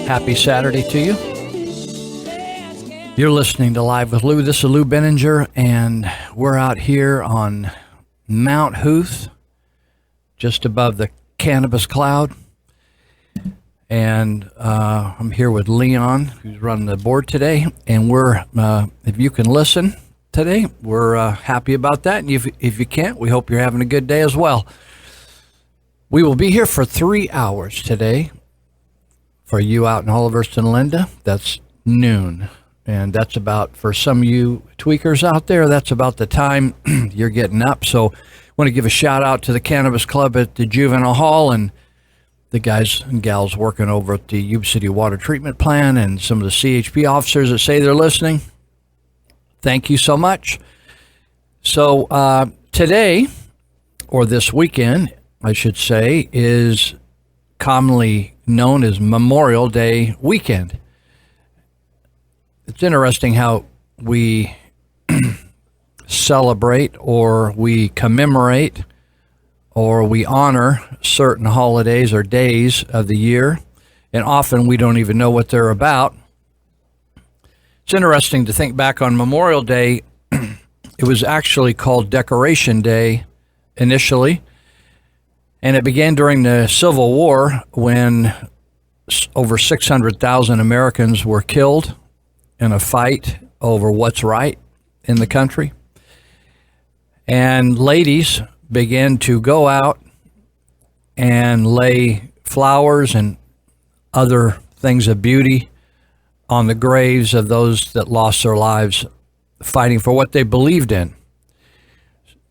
Happy Saturday to you. You're listening to Live with Lou. This is Lou Benninger, and we're out here on Mount Huth, just above the cannabis cloud. And I'm here with Leon, who's running the board today. And we're, if you can listen today, we're happy about that. And if you can't, we hope you're having a good day as well. We will be here for 3 hours today. For you out in Holliverston, Linda, that's noon. And that's about, for some of you tweakers out there, that's about the time you're getting up. So I want to give a shout out to the Cannabis Club at the Juvenile Hall and the guys and gals working over at the Yuba City Water Treatment Plant and some of the CHP officers that say they're listening. Thank you so much. So today, or this weekend, I should say, is commonly known as Memorial Day weekend. It's interesting how we celebrate or we commemorate or we honor certain holidays or days of the year, and often we don't even know what they're about. It's interesting to think back on Memorial Day. It was actually called Decoration Day initially, and it began during the Civil War when over 600,000 Americans were killed in a fight over what's right in the country. And ladies began to go out and lay flowers and other things of beauty on the graves of those that lost their lives fighting for what they believed in.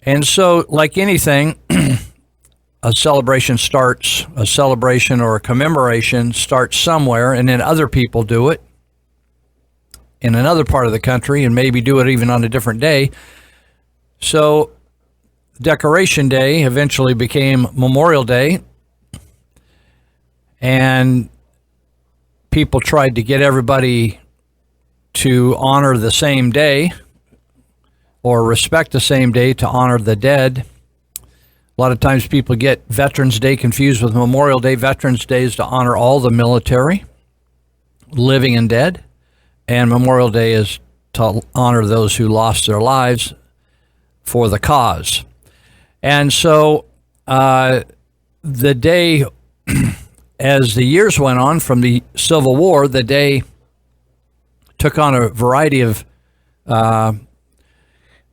And so, like anything, a celebration or a commemoration starts somewhere, and then other people do it in another part of the country and maybe do it even on a different day. So Decoration Day eventually became Memorial Day, and people tried to get everybody to honor the same day or respect the same day to honor the dead. A lot of times people get Veterans Day confused with Memorial Day. Veterans Day is to honor all the military, living and dead, and Memorial Day is to honor those who lost their lives for the cause. And so the day, as the years went on from the Civil War, the day took on a variety of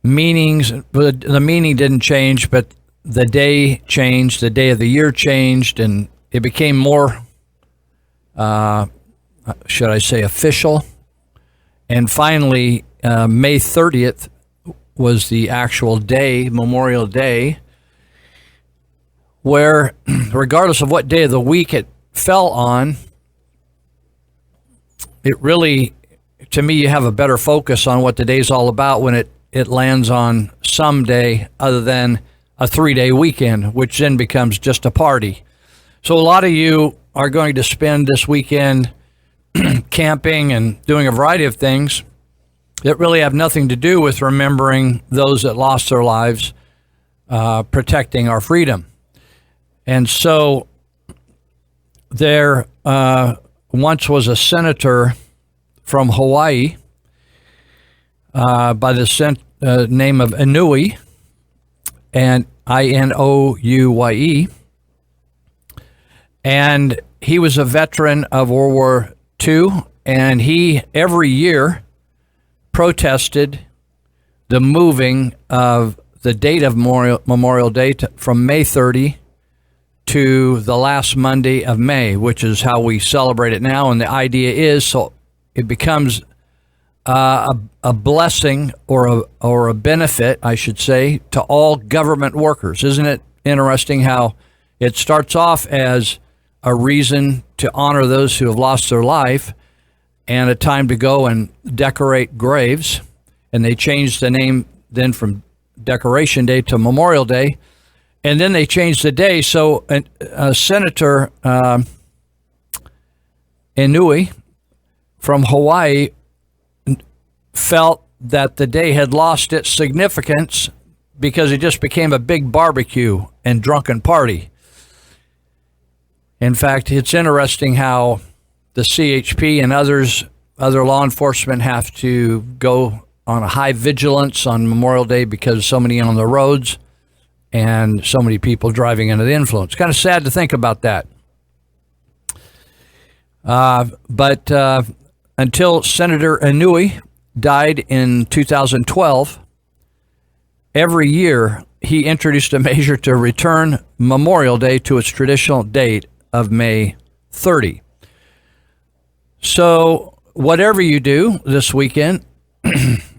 meanings. But the meaning didn't change, but the day changed, the day of the year changed, and it became more, should I say, official. And finally, May 30th was the actual day, Memorial Day, where regardless of what day of the week it fell on, it really, to me, you have a better focus on what the day's all about when it lands on some day other than a 3-day weekend, which then becomes just a party. So a lot of you are going to spend this weekend camping and doing a variety of things that really have nothing to do with remembering those that lost their lives, protecting our freedom. And so there once was a senator from Hawaii by the name of Inouye, and Inouye, and he was a veteran of World War II, and he every year protested the moving of the date of Memorial Day from May 30 to the last Monday of May, which is how we celebrate it now. And the idea is so it becomes a blessing or a benefit, I should say, to all government workers. Isn't it interesting how it starts off as a reason to honor those who have lost their life and a time to go and decorate graves, and they changed the name then from Decoration Day to Memorial Day, and then they changed the day. So Senator Inouye from Hawaii felt that the day had lost its significance because it just became a big barbecue and drunken party. In fact, it's interesting how the CHP and other law enforcement have to go on a high vigilance on Memorial Day because so many on the roads and so many people driving under the influence. Kind of sad to think about that. But until Senator Inouye died in 2012, every year he introduced a measure to return Memorial Day to its traditional date of May 30. So whatever you do this weekend,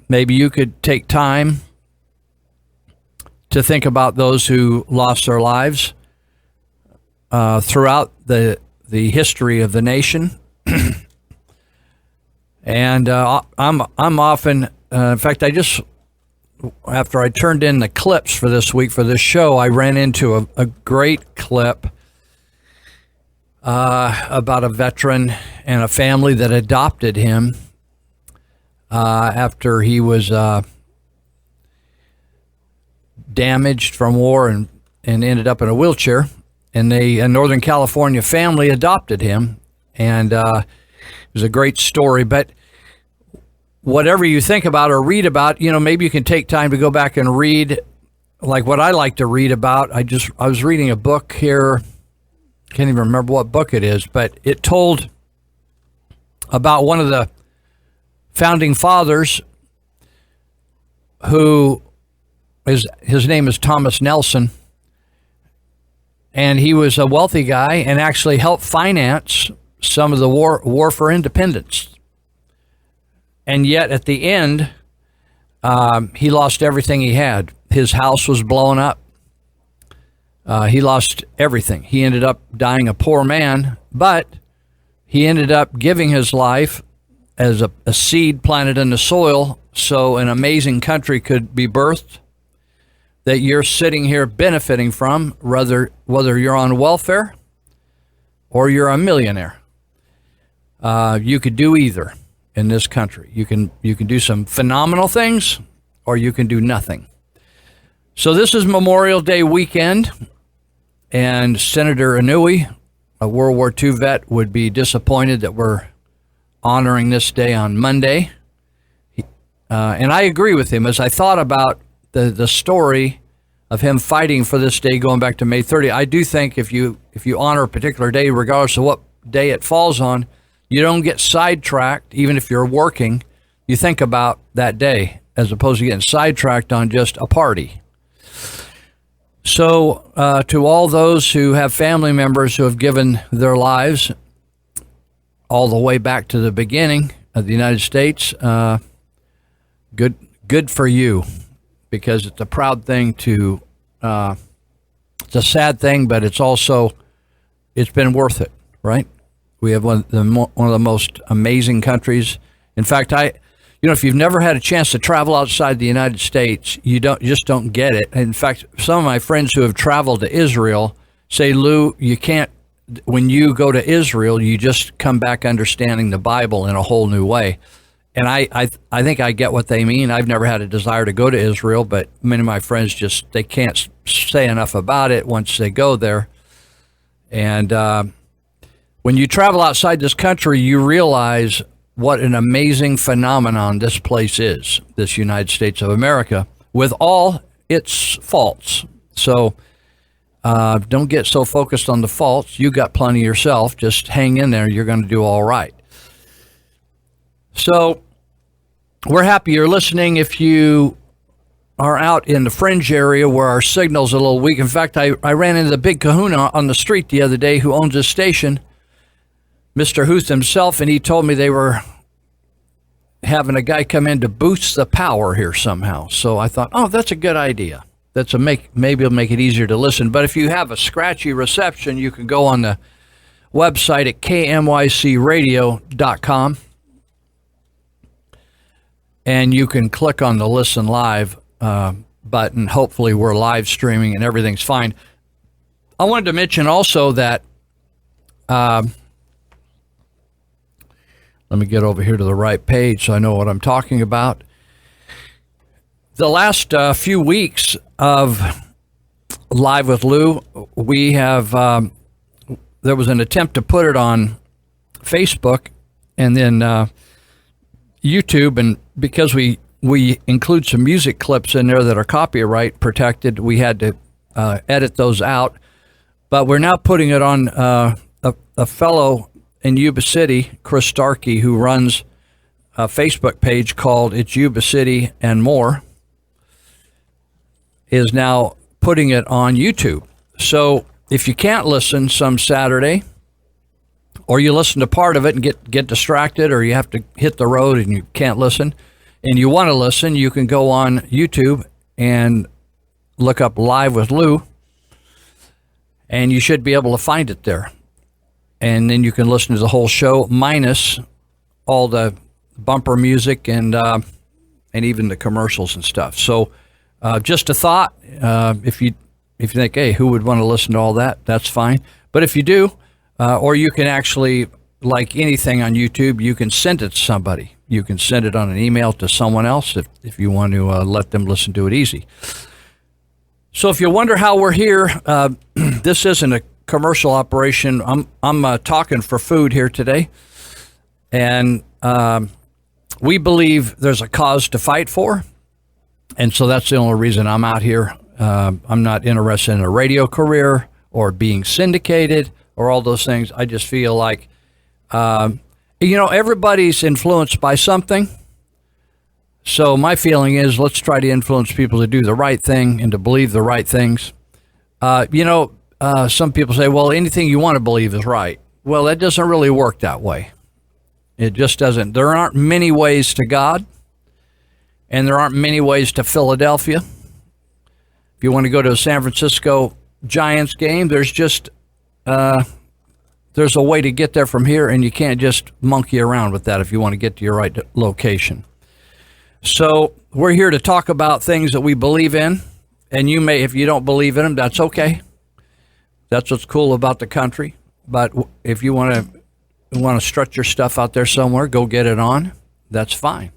maybe you could take time to think about those who lost their lives throughout the history of the nation. And I'm often, in fact, after I turned in the clips for this week for this show, I ran into a great clip about a veteran and a family that adopted him after he was damaged from war and ended up in a wheelchair. And a Northern California family adopted him, and it was a great story. But whatever you think about or read about, maybe you can take time to go back and read, like what I like to read about. I was reading a book here, can't even remember what book it is, but it told about one of the founding fathers his name is Thomas Nelson, and he was a wealthy guy and actually helped finance some of the war for independence. And yet at the end, he lost everything he had. His house was blown up. He lost everything. He ended up dying a poor man, but he ended up giving his life as a seed planted in the soil so an amazing country could be birthed that you're sitting here benefiting from, whether you're on welfare or you're a millionaire. You could do either in this country. You can do some phenomenal things, or you can do nothing. So this is Memorial Day weekend, and Senator Inouye, a World War II vet, would be disappointed that we're honoring this day on Monday. And I agree with him. As I thought about the story of him fighting for this day going back to May 30, I do think if you honor a particular day, regardless of what day it falls on, you don't get sidetracked. Even if you're working, you think about that day as opposed to getting sidetracked on just a party. So to all those who have family members who have given their lives all the way back to the beginning of the United States, good for you, because it's a proud thing to, it's a sad thing, but it's been worth it, right? We have one of the most amazing countries. In fact, if you've never had a chance to travel outside the United States, you just don't get it. In fact, some of my friends who have traveled to Israel say, Lou, you can't, when you go to Israel, you just come back understanding the Bible in a whole new way. And I think I get what they mean. I've never had a desire to go to Israel, but many of my friends they can't say enough about it once they go there. And when you travel outside this country, you realize what an amazing phenomenon this place is, this United States of America, with all its faults. So don't get so focused on the faults. You got plenty yourself. Just hang in there. You're going to do all right. So we're happy you're listening. If you are out in the fringe area where our signal's a little weak. In fact, I ran into the big kahuna on the street the other day who owns this station, Mr. Huth himself, and he told me they were having a guy come in to boost the power here somehow. So I thought, that's a good idea. Maybe it'll make it easier to listen. But if you have a scratchy reception, you can go on the website at kmycradio.com, and you can click on the Listen Live button. Hopefully we're live streaming and everything's fine. I wanted to mention also that let me get over here to the right page so I know what I'm talking about. The last few weeks of Live with Lou, we have, there was an attempt to put it on Facebook and then YouTube, and because we include some music clips in there that are copyright protected, we had to edit those out. But we're now putting it on a fellow in Yuba City, Chris Starkey, who runs a Facebook page called It's Yuba City and More, is now putting it on YouTube. So if you can't listen some Saturday, or you listen to part of it and get distracted, or you have to hit the road and you can't listen, and you want to listen, you can go on YouTube and look up Live with Lou, and you should be able to find it there. And then you can listen to the whole show minus all the bumper music and even the commercials and stuff. So just a thought. If you think, hey, who would want to listen to all that? That's fine. But if you do, or you can actually, like anything on YouTube, you can send it to somebody. You can send it on an email to someone else if you want to let them listen to it easy. So if you wonder how we're here, this isn't a commercial operation. I'm talking for food here today, and we believe there's a cause to fight for, and so that's the only reason I'm out here. I'm not interested in a radio career or being syndicated or all those things. I just feel like, everybody's influenced by something. So my feeling is, let's try to influence people to do the right thing and to believe the right things. Some people say, well, anything you want to believe is right. Well, that doesn't really work that way. It just doesn't. There aren't many ways to God, and there aren't many ways to Philadelphia. If you want to go to a San Francisco Giants game, there's a way to get there from here, and you can't just monkey around with that if you want to get to your right location. So we're here to talk about things that we believe in, and you may, if you don't believe in them, that's okay. That's what's cool about the country. But if you want to strut your stuff out there somewhere, go get it on. That's fine.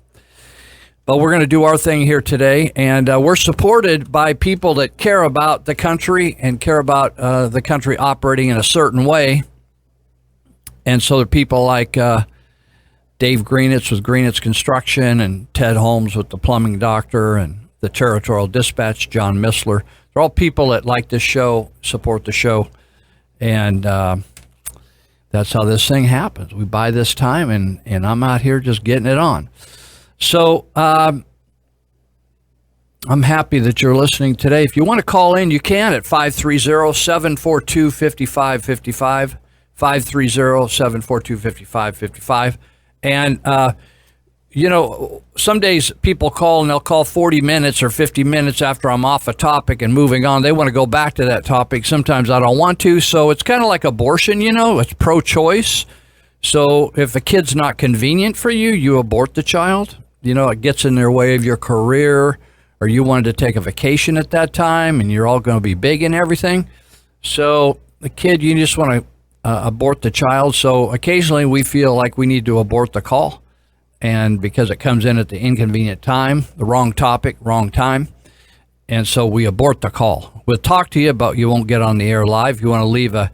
But we're going to do our thing here today, and we're supported by people that care about the country and care about the country operating in a certain way. And so there are people like Dave Greenitz with Greenitz Construction, and Ted Holmes with the Plumbing Doctor, and the Territorial Dispatch, John Missler. They're all people that like this show, support the show, and that's how this thing happens. We buy this time, and I'm out here just getting it on. So I'm happy that you're listening today. If you want to call in, you can at 530-742-5555, 530-742-5555. And, some days people call and they'll call 40 minutes or 50 minutes after I'm off a topic and moving on. They want to go back to that topic. Sometimes I don't want to. So it's kind of like abortion, it's pro-choice. So if a kid's not convenient for you, you abort the child. It gets in their way of your career, or you wanted to take a vacation at that time and you're all going to be big and everything. So the kid, you just want to abort the child. So occasionally we feel like we need to abort the call, and because it comes in at the inconvenient time, the wrong topic, wrong time, and so we abort the call. We'll talk to you, but you won't get on the air live. If you want to leave an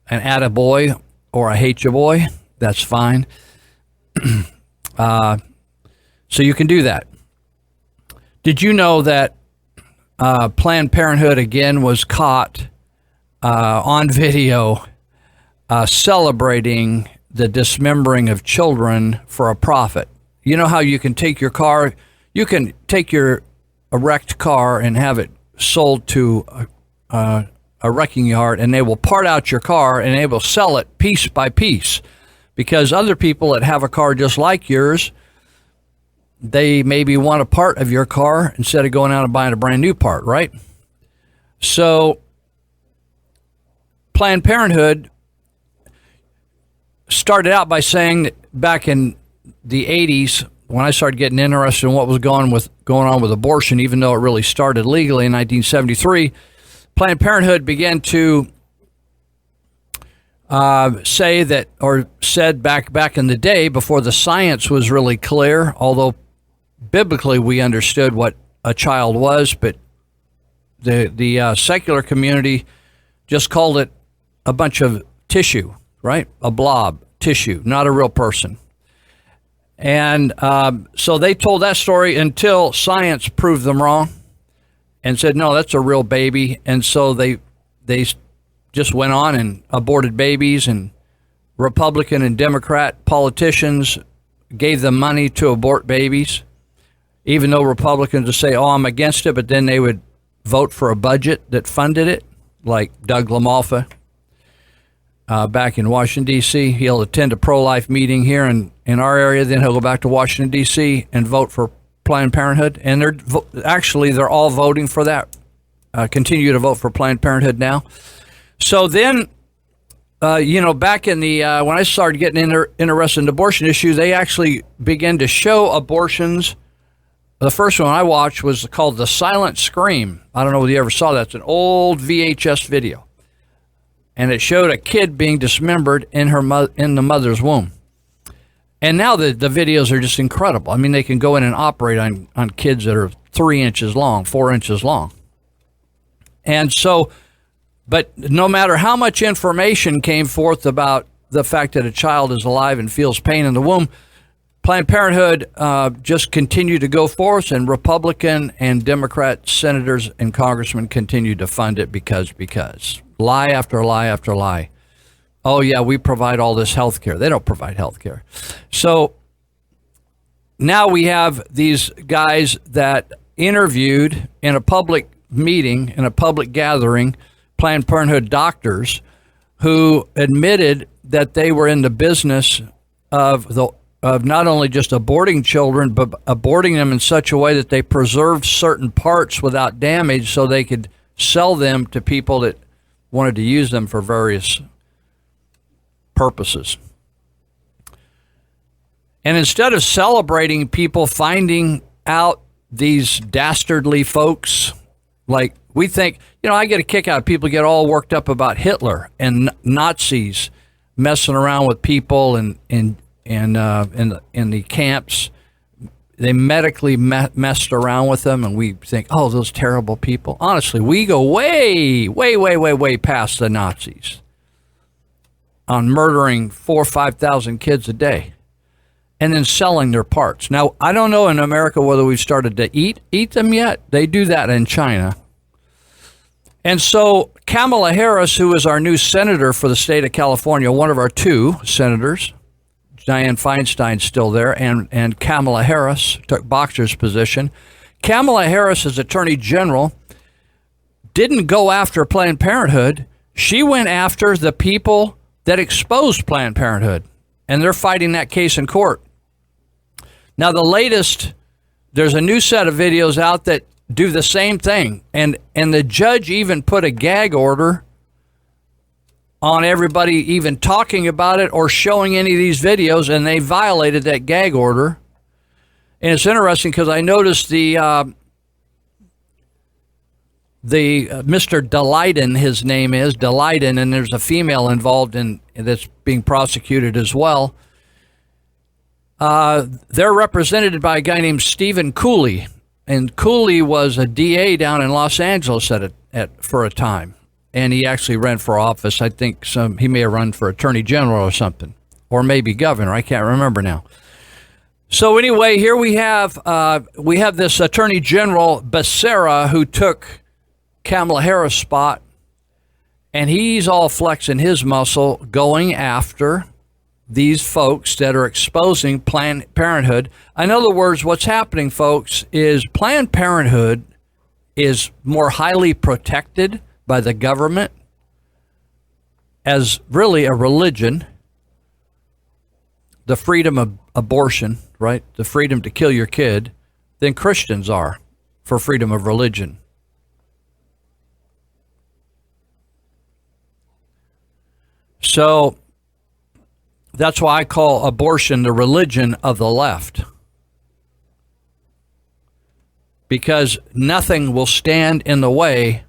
attaboy or a hate ya boy, that's fine. So you can do that. Did you know that Planned Parenthood again was caught on video celebrating the dismembering of children for a profit? You know how you can take your car, you can take your wrecked car and have it sold to a wrecking yard, and they will part out your car and they will sell it piece by piece, because other people that have a car just like yours, they maybe want a part of your car instead of going out and buying a brand new part, right? So Planned Parenthood started out by saying that back in the 80s, when I started getting interested in what was going on with abortion, even though it really started legally in 1973, Planned Parenthood began to say that, or said back in the day before the science was really clear, although biblically we understood what a child was, but the secular community just called it a bunch of tissue, right? A blob, tissue, not a real person. And so they told that story until science proved them wrong and said, no, that's a real baby. And so they just went on and aborted babies, and Republican and Democrat politicians gave them money to abort babies, even though Republicans would say, oh, I'm against it, but then they would vote for a budget that funded it, like Doug LaMalfa back in Washington, D.C. He'll attend a pro-life meeting here in our area, then he'll go back to Washington, D.C. and vote for Planned Parenthood. And they're all voting for that, continue to vote for Planned Parenthood now. So then, back in the when I started getting interested in the abortion issue, they actually began to show abortions. The first one I watched was called The Silent Scream. I don't know whether you ever saw that. It's an old VHS video. And it showed a kid being dismembered in the mother's womb. And now the videos are just incredible. I mean, they can go in and operate on kids that are 3 inches long, 4 inches long. And so, but no matter how much information came forth about the fact that a child is alive and feels pain in the womb, Planned Parenthood just continued to go forth, and Republican and Democrat senators and congressmen continued to fund it because lie after lie after lie. Oh, yeah, we provide all this health care. They don't provide health care. So now we have these guys that interviewed in a public meeting, in a public gathering, Planned Parenthood doctors who admitted that they were in the business of not only just aborting children, but aborting them in such a way that they preserved certain parts without damage so they could sell them to people that wanted to use them for various purposes. And instead of celebrating people finding out these dastardly folks, like we think, I get a kick out of people get all worked up about Hitler and Nazis messing around with people and in the camps. They medically messed around with them, and we think, oh, those terrible people. Honestly, we go way, way, way, way, way past the Nazis on murdering 4,000 or 5,000 kids a day and then selling their parts. Now, I don't know in America whether we've started to eat them yet. They do that in China. And so Kamala Harris, who is our new senator for the state of California, one of our 2 senators, Dianne Feinstein's still there, and Kamala Harris took Boxer's position. Kamala Harris, as Attorney General, didn't go after Planned Parenthood. She went after the people that exposed Planned Parenthood, and they're fighting that case in court. Now, the latest, there's a new set of videos out that do the same thing, and the judge even put a gag order on everybody even talking about it or showing any of these videos, and they violated that gag order. And it's interesting because I noticed the Mr. Daleiden, his name is Daleiden, and there's a female involved in that's being prosecuted as well. They're represented by a guy named Stephen Cooley, and Cooley was a DA down in Los Angeles for a time. And he actually ran for office. I think he may have run for attorney general or something, or maybe governor. I can't remember now. So anyway, here we have this attorney general Becerra who took Kamala Harris' spot, and he's all flexing his muscle, going after these folks that are exposing Planned Parenthood. In other words, what's happening, folks, is Planned Parenthood is more highly protected by the government as really a religion, the freedom of abortion, right? The freedom to kill your kid, than Christians are for freedom of religion. So that's why I call abortion the religion of the left. Because nothing will stand in the way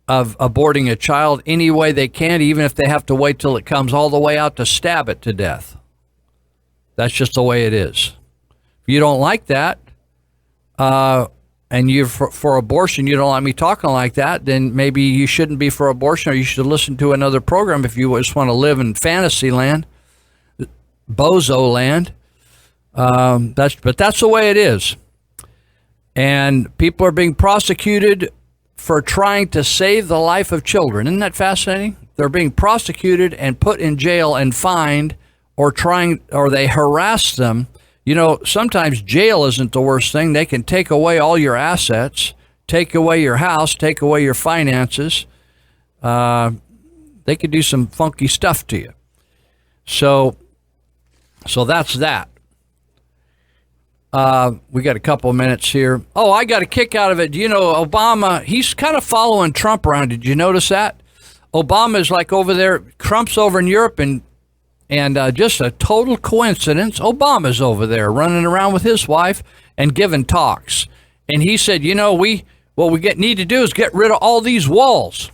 of aborting a child any way they can, even if they have to wait till it comes all the way out to stab it to death. That's just the way it is. If you don't like that, and you're for abortion, you don't like me talking like that, then maybe you shouldn't be for abortion, or you should listen to another program if you just want to live in fantasy land, bozo land. But that's the way it is. And people are being prosecuted for trying to save the life of children. Isn't that fascinating? They're being prosecuted and put in jail and fined, or they harass them. You know, sometimes jail isn't the worst thing. They can take away all your assets, take away your house, take away your finances. They could do some funky stuff to you. So that's that. We got a couple of minutes here. Oh, I got a kick out of it. You know, Obama, he's kind of following Trump around. Did you notice that? Obama's like over there. Trump's over in Europe, and just a total coincidence, Obama's over there running around with his wife and giving talks. And he said, you know, what we need to do is get rid of all these walls.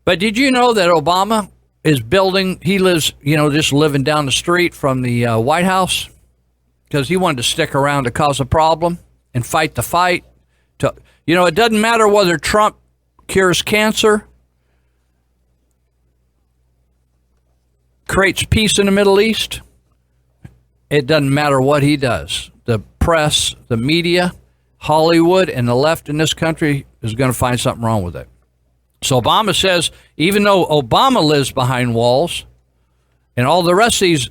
But did you know that Obama is building, he lives, you know, just living down the street from the White House, because he wanted to stick around to cause a problem and fight the fight. You know, it doesn't matter whether Trump cures cancer, creates peace in the Middle East. It doesn't matter what he does. The press, the media, Hollywood, and the left in this country is going to find something wrong with it. So Obama says, even though Obama lives behind walls, and all the rest of these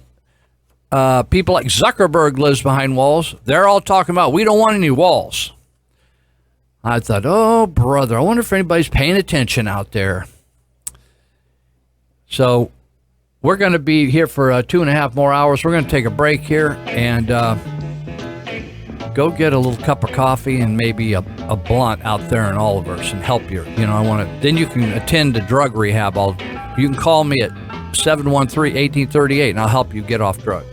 people like Zuckerberg lives behind walls, they're all talking about, we don't want any walls. I thought, oh, brother, I wonder if anybody's paying attention out there. So we're going to be here for 2.5 more hours. We're going to take a break here and go get a little cup of coffee and maybe a blunt out there in Oliver's and help you. You know, then you can attend to drug rehab. You can call me at 713-1838 and I'll help you get off drugs.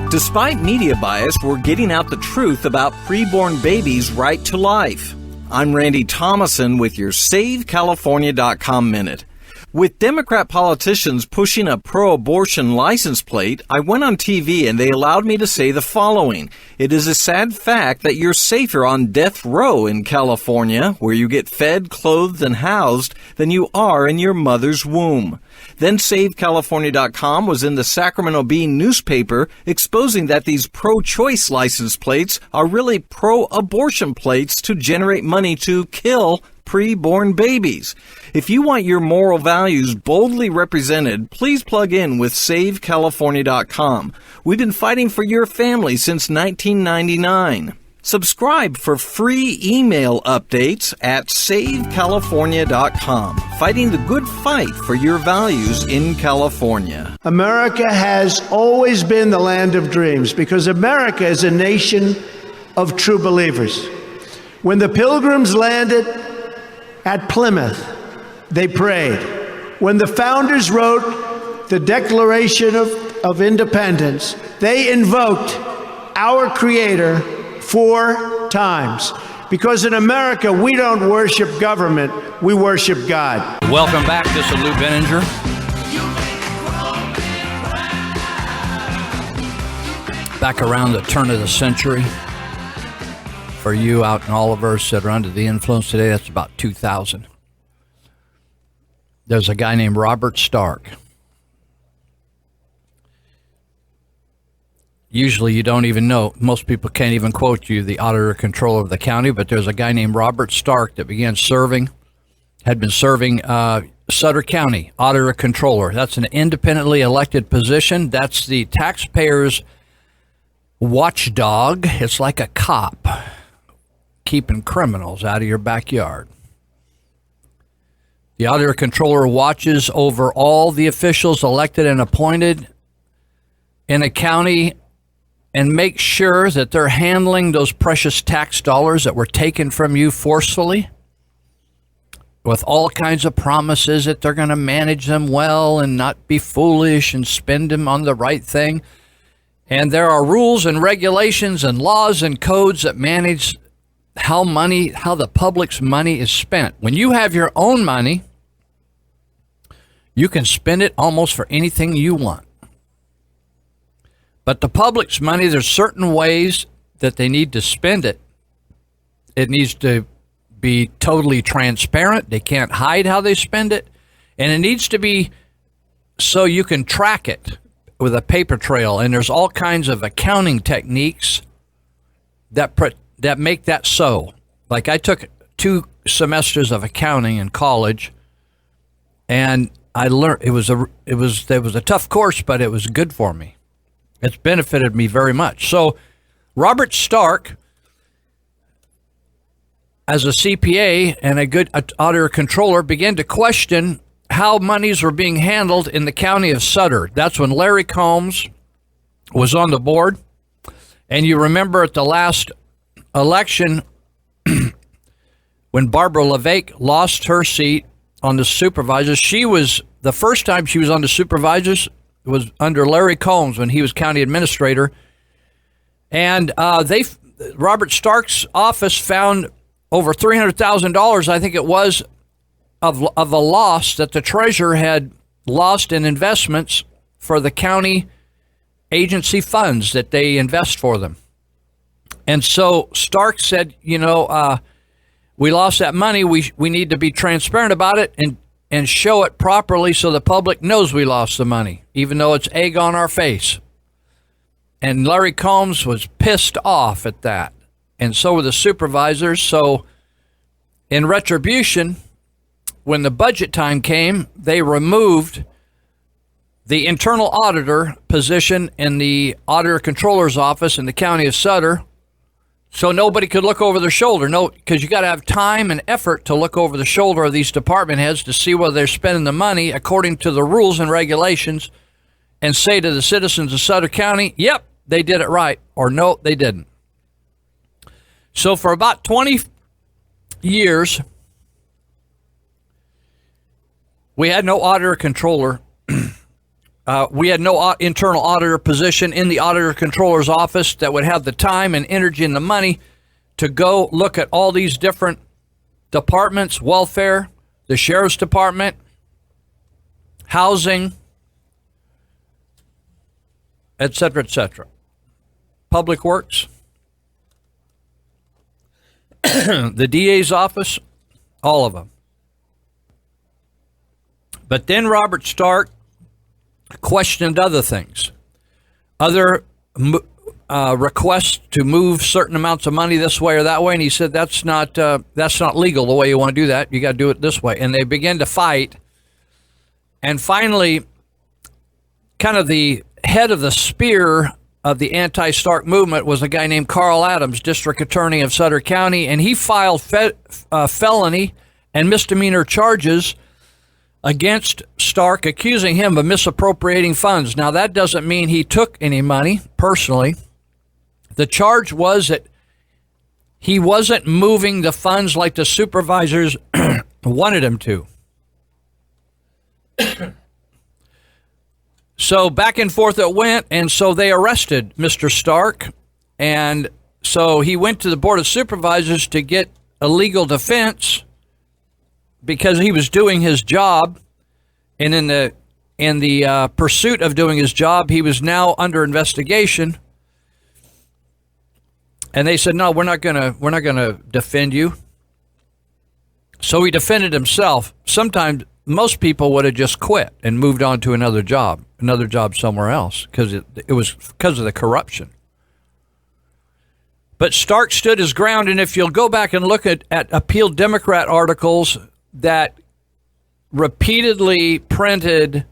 Despite media bias, we're getting out the truth about preborn babies' right to life. I'm Randy Thomason with your SaveCalifornia.com Minute. With Democrat politicians pushing a pro-abortion license plate, I went on TV and they allowed me to say the following. It is a sad fact that you're safer on death row in California, where you get fed, clothed, and housed, than you are in your mother's womb. Then SaveCalifornia.com was in the Sacramento Bee newspaper exposing that these pro-choice license plates are really pro-abortion plates to generate money to kill preborn babies. If you want your moral values boldly represented, please plug in with SaveCalifornia.com. We've been fighting for your family since 1999. Subscribe for free email updates at SaveCalifornia.com. Fighting the good fight for your values in California. America has always been the land of dreams because America is a nation of true believers. When the Pilgrims landed at Plymouth, they prayed. When the founders wrote the Declaration of Independence, they invoked our Creator 4 times. Because in America, we don't worship government, we worship God. Welcome back. This is Lou Benninger. Back around the turn of the century. For you out in Oliver's that are under the influence today, that's about 2,000. There's a guy named Robert Stark. Usually you don't even know. Most people can't even quote you, the auditor controller of the county, but there's a guy named Robert Stark that had been serving Sutter County auditor controller. That's an independently elected position. That's the taxpayers' watchdog. It's like a cop keeping criminals out of your backyard. The auditor controller watches over all the officials elected and appointed in a county and makes sure that they're handling those precious tax dollars that were taken from you forcefully, with all kinds of promises that they're going to manage them well and not be foolish and spend them on the right thing. And there are rules and regulations and laws and codes that manage how the public's money is spent. When you have your own money, you can spend it almost for anything you want. But the public's money, there's certain ways that they need to spend it It needs to be totally transparent. They can't hide how they spend it. And it needs to be so you can track it with a paper trail. And there's all kinds of accounting techniques that make that so. Like I took 2 semesters of accounting in college, and I learned it was a tough course, but it was good for me. It's benefited me very much. So Robert Stark, as a CPA and a good auditor controller, began to question how monies were being handled in the county of Sutter. That's when Larry Combs was on the board. And you remember at the last election when Barbara LeVake lost her seat on the supervisors, the first time she was on the supervisors was under Larry Combs when he was county administrator. And Robert Stark's office found over $300,000, I think it was, of a loss that the treasurer had lost in investments for the county agency funds that they invest for them. And so Stark said, we lost that money. We need to be transparent about it and show it properly so the public knows we lost the money, even though it's egg on our face. And Larry Combs was pissed off at that. And so were the supervisors. So in retribution, when the budget time came, they removed the internal auditor position in the auditor controller's office in the county of Sutter, so nobody could look over their shoulder. No, because you got to have time and effort to look over the shoulder of these department heads to see whether they're spending the money according to the rules and regulations, and say to the citizens of Sutter County, yep, they did it right, or no, they didn't. So for about 20 years, we had no auditor controller. We had no internal auditor position in the auditor controller's office that would have the time and energy and the money to go look at all these different departments: welfare, the sheriff's department, housing, etc., etc., public works, the DA's office, all of them. But then Robert Stark questioned other things, other requests to move certain amounts of money this way or that way, and he said that's not legal the way you want to do that. You got to do it this way. And they began to fight, and finally, kind of the head of the spear of the anti-Stark movement was a guy named Carl Adams, district attorney of Sutter County, and he filed felony and misdemeanor charges against Stark, accusing him of misappropriating funds. Now, that doesn't mean he took any money personally. The charge was that he wasn't moving the funds like the supervisors wanted him to. So back and forth it went, and so they arrested Mr. Stark. And so he went to the Board of Supervisors to get a legal defense because he was doing his job, and in the pursuit of doing his job, he was now under investigation. And they said, "No, we're not gonna defend you." So he defended himself. Sometimes most people would have just quit and moved on to another job somewhere else, because it was because of the corruption. But Stark stood his ground, and if you'll go back and look at Appeal Democrat articles that repeatedly printed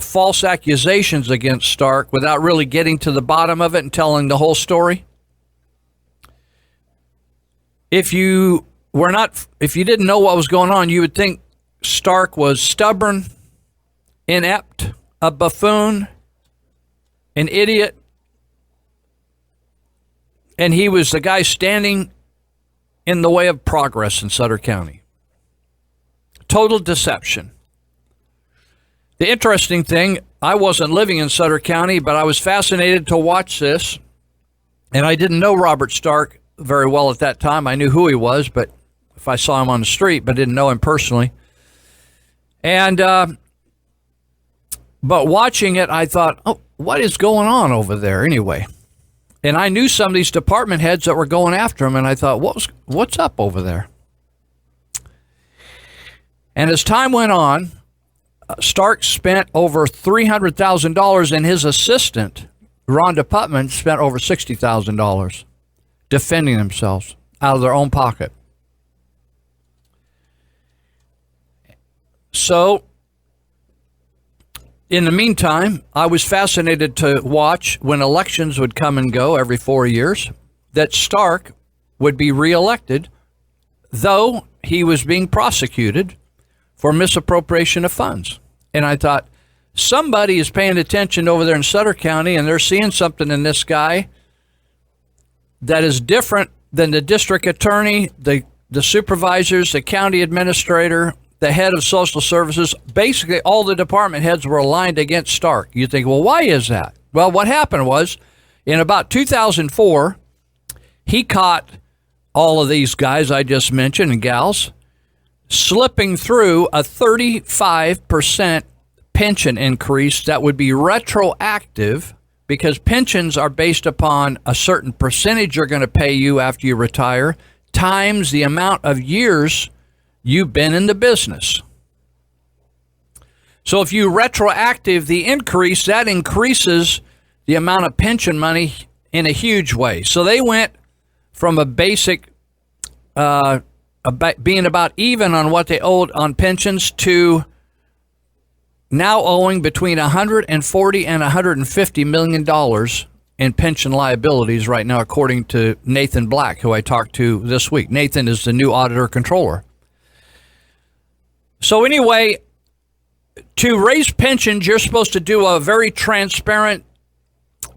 false accusations against Stark without really getting to the bottom of it and telling the whole story. If you didn't know what was going on, you would think Stark was stubborn, inept, a buffoon, an idiot, and he was the guy standing in the way of progress in Sutter County. Total deception. The interesting thing, I wasn't living in Sutter County, but I was fascinated to watch this, and I didn't know Robert Stark very well at that time. I knew who he was, but if I saw him on the street, but didn't know him personally. And but watching it, I thought, oh, what is going on over there anyway? And I knew some of these department heads that were going after him, and I thought, what's up over there? And as time went on, Stark spent over $300,000, and his assistant, Rhonda Putman, spent over $60,000 defending themselves out of their own pocket. So, in the meantime, I was fascinated to watch when elections would come and go every 4 years, that Stark would be reelected, though he was being prosecuted for misappropriation of funds. And I thought, somebody is paying attention over there in Sutter County, and they're seeing something in this guy that is different than the district attorney, the supervisors, the county administrator, the head of social services. Basically, all the department heads were aligned against Stark. You think, well, why is that? Well, what happened was, in about 2004, he caught all of these guys I just mentioned and gals slipping through a 35% pension increase that would be retroactive, because pensions are based upon a certain percentage you're going to pay you after you retire times the amount of years you've been in the business. So if you retroactive the increase, that increases the amount of pension money in a huge way. So they went from a basic being about even on what they owed on pensions to now owing between $140 and $150 million in pension liabilities right now, according to Nathan Black, who I talked to this week. Nathan is the new auditor controller. So anyway, to raise pensions, you're supposed to do a very transparent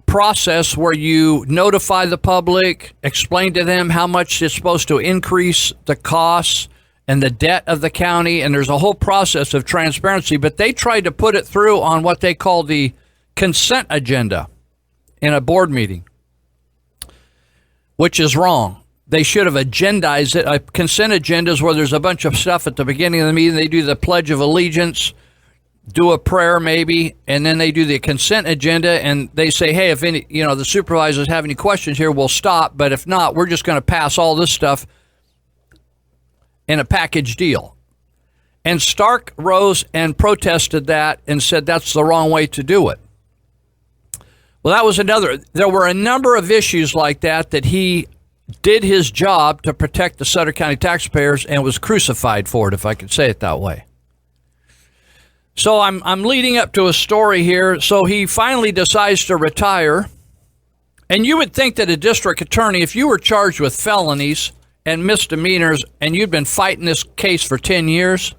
process where you notify the public, explain to them how much it's supposed to increase the costs and the debt of the county, and there's a whole process of transparency, but they tried to put it through on what they call the consent agenda in a board meeting, which is wrong. They should have agendized it. A consent agenda is where there's a bunch of stuff at the beginning of the meeting. They do the Pledge of Allegiance, do a prayer maybe, and then they do the consent agenda, and they say, hey, if any, the supervisors have any questions here, we'll stop, but if not, we're just going to pass all this stuff in a package deal. And Stark rose and protested that and said that's the wrong way to do it. Well, that was there were a number of issues like that he did his job to protect the Sutter County taxpayers and was crucified for it, if I could say it that way. So I'm leading up to a story here. So he finally decides to retire. And you would think that a district attorney, if you were charged with felonies and misdemeanors and you'd been fighting this case for 10 years,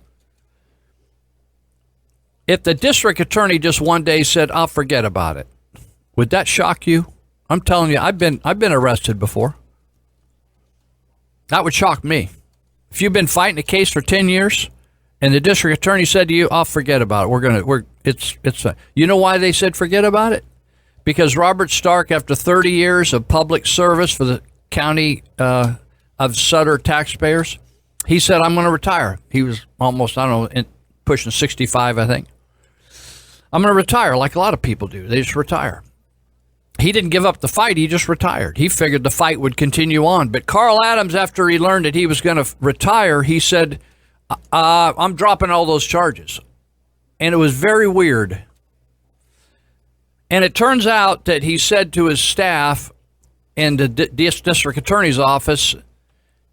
if the district attorney just one day said, I'll forget about it, would that shock you? I'm telling you, I've been arrested before. That would shock me. If you've been fighting a case for 10 years and the district attorney said to you, I'll forget about it. You know why they said forget about it? Because Robert Stark, after 30 years of public service for the county of Sutter taxpayers, he said, I'm going to retire. He was almost, pushing 65, I think. I'm going to retire like a lot of people do. They just retire. He didn't give up the fight. He just retired. He figured the fight would continue on. But Carl Adams, after he learned that he was going to retire, he said, I'm dropping all those charges. And it was very weird. And it turns out that he said to his staff in the district attorney's office,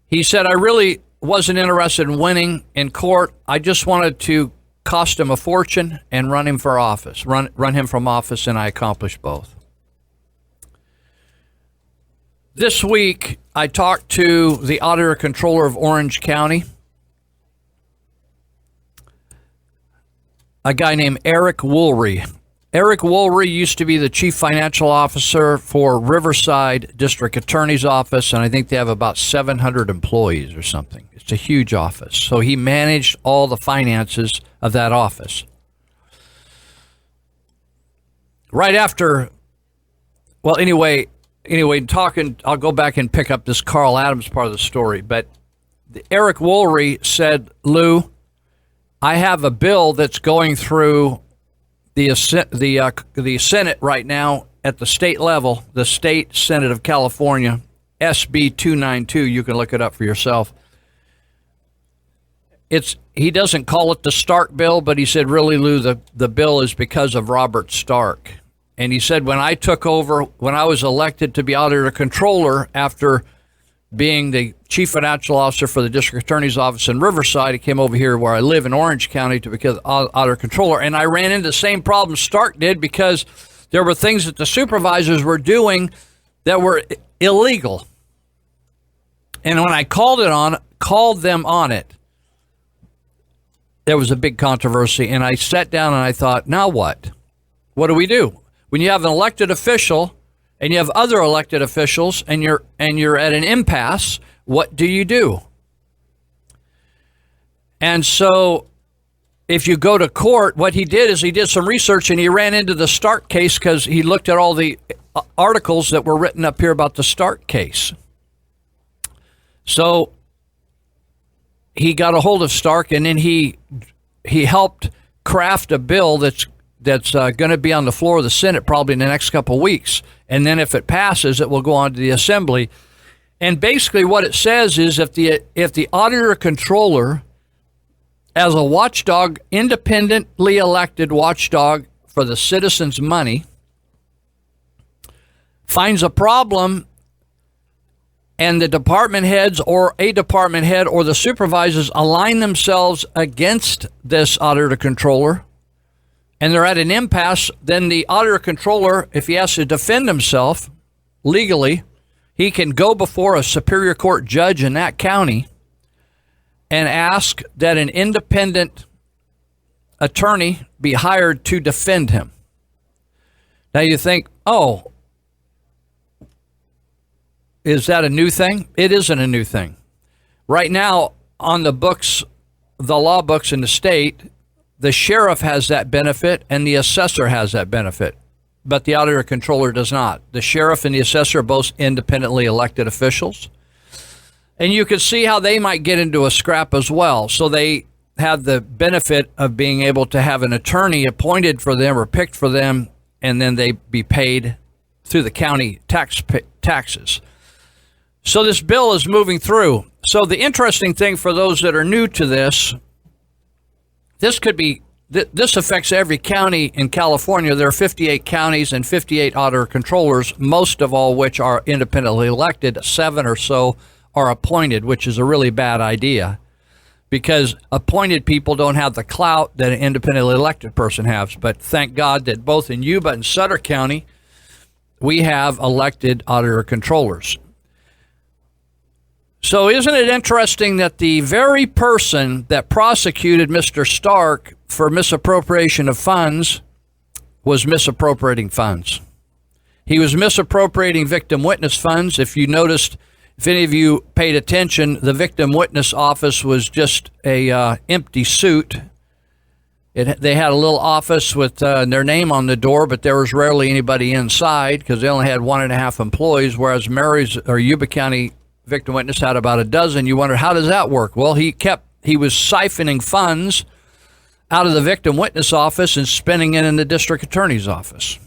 he said, I really wasn't interested in winning in court. I just wanted to cost him a fortune and run him for office, run him from office, and I accomplished both. This week, I talked to the auditor controller of Orange County, a guy named Eric Woolry. Eric Woolry used to be the chief financial officer for Riverside District Attorney's Office, and I think they have about 700 employees or something. It's a huge office. So he managed all the finances of that office. Right after, anyway, talking, I'll go back and pick up this Carl Adams part of the story, but Eric Woolry said, Lou, I have a bill that's going through the Senate right now at the state level, the State Senate of California, SB 292, you can look it up for yourself. He doesn't call it the Stark bill, but he said, really, Lou, the bill is because of Robert Stark. And he said, when I took over, when I was elected to be auditor controller after being the chief financial officer for the district attorney's office in Riverside, I came over here where I live in Orange County to become auditor controller. And I ran into the same problem Stark did, because there were things that the supervisors were doing that were illegal. And when I called them on it, there was a big controversy. And I sat down and I thought, now what? What do we do? When you have an elected official and you have other elected officials and you're at an impasse, what do you do? And so if you go to court, what he did is he did some research and he ran into the Stark case because he looked at all the articles that were written up here about the Stark case. So he got a hold of Stark, and then he helped craft a bill that's going to be on the floor of the Senate probably in the next couple of weeks. And then if it passes, it will go on to the Assembly. And basically what it says is if the auditor controller, as a watchdog, independently elected watchdog for the citizens' money, finds a problem and the department heads or a department head or the supervisors align themselves against this auditor controller, and they're at an impasse, then the auditor controller, if he has to defend himself legally, he can go before a superior court judge in that county and ask that an independent attorney be hired to defend him. Now you think, oh, is that a new thing? It isn't a new thing. Right now, on the books, the law books in the state, the sheriff has that benefit and the assessor has that benefit, but the auditor controller does not. The sheriff and the assessor are both independently elected officials. And you can see how they might get into a scrap as well. So they have the benefit of being able to have an attorney appointed for them or picked for them, and then they be paid through the county taxes. So this bill is moving through. So the interesting thing for those that are new to this affects every county in California. There are 58 counties and 58 auditor controllers, most of all which are independently elected. 7 or so are appointed, which is a really bad idea, because appointed people don't have the clout that an independently elected person has. But thank God that both in Yuba and Sutter County, we have elected auditor controllers. So isn't it interesting that the very person that prosecuted Mr. Stark for misappropriation of funds was misappropriating funds? He was misappropriating victim witness funds. If you noticed, if any of you paid attention, the victim witness office was just a empty suit. They had a little office with their name on the door, but there was rarely anybody inside because they only had 1.5 employees, whereas Mary's or Yuba County victim witness had about a dozen. You wonder, how does that work? Well, he was siphoning funds out of the victim witness office and spending it in the district attorney's office.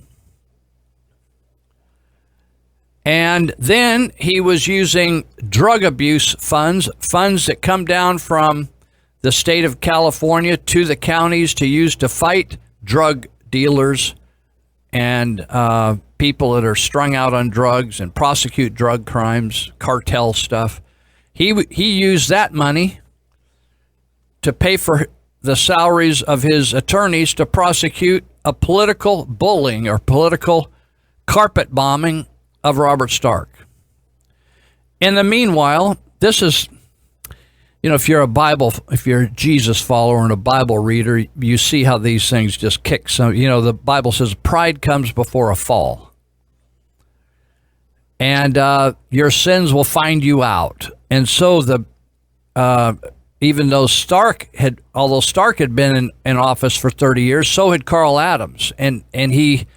And then he was using drug abuse funds that come down from the state of California to the counties to use to fight drug dealers and people that are strung out on drugs and prosecute drug crimes, cartel stuff. He used that money to pay for the salaries of his attorneys to prosecute a political bullying or political carpet bombing of Robert Stark. In the meanwhile, this is, if you're a Jesus follower and a Bible reader, you see how these things just kick some. The Bible says pride comes before a fall. And your sins will find you out. And so even though Stark had been in office for 30 years, so had Carl Adams. And he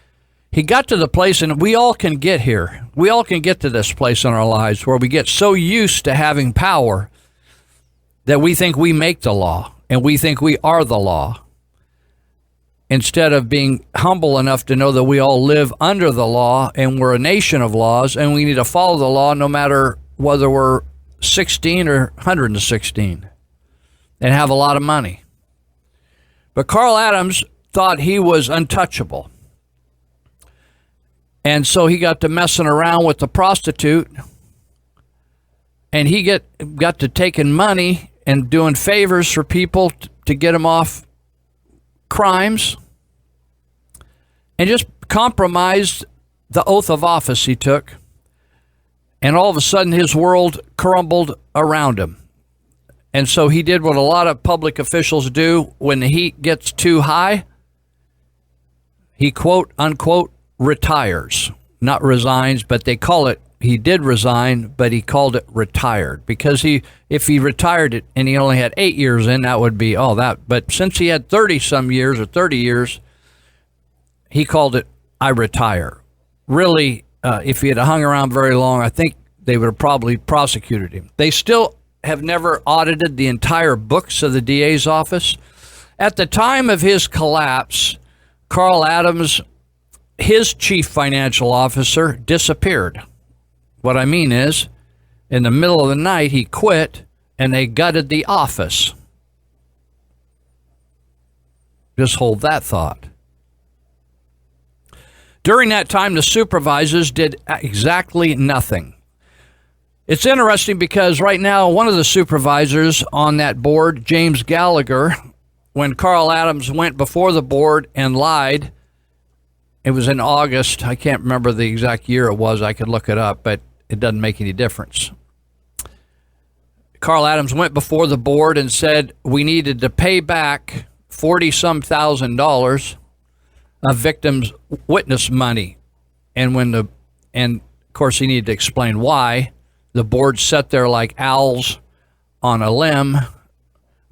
got to the place, and we all can get here. We all can get to this place in our lives where we get so used to having power that we think we make the law and we think we are the law. instead of being humble enough to know that we all live under the law and we're a nation of laws and we need to follow the law no matter whether we're 16 or 116 and have a lot of money. But Carl Adams thought he was untouchable. And so he got to messing around with the prostitute, and he got to taking money and doing favors for people to get them off crimes, and just compromised the oath of office he took. And all of a sudden his world crumbled around him. And so he did what a lot of public officials do when the heat gets too high. He, quote unquote, retires. Not resigns, but they call it, he did resign, but he called it retired. Because if he retired it and he only had 8 years in, that would be, but since he had 30 some years or 30 years, he called it, I retire. Really, if he had hung around very long, I think they would have probably prosecuted him. They still have never audited the entire books of the DA's office. At the time of his collapse, Carl Adams, his chief financial officer, disappeared. What I mean is, in the middle of the night, he quit and they gutted the office. Just hold that thought. During that time, the supervisors did exactly nothing. It's interesting because right now, one of the supervisors on that board, James Gallagher, when Carl Adams went before the board and lied, it was in August. I can't remember the exact year it was. I could look it up, but it doesn't make any difference. Carl Adams went before the board and said we needed to pay back $40-some thousand of victims' witness money. And of course he needed to explain why. The board sat there like owls on a limb,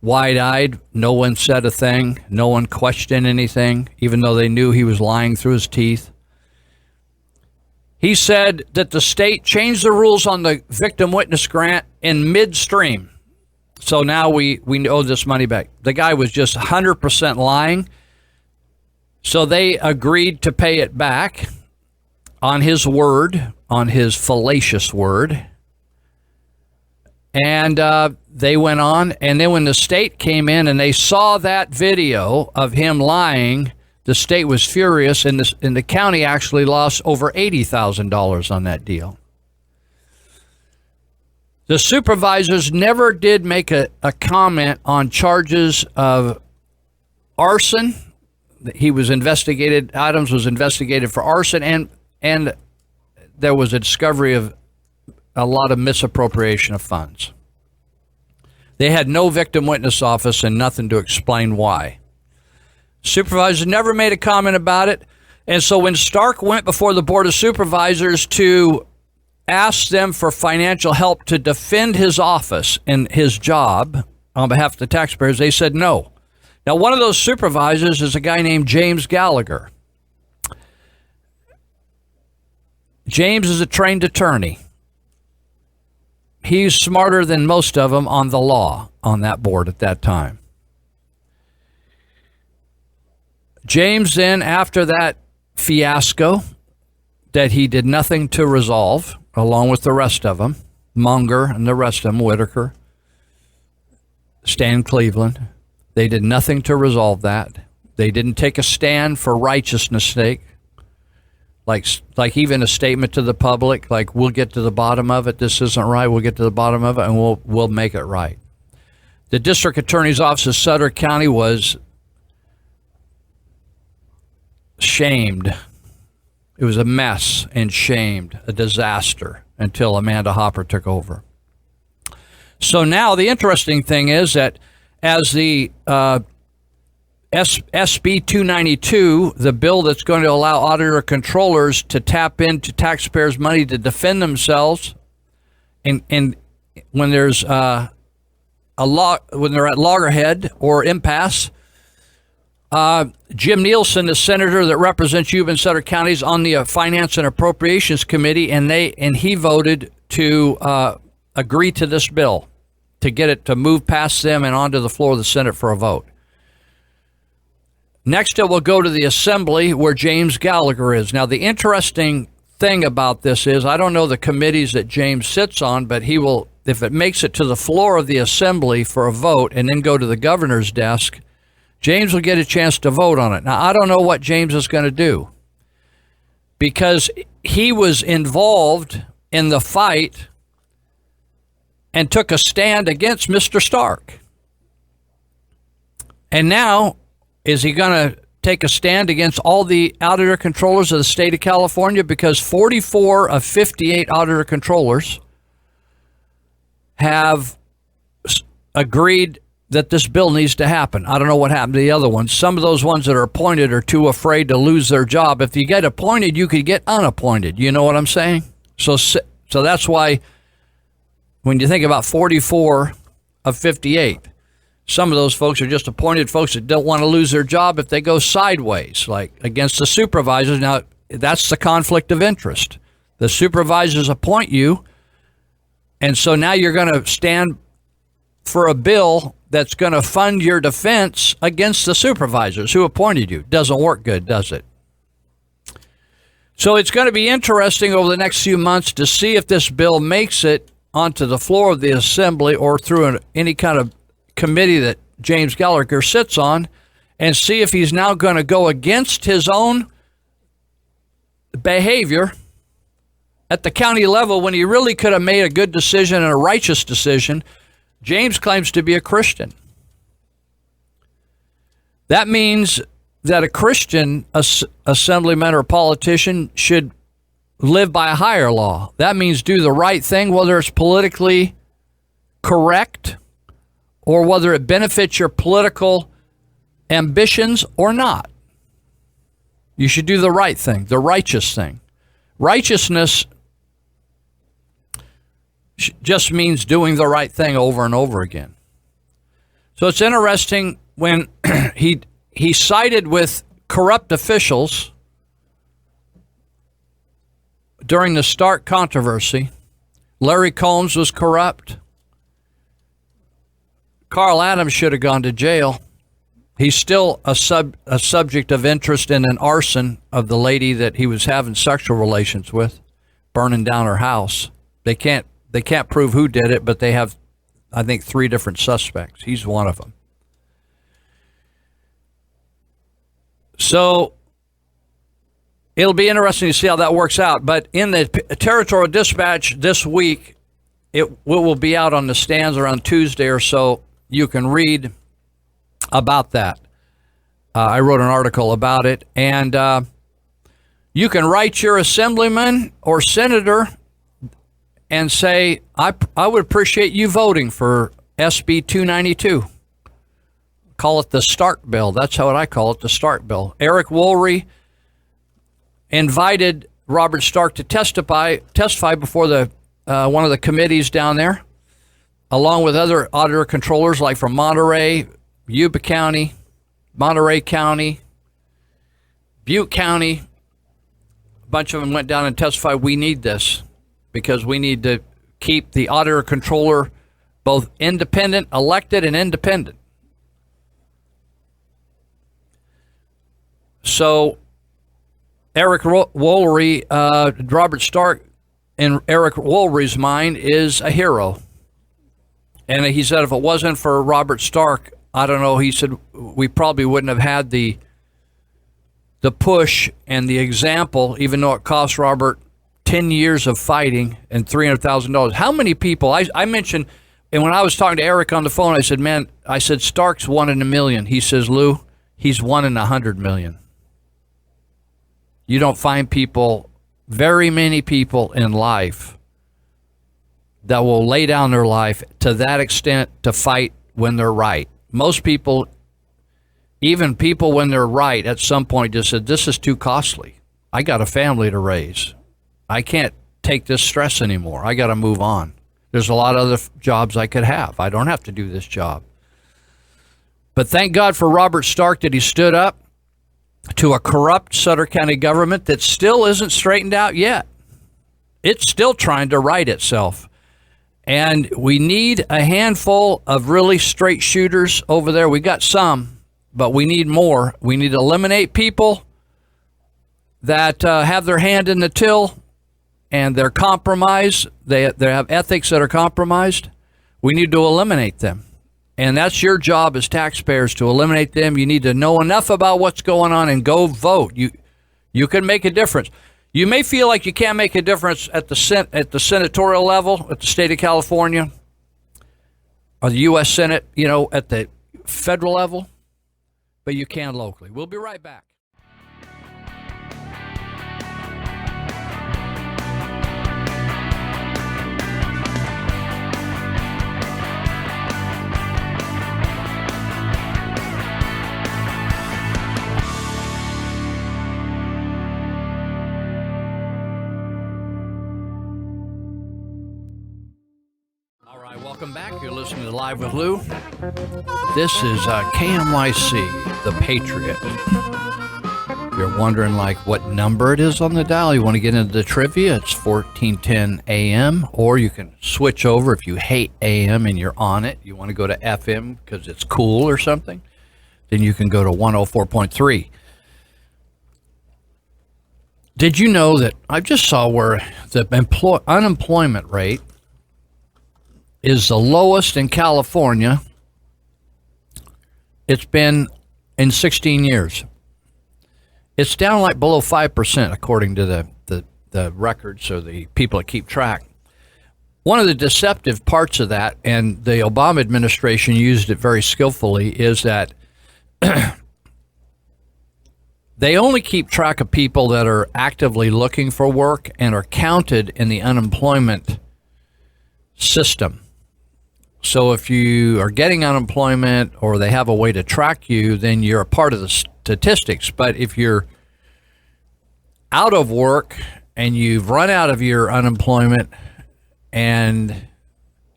wide-eyed. No one said a thing. No one questioned anything, even though they knew he was lying through his teeth. He said that the state changed the rules on the victim witness grant in midstream. So now we owe this money back. The guy was just 100% lying. So they agreed to pay it back on his word, on his fallacious word. And they went on, and then when the state came in and they saw that video of him lying, the state was furious, and the county actually lost over $80,000 on that deal. The supervisors never did make a comment on charges of arson. He was investigated, Adams was investigated for arson, and there was a discovery of a lot of misappropriation of funds. They had no victim witness office and nothing to explain why. Supervisors never made a comment about it. And so when Stark went before the Board of Supervisors to ask them for financial help to defend his office and his job on behalf of the taxpayers, they said no. Now, one of those supervisors is a guy named James Gallagher. James is a trained attorney. He's smarter than most of them on the law on that board at that time. James then, after that fiasco that he did nothing to resolve, along with the rest of them, Munger and the rest of them, Whitaker, Stan Cleveland, they did nothing to resolve that. They didn't take a stand for righteousness' sake. Like even a statement to the public, like we'll get to the bottom of it. This isn't right. We'll get to the bottom of it, and we'll make it right. The district attorney's office of Sutter County was shamed. It was a mess and shamed, a disaster, until Amanda Hopper took over. So now the interesting thing is that as the SB 292, the bill that's going to allow auditor controllers to tap into taxpayers' money to defend themselves, and when there's when they're at loggerhead or impasse, Jim Nielsen, the senator that represents Yuba and Sutter counties, on the Finance and Appropriations Committee, and he voted to agree to this bill, to get it to move past them and onto the floor of the Senate for a vote. Next, it will go to the assembly where James Gallagher is. Now, the interesting thing about this is, I don't know the committees that James sits on, but he will, if it makes it to the floor of the assembly for a vote and then go to the governor's desk, James will get a chance to vote on it. Now, I don't know what James is going to do, because he was involved in the fight and took a stand against Mr. Stark. And now, is he going to take a stand against all the auditor controllers of the state of California? Because 44 of 58 auditor controllers have agreed that this bill needs to happen. I don't know what happened to the other ones. Some of those ones that are appointed are too afraid to lose their job. If you get appointed, you could get unappointed. You know what I'm saying? So that's why when you think about 44 of 58, some of those folks are just appointed folks that don't want to lose their job if they go sideways, like against the supervisors. Now, that's the conflict of interest. The supervisors appoint you, and so now you're going to stand for a bill that's going to fund your defense against the supervisors who appointed you. Doesn't work good, does it? So it's going to be interesting over the next few months to see if this bill makes it onto the floor of the assembly or through any kind of committee that James Gallagher sits on, and see if he's now going to go against his own behavior at the county level when he really could have made a good decision and a righteous decision. James claims to be a Christian. That means that a Christian assemblyman or politician should live by a higher law. That means do the right thing, whether it's politically correct or whether it benefits your political ambitions or not. You should do the right thing, the righteous thing. Righteousness just means doing the right thing over and over again. So it's interesting when he sided with corrupt officials during the Stark controversy. Larry Combs was corrupt. Carl Adams should have gone to jail. He's still a subject of interest in an arson of the lady that he was having sexual relations with, burning down her house. They can't prove who did it, but they have, I think, 3 different suspects. He's one of them. So it'll be interesting to see how that works out. But in the Territorial Dispatch this week, it will be out on the stands around Tuesday or so. You can read about that. I wrote an article about it. And you can write your assemblyman or senator and say, I would appreciate you voting for SB 292. Call it the Stark Bill. That's what I call it, the Stark Bill. Eric Woolry invited Robert Stark to testify before the one of the committees down there, along with other auditor controllers like from Monterey, Yuba County, Monterey County, Butte County. A bunch of them went down and testified, we need this because we need to keep the auditor controller both independent, elected, and independent. So Eric Woolry, Robert Stark, in Eric Woolry's mind, is a hero. And he said if it wasn't for Robert Stark, I don't know, he said we probably wouldn't have had the push and the example, even though it cost Robert 10 years of fighting and $300,000. How many people, I mentioned, and when I was talking to Eric on the phone, I said, man, Stark's 1 in a million. He says, Lou, he's 1 in 100 million. You don't find very many people in life that will lay down their life to that extent to fight when they're right. Most people, even people when they're right, at some point just said, this is too costly. I got a family to raise. I can't take this stress anymore. I got to move on. There's a lot of other jobs I could have. I don't have to do this job. But thank God for Robert Stark that he stood up to a corrupt Sutter County government that still isn't straightened out yet. It's still trying to right itself. And we need a handful of really straight shooters over there. We got some, but we need more. We need to eliminate people that have their hand in the till and they're compromised. They have ethics that are compromised. We need to eliminate them. And that's your job as taxpayers, to eliminate them. You need to know enough about what's going on and go vote. You can make a difference. You may feel like you can't make a difference at the senatorial level, at the state of California, or the U.S. Senate, at the federal level, but you can locally. We'll be right back. Welcome back. You're listening to Live with Lou. This is KMYC, The Patriot. You're wondering what number it is on the dial. You want to get into the trivia, it's 1410 AM, or you can switch over if you hate AM and you're on it. You want to go to FM because it's cool or something, then you can go to 104.3. Did you know that I just saw where the unemployment rate is the lowest in California it's been in 16 years. It's down below 5%, according to the records or the people that keep track. One of the deceptive parts of that, and the Obama administration used it very skillfully, is that they only keep track of people that are actively looking for work and are counted in the unemployment system. So if you are getting unemployment or they have a way to track you, then you're a part of the statistics. But if you're out of work and you've run out of your unemployment and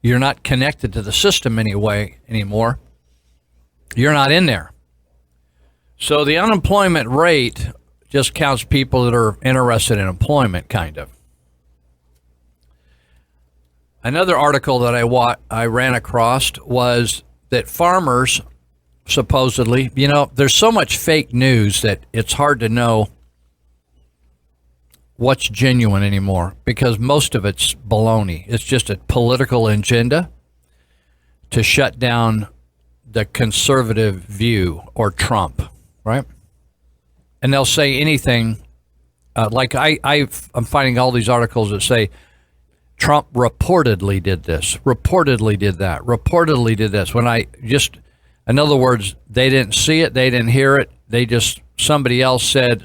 you're not connected to the system anymore, you're not in there. So the unemployment rate just counts people that are interested in employment, kind of. Another article that I ran across was that farmers, supposedly, there's so much fake news that it's hard to know what's genuine anymore, because most of it's baloney. It's just a political agenda to shut down the conservative view or Trump, right? And they'll say anything, I'm finding all these articles that say, Trump reportedly did this, reportedly did that, reportedly did this. In other words, they didn't see it, they didn't hear it, somebody else said,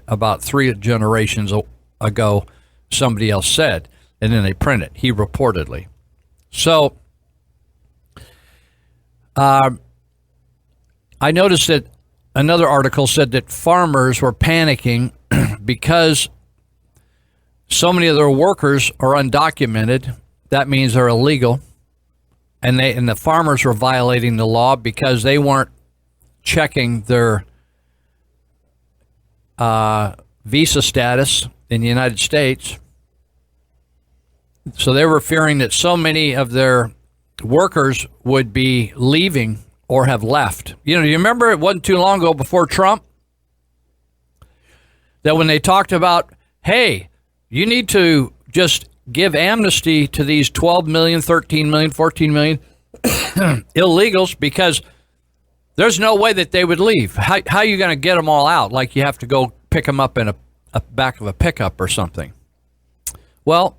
about 3 generations ago, somebody else said, and then they print it, he reportedly. So, I noticed that another article said that farmers were panicking because so many of their workers are undocumented. That means they're illegal. And the farmers were violating the law because they weren't checking their visa status in the United States. So they were fearing that so many of their workers would be leaving or have left. You remember it wasn't too long ago, before Trump, that when they talked about, hey, you need to just give amnesty to these 12 million, 13 million, 14 million illegals, because there's no way that they would leave. How are you going to get them all out? Like you have to go pick them up in a back of a pickup or something. Well,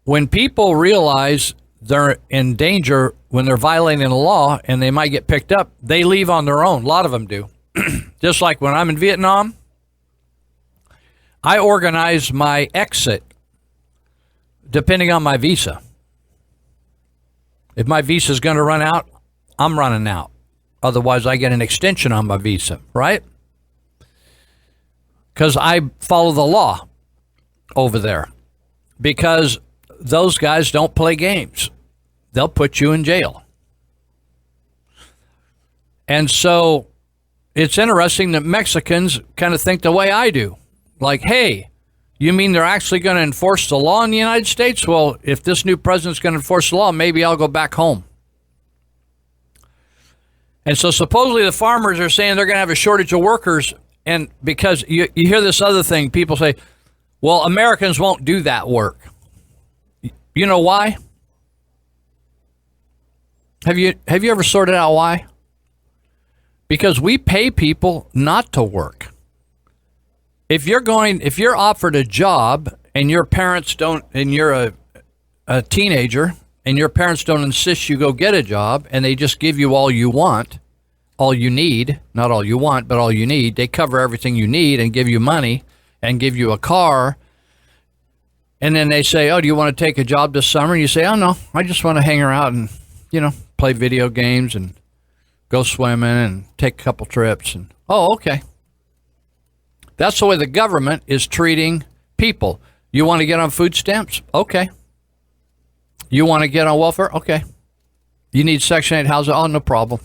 when people realize they're in danger, when they're violating the law and they might get picked up, they leave on their own. A lot of them do. Just like when I'm in Vietnam, I organize my exit depending on my visa. If my visa is going to run out, I'm running out. Otherwise, I get an extension on my visa, right? Because I follow the law over there. Because those guys don't play games. They'll put you in jail. And so it's interesting that Mexicans kind of think the way I do. Like, hey, you mean they're actually going to enforce the law in the United States? Well, if this new president's going to enforce the law, maybe I'll go back home. And so supposedly the farmers are saying they're going to have a shortage of workers. And because you hear this other thing, people say, well, Americans won't do that work. You know why? Have you ever sorted out why? Because we pay people not to work. If you're offered a job and your parents don't, and you're a teenager and your parents don't insist you go get a job and they just give you all you want, all you need, not all you want, but all you need, they cover everything you need and give you money and give you a car. And then they say, oh, do you want to take a job this summer? And you say, oh, no, I just want to hang around and, play video games and go swimming and take a couple trips. And oh, okay. That's the way the government is treating people. You want to get on food stamps? Okay. You want to get on welfare? Okay. You need Section 8 housing? Oh, no problem.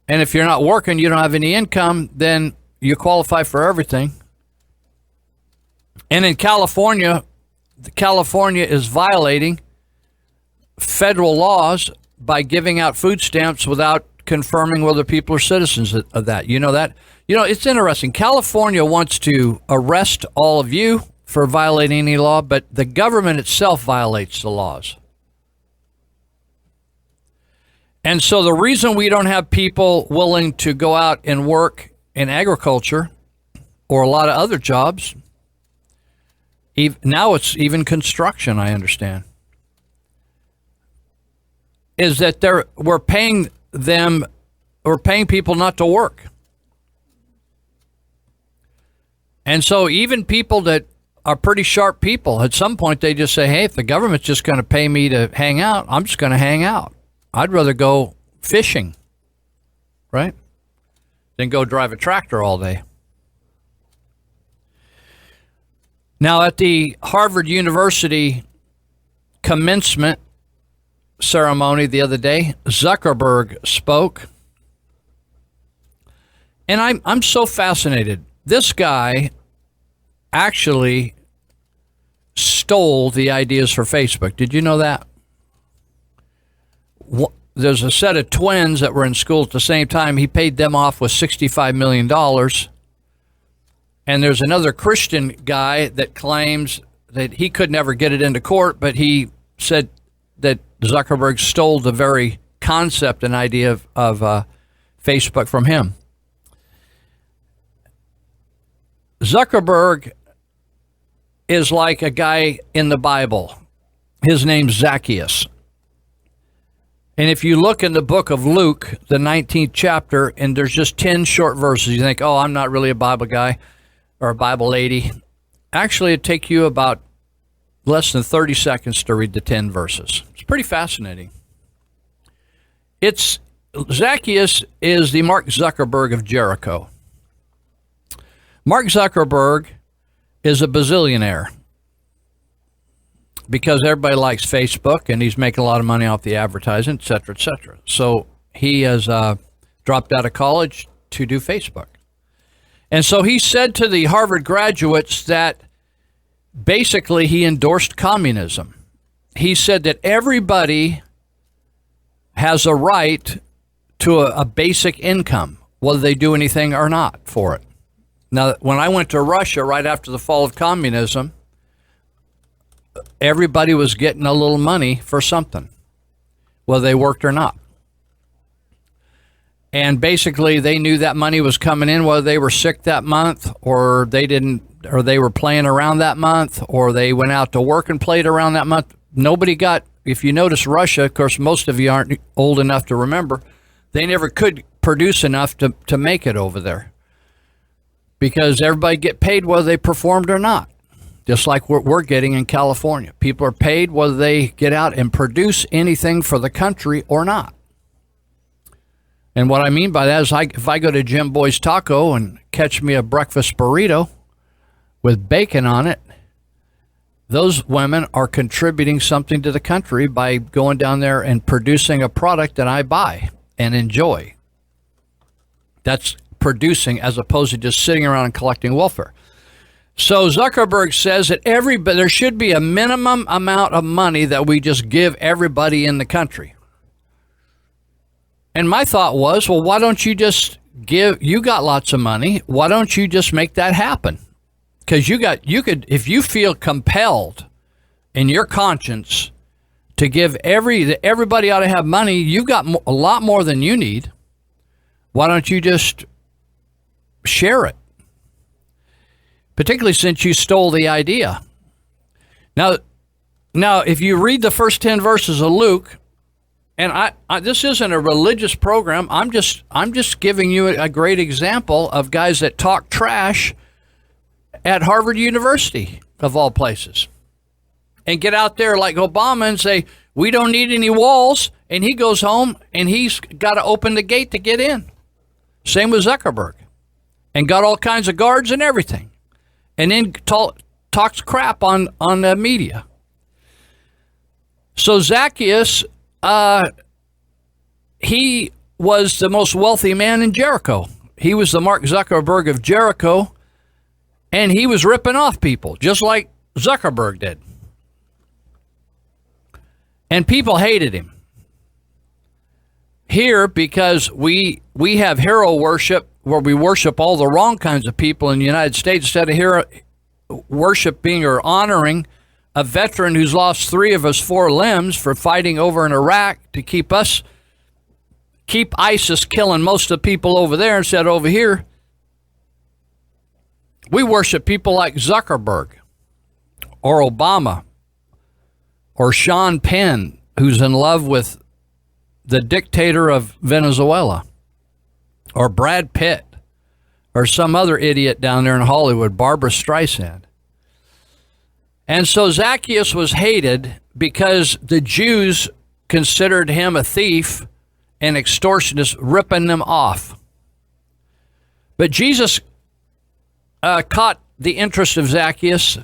And if you're not working, you don't have any income, then you qualify for everything. And in California is violating federal laws by giving out food stamps without confirming whether people are citizens of that. You know that? It's interesting. California wants to arrest all of you for violating any law, but the government itself violates the laws. And so the reason we don't have people willing to go out and work in agriculture or a lot of other jobs, now it's even construction, I understand, is that we're paying people not to work. And so even people that are pretty sharp people, at some point they just say, hey, if the government's just going to pay me to hang out, I'm just going to hang out. I'd rather go fishing, right, than go drive a tractor all day. Now, at the Harvard University commencement ceremony the other day, Zuckerberg spoke. And I'm so fascinated. This guy actually stole the ideas for Facebook. Did you know that? There's a set of twins that were in school at the same time. He paid them off with $65 million. And there's another Christian guy that claims that he could never get it into court, but he said that Zuckerberg stole the very concept and idea of Facebook from him. Zuckerberg is like a guy in the Bible. His name's Zacchaeus. And if you look in the book of Luke, the 19th chapter, and there's just 10 short verses, you think, oh, I'm not really a Bible guy or a Bible lady. Actually, it'd take you about less than 30 seconds to read the 10 verses. It's pretty fascinating. Zacchaeus is the Mark Zuckerberg of Jericho. Mark Zuckerberg is a bazillionaire because everybody likes Facebook and he's making a lot of money off the advertising, et cetera, et cetera. So he has dropped out of college to do Facebook. And so he said to the Harvard graduates that basically he endorsed communism. He said that everybody has a right to a basic income, whether they do anything or not for it. Now, when I went to Russia right after the fall of communism, everybody was getting a little money for something, whether they worked or not. And basically, they knew that money was coming in, whether they were sick that month or they didn't, or they were playing around that month, or they went out to work and played around that month. Nobody got, if you notice Russia, of course, most of you aren't old enough to remember, they never could produce enough to make it over there. Because everybody get paid whether they performed or not. Just like what we're getting in California. People are paid whether they get out and produce anything for the country or not. And what I mean by that is if I go to Jim Boy's Taco and catch me a breakfast burrito with bacon on it, those women are contributing something to the country by going down there and producing a product that I buy and enjoy. That's producing as opposed to just sitting around and collecting welfare. So Zuckerberg says that there should be a minimum amount of money that we just give everybody in the country. And my thought was, well, why don't you just you got lots of money. Why don't you just make that happen? Because you could, if you feel compelled in your conscience to give everybody ought to have money, you've got a lot more than you need. Why don't you just share it? Particularly since you stole the idea. Now, if you read the first 10 verses of Luke, and I this isn't a religious program, I'm just giving you a great example of guys that talk trash at Harvard University, of all places, and get out there like Obama and say, we don't need any walls, and he goes home and he's got to open the gate to get in. Same with Zuckerberg, and got all kinds of guards and everything, and then talks crap on the media. So Zacchaeus, he was the most wealthy man in Jericho. He was the Mark Zuckerberg of Jericho, and he was ripping off people, just like Zuckerberg did. And people hated him. Here, because we have hero worship, where we worship all the wrong kinds of people in the United States, instead of hero worshiping or honoring a veteran who's lost 3 of his 4 limbs for fighting over in Iraq to keep ISIS killing most of the people over there instead of over here. We worship people like Zuckerberg or Obama or Sean Penn, who's in love with the dictator of Venezuela, or Brad Pitt, or some other idiot down there in Hollywood, Barbara Streisand. And so Zacchaeus was hated because the Jews considered him a thief and extortionist, ripping them off. But Jesus caught the interest of Zacchaeus,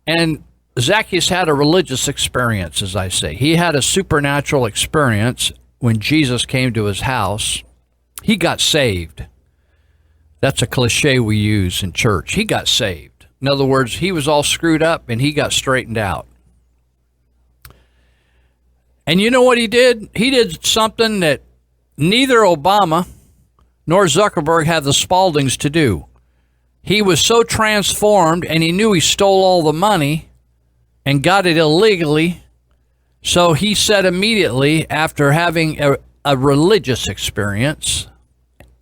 and Zacchaeus had a religious experience, as I say. He had a supernatural experience when Jesus came to his house. He got saved. That's a cliche we use in church. He got saved. In other words, he was all screwed up and he got straightened out. And you know what he did? He did something that neither Obama nor Zuckerberg had the Spaldings to do. He was so transformed, and he knew he stole all the money and got it illegally. So he said immediately, after having a religious experience,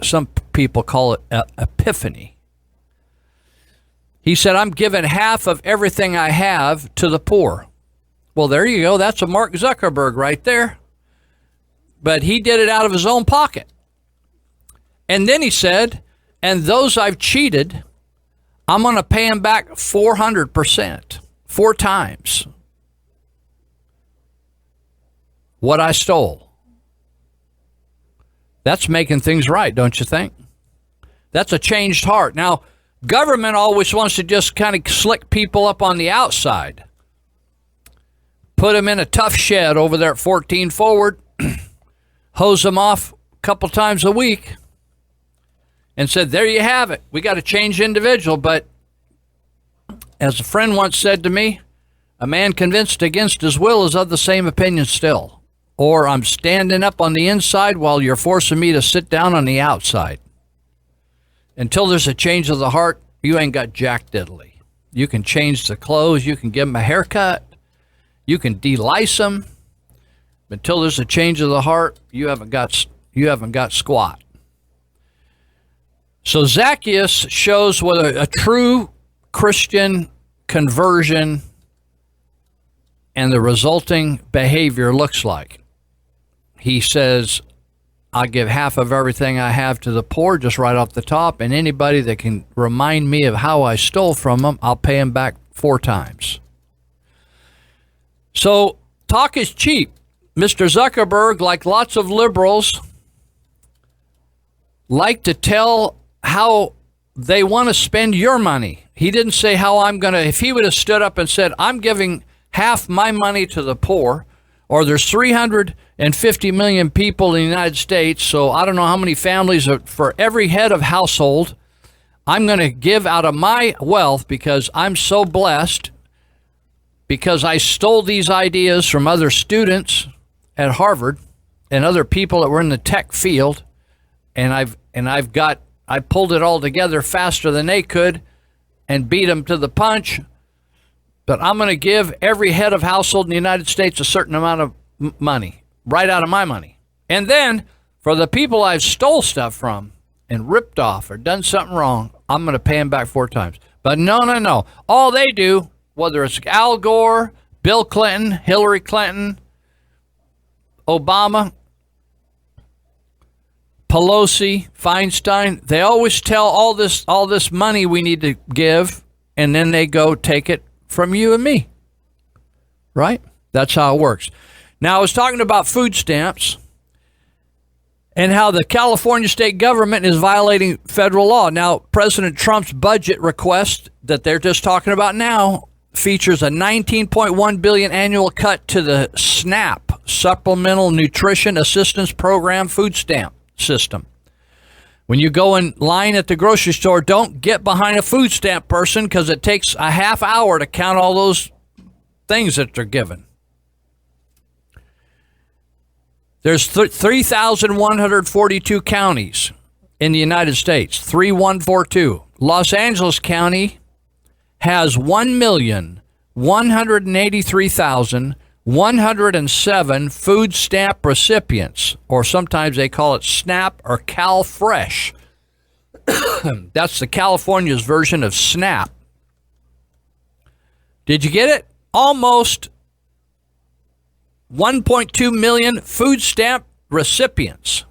some people call it an epiphany, he said, I'm giving half of everything I have to the poor. Well, there you go. That's a Mark Zuckerberg right there. But he did it out of his own pocket. And then he said, and those I've cheated, I'm going to pay them back 400%, 4 times what I stole. That's making things right, don't you think? That's a changed heart. Now, government always wants to just kind of slick people up on the outside. Put them in a tough shed over there at 14 Forward, hose them off a couple times a week, and said, there you have it. We got to change individual. But as a friend once said to me, a man convinced against his will is of the same opinion still. Or I'm standing up on the inside while you're forcing me to sit down on the outside. Until there's a change of the heart, you ain't got jack diddly. You can change the clothes. You can give them a haircut. You can de-lice them. Until there's a change of the heart, you haven't got squat. So Zacchaeus shows what a true Christian conversion and the resulting behavior looks like. He says, I give half of everything I have to the poor, just right off the top, and anybody that can remind me of how I stole from them, I'll pay them back 4 times. So talk is cheap. Mr. Zuckerberg, like lots of liberals, like to tell how they want to spend your money. He didn't say how I'm going to, if he would have stood up and said, I'm giving half my money to the poor, or there's 350 million people in the United States, so I don't know how many families are, for every head of household, I'm going to give out of my wealth because I'm so blessed, because I stole these ideas from other students at Harvard and other people that were in the tech field, and I pulled it all together faster than they could and beat them to the punch. But I'm going to give every head of household in the United States a certain amount of money, right out of my money. And then for the people I've stole stuff from and ripped off or done something wrong, I'm going to pay them back 4 times. But no. All they do, whether it's Al Gore, Bill Clinton, Hillary Clinton, Obama, Pelosi, Feinstein, they always tell all this money we need to give, and then they go take it from you and me. Right? That's how it works. Now, I was talking about food stamps and how the California state government is violating federal law. Now, President Trump's budget request that they're just talking about now features a $19.1 billion annual cut to the SNAP, Supplemental Nutrition Assistance Program food stamp system. When you go in line at the grocery store, don't get behind a food stamp person because it takes a half hour to count all those things that they're given. There's 3,142 counties in the United States, 3,142. Los Angeles County has 1,183,107 food stamp recipients, or sometimes they call it SNAP or CalFresh. That's the California's version of SNAP. Did you get it? Almost 1.2 million food stamp recipients.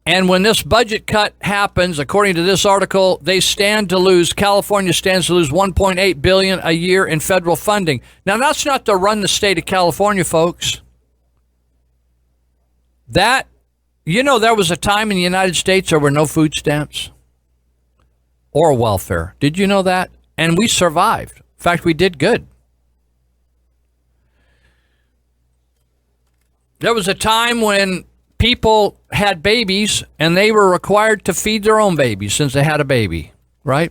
And when this budget cut happens, according to this article, California stands to lose $1.8 billion a year in federal funding. Now, that's not to run the state of California, folks. There was a time in the United States there were no food stamps or welfare. Did you know that? And we survived. In fact, we did good. There was a time when people had babies and they were required to feed their own babies since they had a baby, right?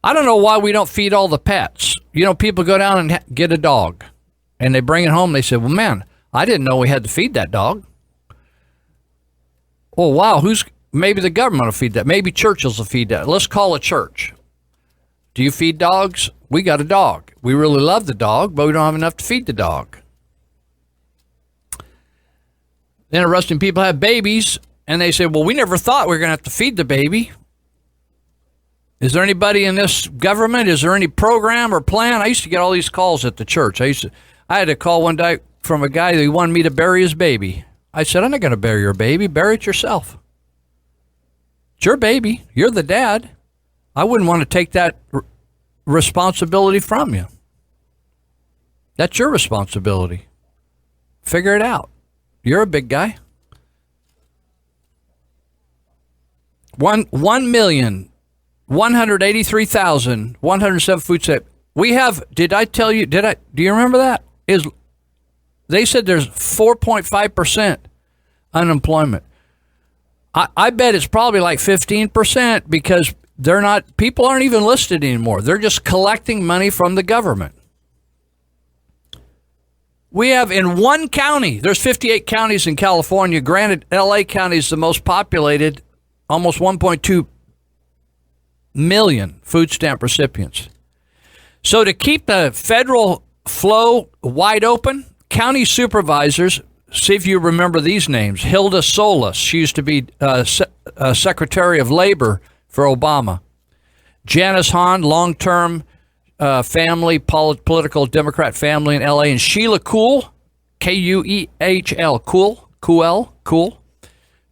I don't know why we don't feed all the pets. People go down and get a dog and they bring it home. They say, well, man, I didn't know we had to feed that dog. Oh, wow. Maybe the government will feed that. Maybe churches will feed that. Let's call a church. Do you feed dogs? We got a dog. We really love the dog, but we don't have enough to feed the dog. Interesting, people have babies, and they say, well, we never thought we were going to have to feed the baby. Is there anybody in this government? Is there any program or plan? I used to get all these calls at the church. I had a call one day from a guy who wanted me to bury his baby. I said, I'm not going to bury your baby. Bury it yourself. It's your baby. You're the dad. I wouldn't want to take that responsibility from you. That's your responsibility. Figure it out. You're a big guy. 1,183,107 food stamps. We have, do you remember that? They said there's 4.5% unemployment. I bet it's probably like 15% because people aren't even listed anymore. They're just collecting money from the government. We have in one county, there's 58 counties in California. Granted, LA County is the most populated, almost 1.2 million food stamp recipients. So to keep the federal flow wide open, county supervisors, see if you remember these names. Hilda Solis, she used to be Secretary of Labor for Obama. Janice Hahn, long-term family, political Democrat family in L.A. And Sheila Kuehl, K-U-E-H-L, Kuehl,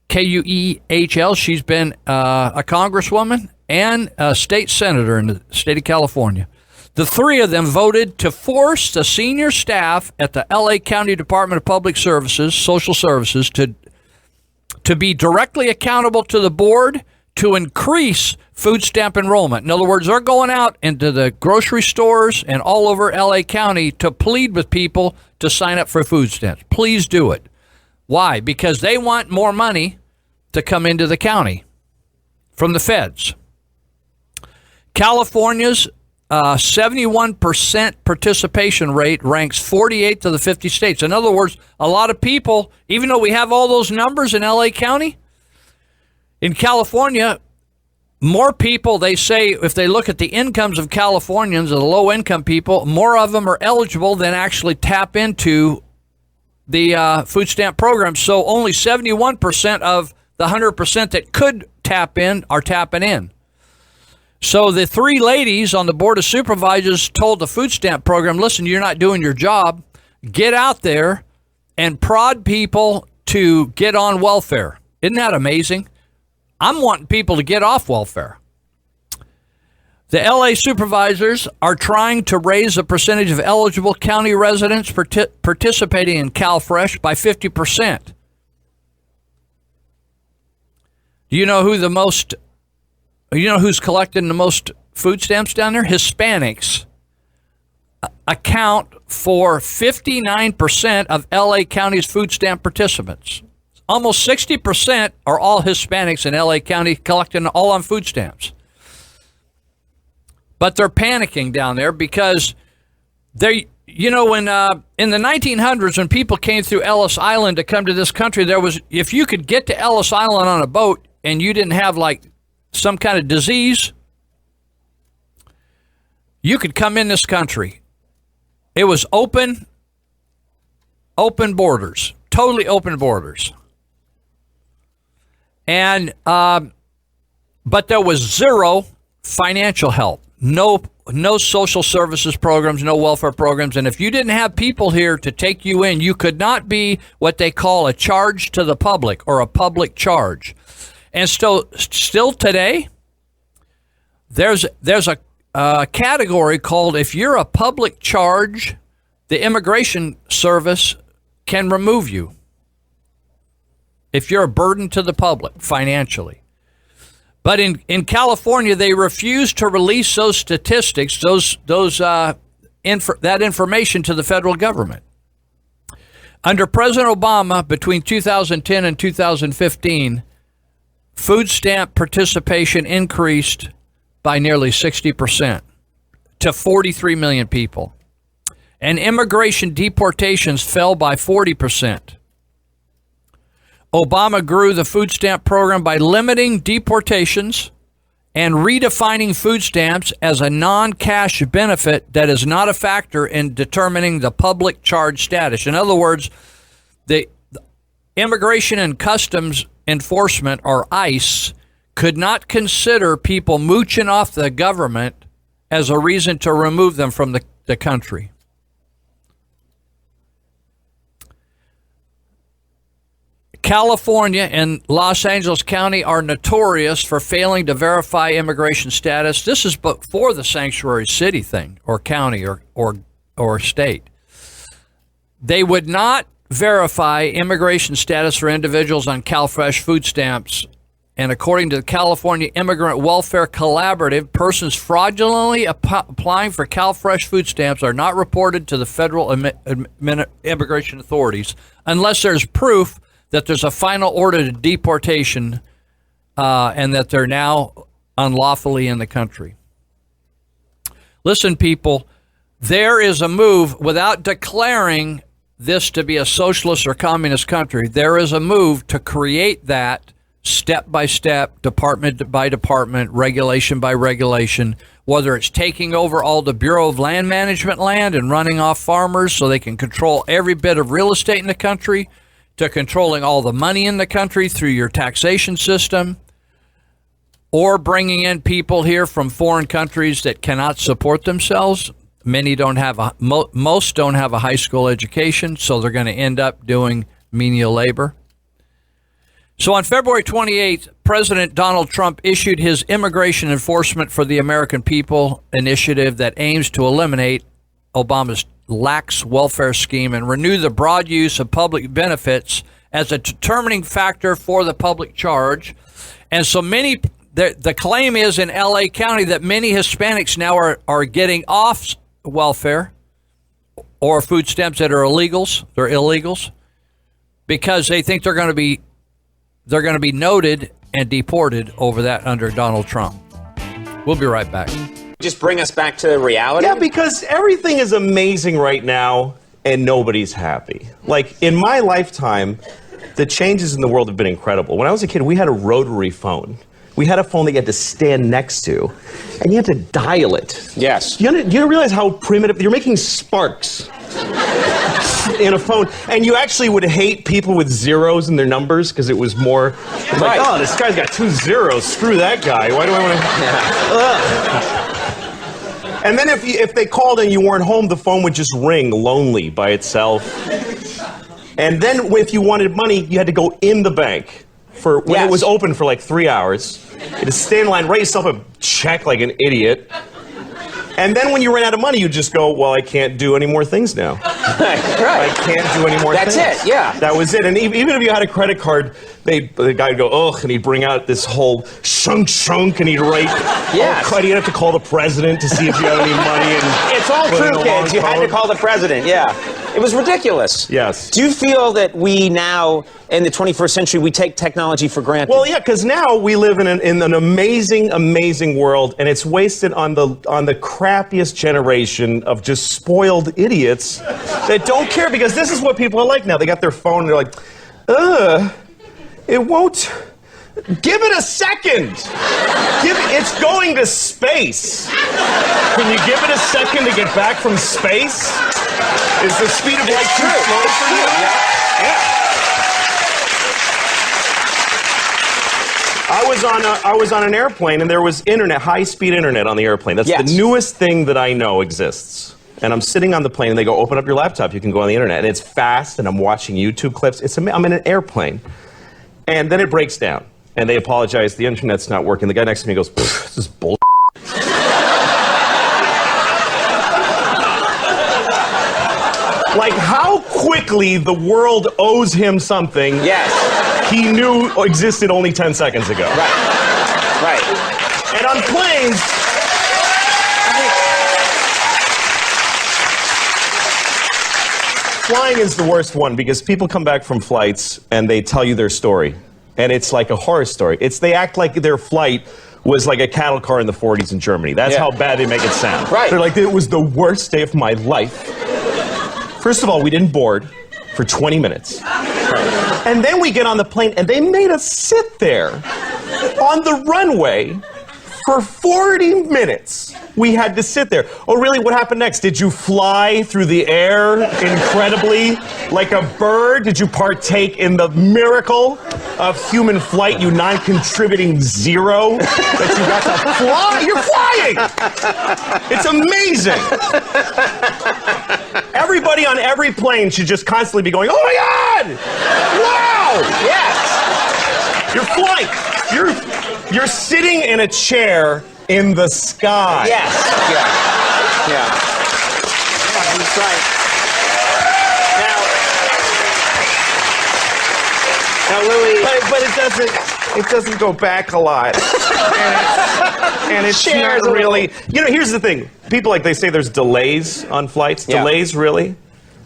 K-U-E-H-L. She's been a congresswoman and a state senator in the state of California. The three of them voted to force the senior staff at the L.A. County Department of Public Services, Social Services, to be directly accountable to the board to increase food stamp enrollment. In other words, they're going out into the grocery stores and all over L.A. County to plead with people to sign up for food stamps. Please do it. Why? Because they want more money to come into the county from the feds. California's 71% participation rate, ranks 48th of the 50 states. In other words, a lot of people, even though we have all those numbers in LA County, in California, more people, they say, if they look at the incomes of Californians, or the low-income people, more of them are eligible than actually tap into the food stamp program. So only 71% of the 100% that could tap in are tapping in. So the three ladies on the Board of Supervisors told the food stamp program, listen, you're not doing your job. Get out there and prod people to get on welfare. Isn't that amazing? I'm wanting people to get off welfare. The LA supervisors are trying to raise the percentage of eligible county residents participating in CalFresh by 50%. Do you know who's collecting the most food stamps down there? Hispanics account for 59% of LA County's food stamp participants. Almost 60% are all Hispanics in LA County collecting all on food stamps. But they're panicking down there because when in the 1900s, when people came through Ellis Island to come to this country, if you could get to Ellis Island on a boat and you didn't have like some kind of disease, you could come in this country. It was open borders, totally open borders. And, but there was zero financial help, no social services programs, no welfare programs. And if you didn't have people here to take you in, you could not be what they call a charge to the public or a public charge. And still today, there's a category called, if you're a public charge, the Immigration Service can remove you if you're a burden to the public financially. But in California, they refuse to release those statistics, that information to the federal government. Under President Obama, between 2010 and 2015, food stamp participation increased by nearly 60% to 43 million people. And immigration deportations fell by 40%. Obama grew the food stamp program by limiting deportations and redefining food stamps as a non-cash benefit that is not a factor in determining the public charge status. In other words, the Immigration and Customs Enforcement, or ICE, could not consider people mooching off the government as a reason to remove them from the country. California and Los Angeles County are notorious for failing to verify immigration status. This is before the sanctuary city thing, or county, or state. They would not verify immigration status for individuals on CalFresh food stamps. And according to the California Immigrant Welfare Collaborative, persons fraudulently applying for CalFresh food stamps are not reported to the federal immigration authorities unless there's proof that there's a final order to deportation and that they're now unlawfully in the country. Listen, people, there is a move, without declaring this to be a socialist or communist country, there is a move to create that step by step, department by department, regulation by regulation, whether it's taking over all the Bureau of Land Management land and running off farmers so they can control every bit of real estate in the country, to controlling all the money in the country through your taxation system, or bringing in people here from foreign countries that cannot support themselves. Most don't have a high school education, so they're going to end up doing menial labor. So on February 28th, President Donald Trump issued his Immigration Enforcement for the American People initiative that aims to eliminate Obama's lax welfare scheme and renew the broad use of public benefits as a determining factor for the public charge. And so the claim is in LA County that many Hispanics now are getting off welfare or food stamps that are illegals. They're illegals because they think they're going to be noted and deported over that under Donald Trump. We'll be right back. just bring us back to reality? Yeah, because everything is amazing right now, and nobody's happy. Like, in my lifetime, the changes in the world have been incredible. When I was a kid, we had a rotary phone. We had a phone that you had to stand next to, and you had to dial it. Yes. You realize how primitive? You're making sparks in a phone, and you actually would hate people with zeros in their numbers because it was more like, oh, this guy's got 2 zeros. Screw that guy. Why do I want to? And then if they called and you weren't home, the phone would just ring lonely by itself. And then if you wanted money, you had to go in the bank for when it was open for like 3 hours. You had to stand in line, write yourself a check like an idiot. And then when you ran out of money, you just go, well, I can't do any more things now. Right. I can't do any more things. That's it, yeah. That was it. And even if you had a credit card, the guy would go, ugh, and he'd bring out this whole shunk, and he'd write, Yes. you'd have to call the president to see if you had any money. And It's all put in true, a long kids. You had to code. call the president, yeah. It was ridiculous. Yes. Do you feel that we now, in the 21st century, we take technology for granted? Well, yeah, because now we live in an amazing, amazing world, and it's wasted on the crappiest generation of just spoiled idiots that don't care, because this is what people are like now. They got their phone, and they're like, it won't. Give it a second. It's going to space. Can you give it a second to get back from space? Is the speed of light too slow for you? Yeah. I was on an airplane, and there was internet, high-speed internet on the airplane. That's the newest thing that I know exists. And I'm sitting on the plane, and they go, open up your laptop. You can go on the internet. And it's fast, and I'm watching YouTube clips. I'm in an airplane. And then it breaks down. And they apologize. The internet's not working. The guy next to me goes, this is bull. Like, how quickly the world owes him something he knew existed only 10 seconds ago. Right. And on planes, flying is the worst one, because people come back from flights and they tell you their story. And it's like a horror story. They act like their flight was like a cattle car in the 40s in Germany. That's how bad they make it sound. Right. They're like, it was the worst day of my life. First of all, we didn't board for 20 minutes. Right. And then we get on the plane, and they made us sit there on the runway for 40 minutes. We had to sit there. Oh, really? What happened next? Did you fly through the air incredibly like a bird? Did you partake in the miracle of human flight, you non-contributing zero that you got to fly? You're flying! It's amazing. Everybody on every plane should just constantly be going, oh my God! Wow! Yes! You're flying. You're sitting in a chair in the sky. Yes. Yeah. That's right. Now, Louis. But it doesn't go back a lot. and it's not really. Here's the thing. People they say there's delays on flights. Yeah. Delays, really?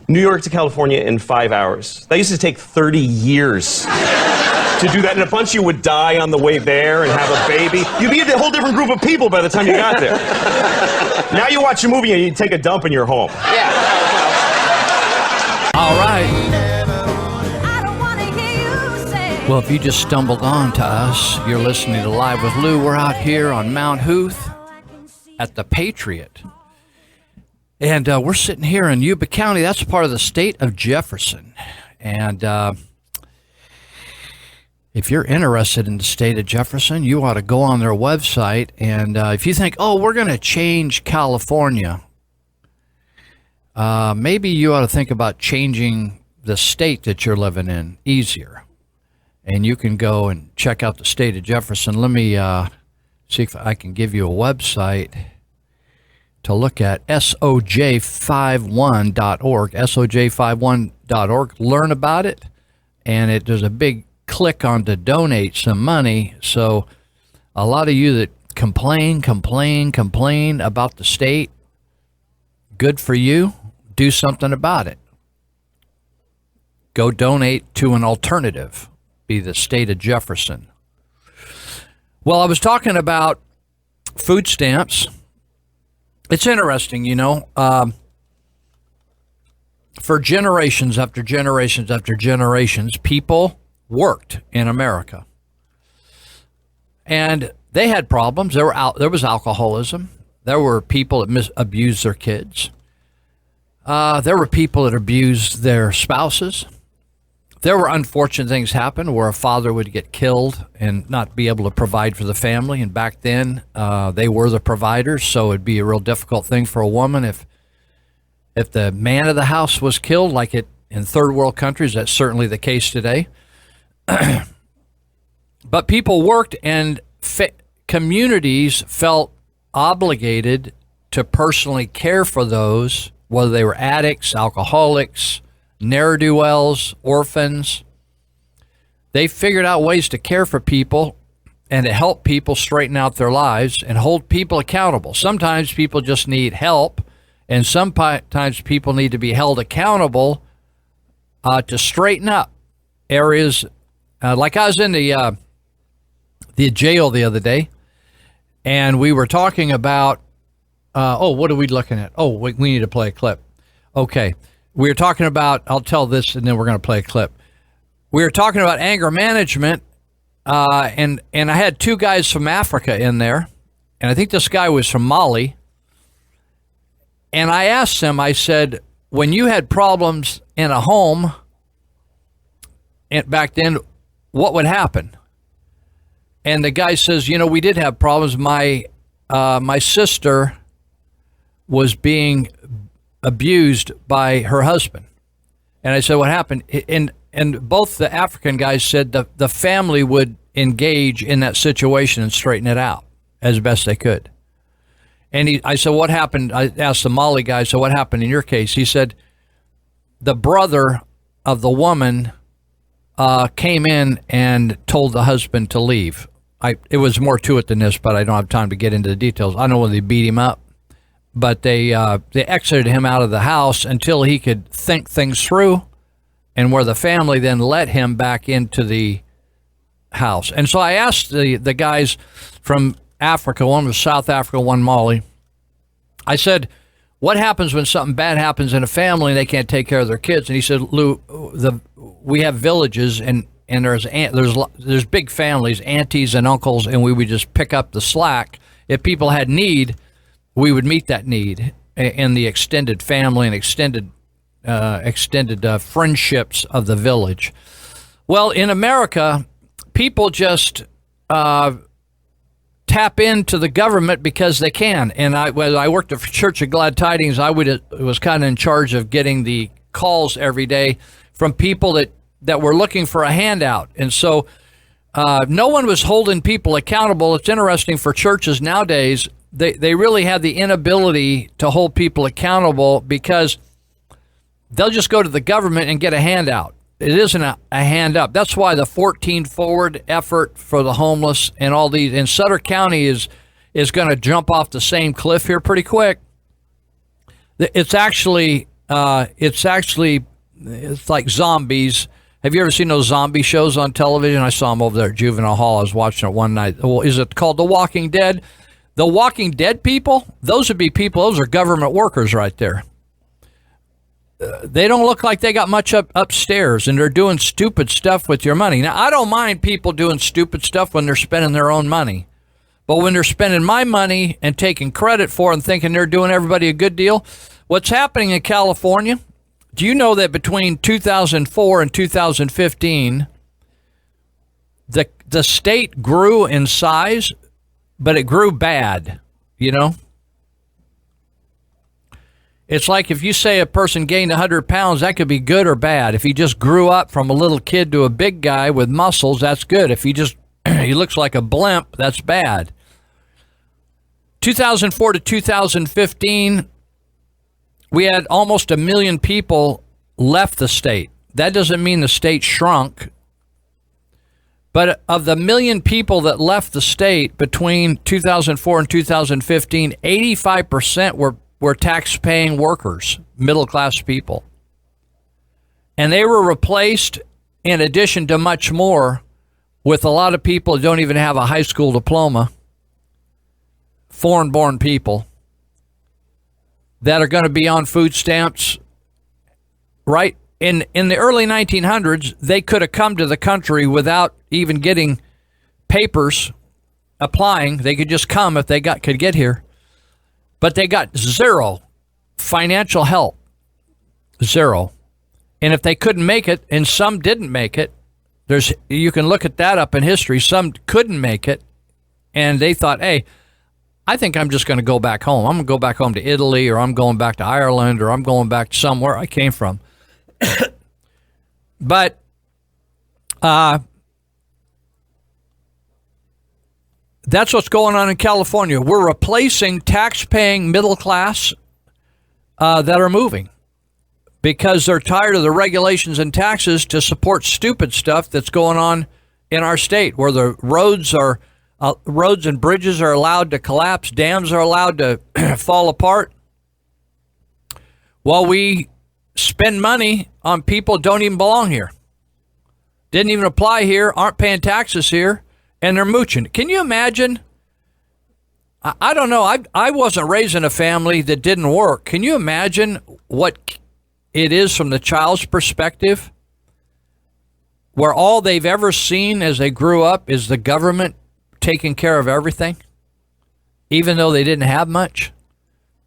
New York to California in 5 hours. That used to take 30 years to do that, and a bunch of you would die on the way there and have a baby. You'd be a whole different group of people by the time you got there. Now you watch a movie and you take a dump and you're home. Yeah. All right. Well, if you just stumbled on to us, you're listening to Live with Lou. We're out here on Mount Huth at the Patriot. And we're sitting here in Yuba County. That's part of the state of Jefferson. And if you're interested in the state of Jefferson, you ought to go on their website. And if you think, we're going to change California, maybe you ought to think about changing the state that you're living in easier. And you can go and check out the state of Jefferson. Let me see if I can give you a website to look at, soj51.org, soj51.org. Learn about it, and there's a big click on to donate some money. So a lot of you that complain about the state, good for you. Do something about it. Go donate to an alternative, be the state of Jefferson. Well, I was talking about food stamps It's interesting, for generations after generations after generations, people worked in America. And they had problems. There was alcoholism. There were people that abused their kids. There were people that abused their spouses. There were unfortunate things happen where a father would get killed and not be able to provide for the family. And back then, they were the providers, so it'd be a real difficult thing for a woman if the man of the house was killed, like it in third world countries. That's certainly the case today. But people worked, and communities felt obligated to personally care for those, whether they were addicts, alcoholics, ne'er-do-wells, orphans. They figured out ways to care for people and to help people straighten out their lives and hold people accountable. Sometimes people just need help, and sometimes people need to be held accountable to straighten up areas. Like I was in the jail the other day, and we were talking about, what are we looking at? Oh, we need to play a clip. Okay. We were talking about, I'll tell this and then we're going to play a clip. We were talking about anger management, and I had two guys from Africa in there, and I think this guy was from Mali. And I asked them, I said, when you had problems in a home back then, what would happen? And the guy says, we did have problems. My sister was being abused by her husband. And I said, what happened? And both the African guys said the family would engage in that situation and straighten it out as best they could. And I said, what happened? I asked the Mali guy, so what happened in your case? He said, the brother of the woman came in and told the husband to leave. It was more to it than this, but I don't have time to get into the details. I don't know whether they beat him up, but they exited him out of the house until he could think things through, and where the family then let him back into the house. And so I asked the guys from Africa, one was South Africa, one Mali. I said, what happens when something bad happens in a family and they can't take care of their kids? And he said, Lou, we have villages, and there's big families, aunties and uncles, and we would just pick up the slack. If people had need, we would meet that need in the extended family and extended friendships of the village. Well, in America, people just tap into the government because they can. And when I worked at Church of Glad Tidings, I was kind of in charge of getting the calls every day from people that were looking for a handout. And so no one was holding people accountable. It's interesting for churches nowadays, they really have the inability to hold people accountable because they'll just go to the government and get a handout. It isn't a hand up. That's why the 14 Forward effort for the homeless and all these in Sutter County is going to jump off the same cliff here pretty quick. It's like zombies. Have you ever seen those zombie shows on television? I saw them over there at Juvenile Hall. I was watching it one night. Well, is it called The Walking Dead? The Walking Dead people, those are government workers right there. They don't look like they got much upstairs, and they're doing stupid stuff with your money. Now, I don't mind people doing stupid stuff when they're spending their own money. But when they're spending my money and taking credit for it and thinking they're doing everybody a good deal, what's happening in California, do you know that between 2004 and 2015, the state grew in size, but it grew bad, It's like if you say a person gained 100 pounds, that could be good or bad. If he just grew up from a little kid to a big guy with muscles, that's good. If he looks like a blimp, that's bad. 2004 to 2015, we had almost 1 million people left the state. That doesn't mean the state shrunk. But of the 1 million people that left the state between 2004 and 2015, 85% were tax-paying workers, middle-class people. And they were replaced, in addition to much more, with a lot of people who don't even have a high school diploma, foreign-born people. that are going to be on food stamps, right? In the early 1900s, they could have come to the country without even getting papers applying. They could just come if they could get here. But they got zero financial help. Zero. And if they couldn't make it, and some didn't make it, you can look at that up in history. Some couldn't make it, and they thought, hey, I think I'm just going to go back home. I'm going to go back home to Italy, or I'm going back to Ireland, or I'm going back to somewhere I came from. But that's what's going on in California. We're replacing tax-paying middle class that are moving because they're tired of the regulations and taxes to support stupid stuff that's going on in our state, where the roads and bridges are allowed to collapse, dams are allowed to fall apart, while we spend money on people who don't even belong here, didn't even apply here, aren't paying taxes here, and they're mooching. Can you imagine? I don't know. I wasn't raised in a family that didn't work. Can you imagine what it is from the child's perspective, where all they've ever seen as they grew up is the government taking care of everything, even though they didn't have much?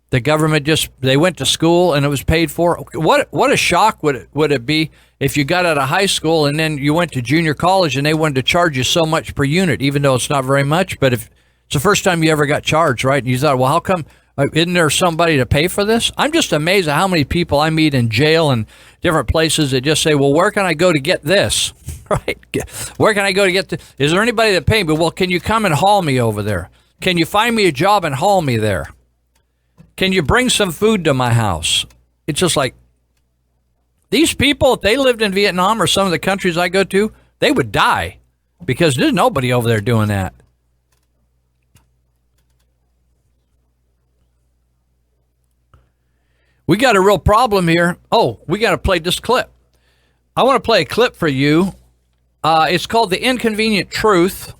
The government they went to school and it was paid for. What a shock would it be if you got out of high school and then you went to junior college and they wanted to charge you so much per unit, even though it's not very much. But if it's the first time you ever got charged, right? And you thought, well, how come isn't there somebody to pay for this? I'm just amazed at how many people I meet in jail and different places that just say, well, where can I go to get this? Right? Where can I go to get this? Is there anybody that pay me? Well, can you come and haul me over there? Can you find me a job and haul me there? Can you bring some food to my house? It's just like, these people, if they lived in Vietnam or some of the countries I go to, they would die because there's nobody over there doing that. We got a real problem here. Oh, we got to play this clip. I want to play a clip for you. It's called The Inconvenient Truth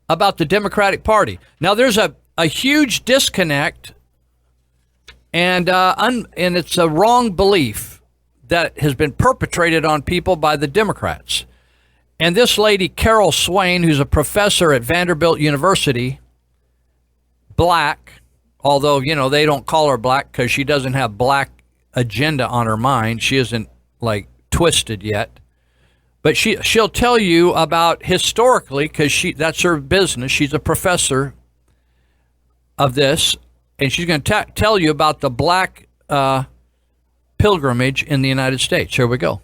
about the Democratic Party. Now, there's a huge disconnect, and it's a wrong belief that has been perpetrated on people by the Democrats. And this lady, Carol Swain, who's a professor at Vanderbilt University, black, although, they don't call her black because she doesn't have black agenda on her mind. She isn't, twisted yet. But she'll tell you about historically, because that's her business. She's a professor of this, and she's going to tell you about the black pilgrimage in the United States. Here we go.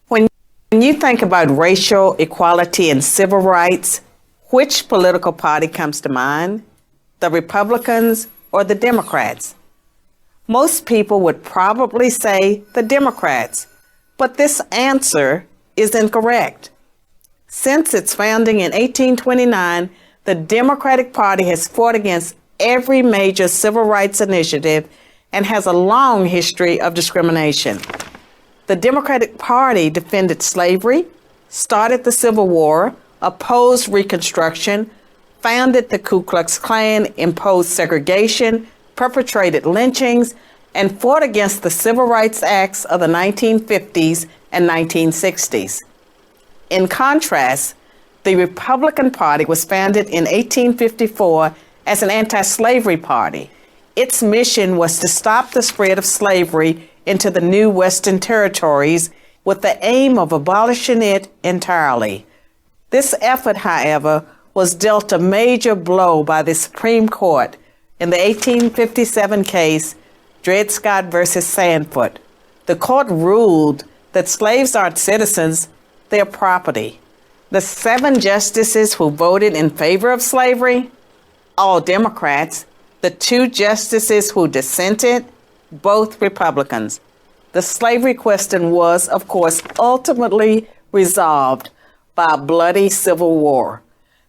When you think about racial equality and civil rights, which political party comes to mind? The Republicans or the Democrats? Most people would probably say the Democrats, but this answer is incorrect. Since its founding in 1829, the Democratic Party has fought against every major civil rights initiative and has a long history of discrimination. The Democratic Party defended slavery, started the Civil War, opposed Reconstruction, founded the Ku Klux Klan, imposed segregation, perpetrated lynchings, and fought against the Civil Rights Acts of the 1950s and 1960s. In contrast, the Republican Party was founded in 1854 as an anti-slavery party. Its mission was to stop the spread of slavery into the new Western territories with the aim of abolishing it entirely. This effort, however, was dealt a major blow by the Supreme Court in the 1857 case, Dred Scott versus Sandford. The court ruled that slaves aren't citizens, they're property. The 7 justices who voted in favor of slavery, all Democrats. The 2 justices who dissented, both Republicans. The slavery question was, of course, ultimately resolved by a bloody civil war.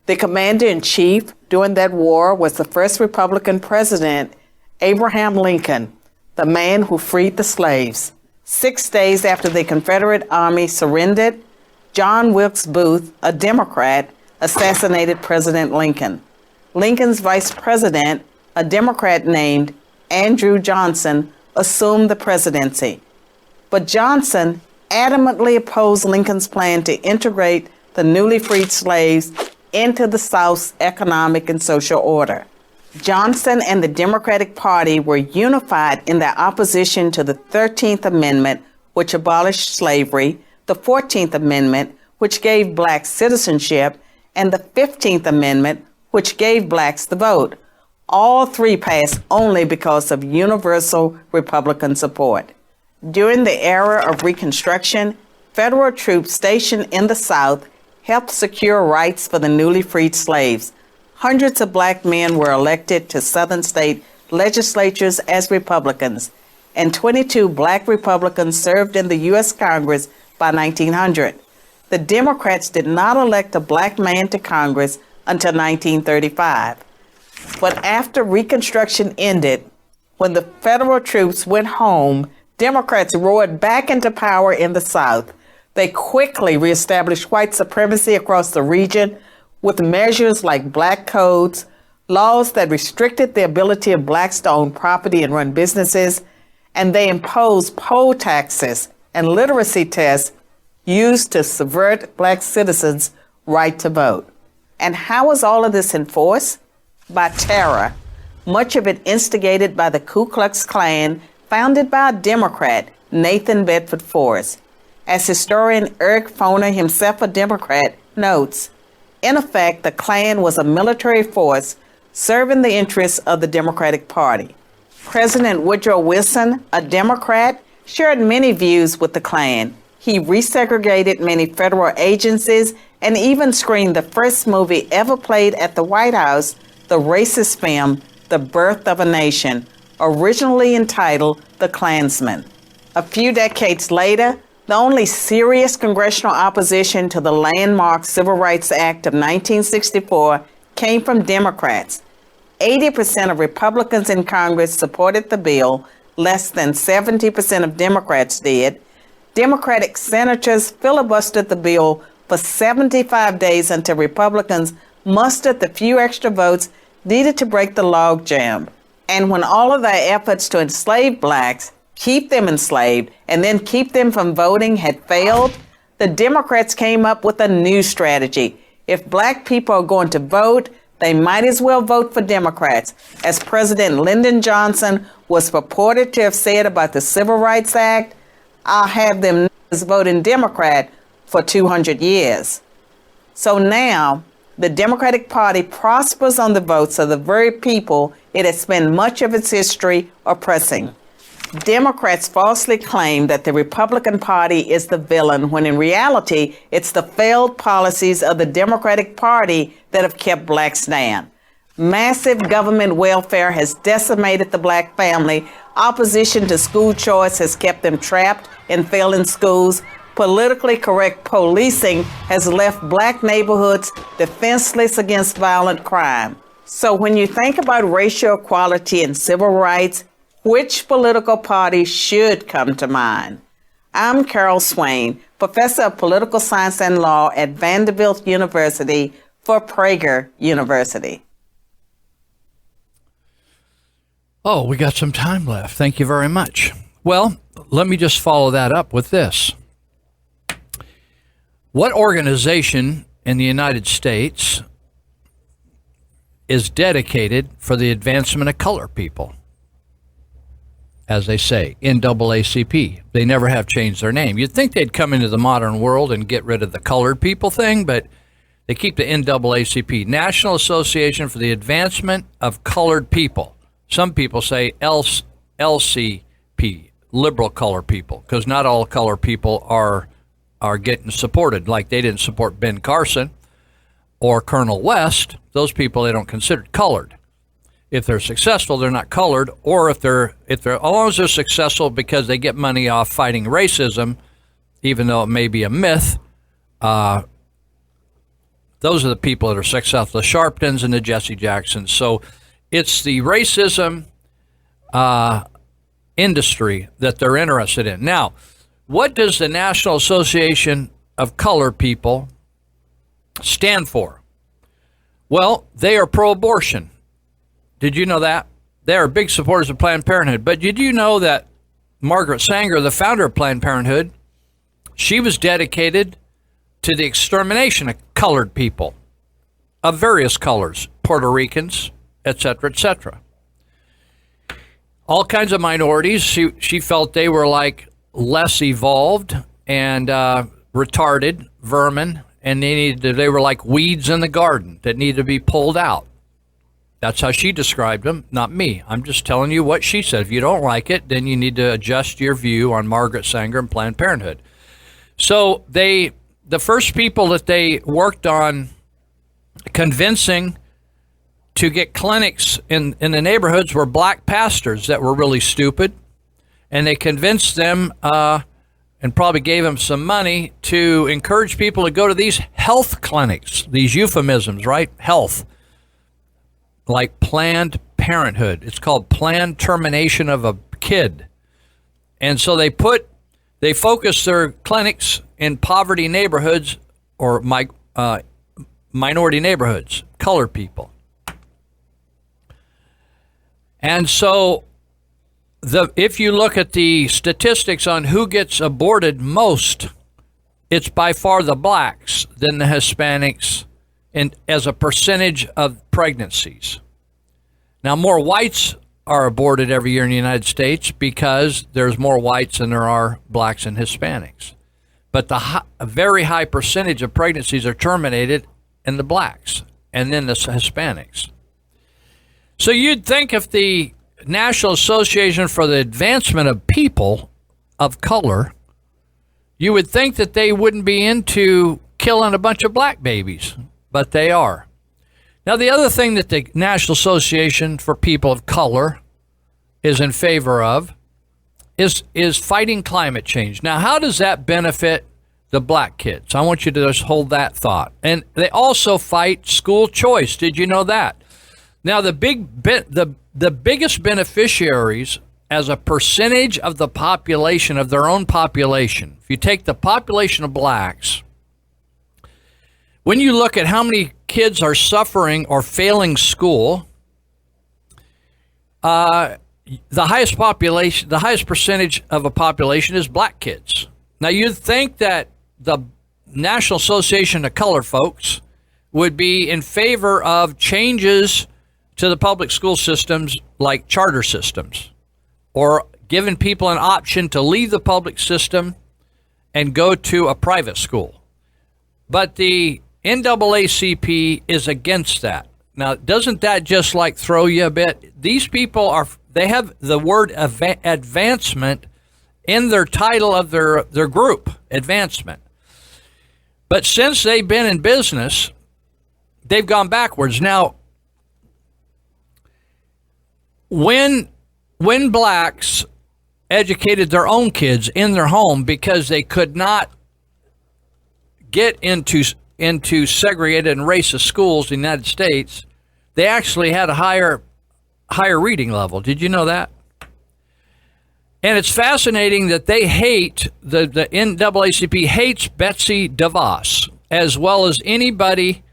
The commander-in-chief during that war was the first Republican president, Abraham Lincoln, the man who freed the slaves. 6 days after the Confederate Army surrendered, John Wilkes Booth, a Democrat, assassinated President Lincoln. Lincoln's vice president, a Democrat named Andrew Johnson assumed the presidency. But Johnson adamantly opposed Lincoln's plan to integrate the newly freed slaves into the South's economic and social order. Johnson and the Democratic Party were unified in their opposition to the 13th Amendment, which abolished slavery, the 14th Amendment, which gave blacks citizenship, and the 15th Amendment, which gave blacks the vote. All three passed only because of universal Republican support. During the era of Reconstruction, federal troops stationed in the South helped secure rights for the newly freed slaves. Hundreds of black men were elected to Southern state legislatures as Republicans, and 22 black Republicans served in the U.S. Congress by 1900. The Democrats did not elect a black man to Congress until 1935. But after Reconstruction ended, when the federal troops went home, Democrats roared back into power in the South. They quickly reestablished white supremacy across the region with measures like black codes, laws that restricted the ability of blacks to own property and run businesses, and they imposed poll taxes and literacy tests used to subvert black citizens' right to vote. And how was all of this enforced? By terror, much of it instigated by the Ku Klux Klan, founded by a Democrat, Nathan Bedford Forrest. As historian Eric Foner, himself a Democrat, notes, in effect, the Klan was a military force serving the interests of the Democratic Party. President Woodrow Wilson, a Democrat, shared many views with the Klan. He resegregated many federal agencies and even screened the first movie ever played at the White House, the racist film, The Birth of a Nation, originally entitled The Klansman. A few decades later, the only serious congressional opposition to the landmark Civil Rights Act of 1964 came from Democrats. 80% of Republicans in Congress supported the bill, less than 70% of Democrats did. Democratic senators filibustered the bill for 75 days until Republicans mustered the few extra votes needed to break the logjam. And when all of their efforts to enslave blacks, keep them enslaved, and then keep them from voting had failed, the Democrats came up with a new strategy. If black people are going to vote, they might as well vote for Democrats, as President Lyndon Johnson was purported to have said about the Civil Rights Act. I'll have them voting Democrat for 200 years. So now, the Democratic Party prospers on the votes of the very people it has spent much of its history oppressing. Democrats falsely claim that the Republican Party is the villain, when in reality, it's the failed policies of the Democratic Party that have kept blacks down. Massive government welfare has decimated the black family. Opposition to school choice has kept them trapped in failing schools. Politically correct policing has left black neighborhoods defenseless against violent crime. So when you think about racial equality and civil rights, which political party should come to mind? I'm Carol Swain, professor of political science and law at Vanderbilt University for Prager University. Oh, we got some time left. Thank you very much. Well, let me just follow that up with this. What organization in the United States is dedicated for the advancement of color people? As they say, NAACP. They never have changed their name. You'd think they'd come into the modern world and get rid of the colored people thing, but they keep the NAACP, National Association for the Advancement of Colored People. Some people say LCP, liberal color people, because not all color people are getting supported. Like they didn't support Ben Carson or Colonel West. Those people they don't consider colored. If they're successful, they're not colored, or if they're as long as they're successful because they get money off fighting racism, even though it may be a myth, those are the people that are successful, the Sharptons and the Jesse Jacksons. So it's the racism industry that they're interested in. Now, what does the National Association of Color People stand for? Well, they are pro-abortion. Did you know that? They are big supporters of Planned Parenthood. But did you know that Margaret Sanger, the founder of Planned Parenthood, she was dedicated to the extermination of colored people of various colors, Puerto Ricans, etc., etc. All kinds of minorities. She felt they were like less evolved and retarded vermin, and they were like weeds in the garden that needed to be pulled out. That's how she described them, not me. I'm just telling you what she said. If you don't like it, then you need to adjust your view on Margaret Sanger and Planned Parenthood. So the first people that they worked on convincing to get clinics in the neighborhoods were black pastors that were really stupid. And they convinced them and probably gave them some money to encourage people to go to these health clinics, these euphemisms, right? Health. Like Planned Parenthood. It's called planned termination of a kid. And so they focus their clinics in poverty neighborhoods or minority neighborhoods, colored people. And so if you look at the statistics on who gets aborted most, it's by far the blacks, then the Hispanics, and as a percentage of pregnancies. Now, more whites are aborted every year in the United States because there's more whites than there are blacks and Hispanics. But a very high percentage of pregnancies are terminated in the blacks and then the Hispanics. So you'd think if the National Association for the Advancement of People of Color, you would think that they wouldn't be into killing a bunch of black babies. But they are. Now, the other thing that the National Association for People of Color is in favor of is fighting climate change. Now, how does that benefit the black kids? I want you to just hold that thought. And they also fight school choice. Did you know that? Now, the biggest beneficiaries as a percentage of the population, of their own population, if you take the population of blacks, when you look at how many kids are suffering or failing school, the highest percentage of a population is black kids. Now, you'd think that the National Association of Color folks would be in favor of changes to the public school systems like charter systems, or giving people an option to leave the public system and go to a private school. But the NAACP is against that. Now, doesn't that just like throw you a bit? These people they have the word advancement in their title of their group, advancement. But since they've been in business, they've gone backwards. Now, when blacks educated their own kids in their home because they could not get into segregated and racist schools in the United States, they actually had a higher reading level. Did you know that? And it's fascinating that they hate, the NAACP hates Betsy DeVos as well as anybody,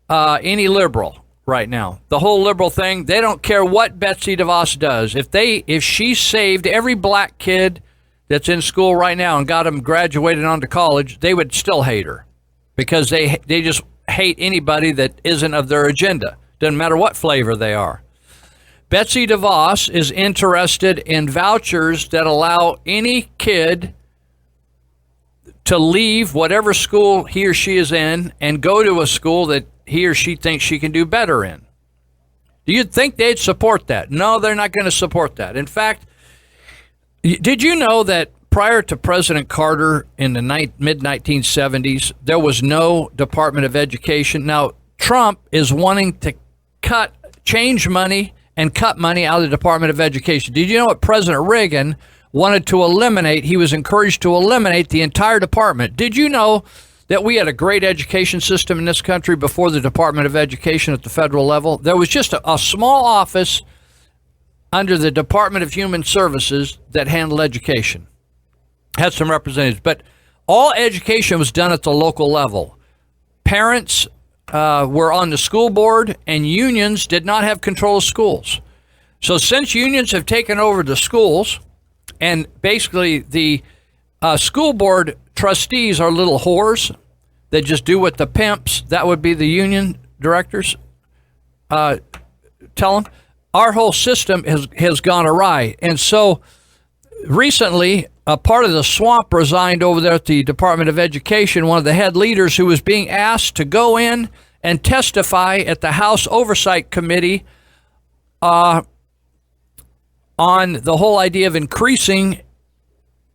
any liberal right now. The whole liberal thing, they don't care what Betsy DeVos does. If she saved every black kid that's in school right now and got them graduated onto college, they would still hate her. Because they just hate anybody that isn't of their agenda. Doesn't matter what flavor they are. Betsy DeVos is interested in vouchers that allow any kid to leave whatever school he or she is in and go to a school that he or she thinks she can do better in. Do you think they'd support that? No, they're not going to support that. In fact, did you know that prior to President Carter in the mid-1970s, there was no Department of Education? Now, Trump is wanting to change money and cut money out of the Department of Education. Did you know what President Reagan wanted to eliminate? He was encouraged to eliminate the entire department. Did you know that we had a great education system in this country before the Department of Education at the federal level? There was just a small office under the Department of Human Services that handled education. Had some representatives, but all education was done at the local level. Parents were on the school board, and unions did not have control of schools. So since unions have taken over the schools, and basically the school board trustees are little whores that just do what the pimps, that would be the union directors, tell them, our whole system has gone awry. And so recently, a part of the swamp resigned over there at the Department of Education, one of the head leaders who was being asked to go in and testify at the House Oversight Committee on the whole idea of increasing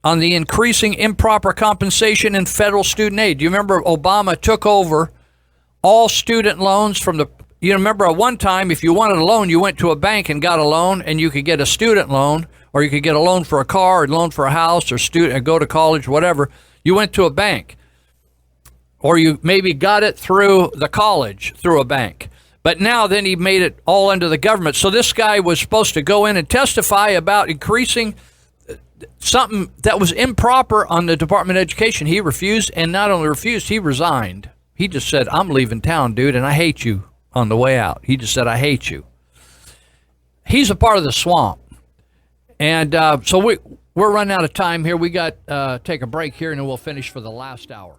improper compensation in federal student aid. Do you remember Obama took over all student loans from the, you remember at one time, if you wanted a loan, you went to a bank and got a loan, and you could get a student loan, or you could get a loan for a car, or a loan for a house, or go to college, whatever. You went to a bank, or you maybe got it through the college, through a bank. But now then he made it all under the government. So this guy was supposed to go in and testify about increasing something that was improper on the Department of Education. He refused, and not only refused, he resigned. He just said, I'm leaving town, dude, and I hate you on the way out. He just said, I hate you. He's a part of the swamp. And so we're running out of time here. We got take a break here, and then we'll finish for the last hour.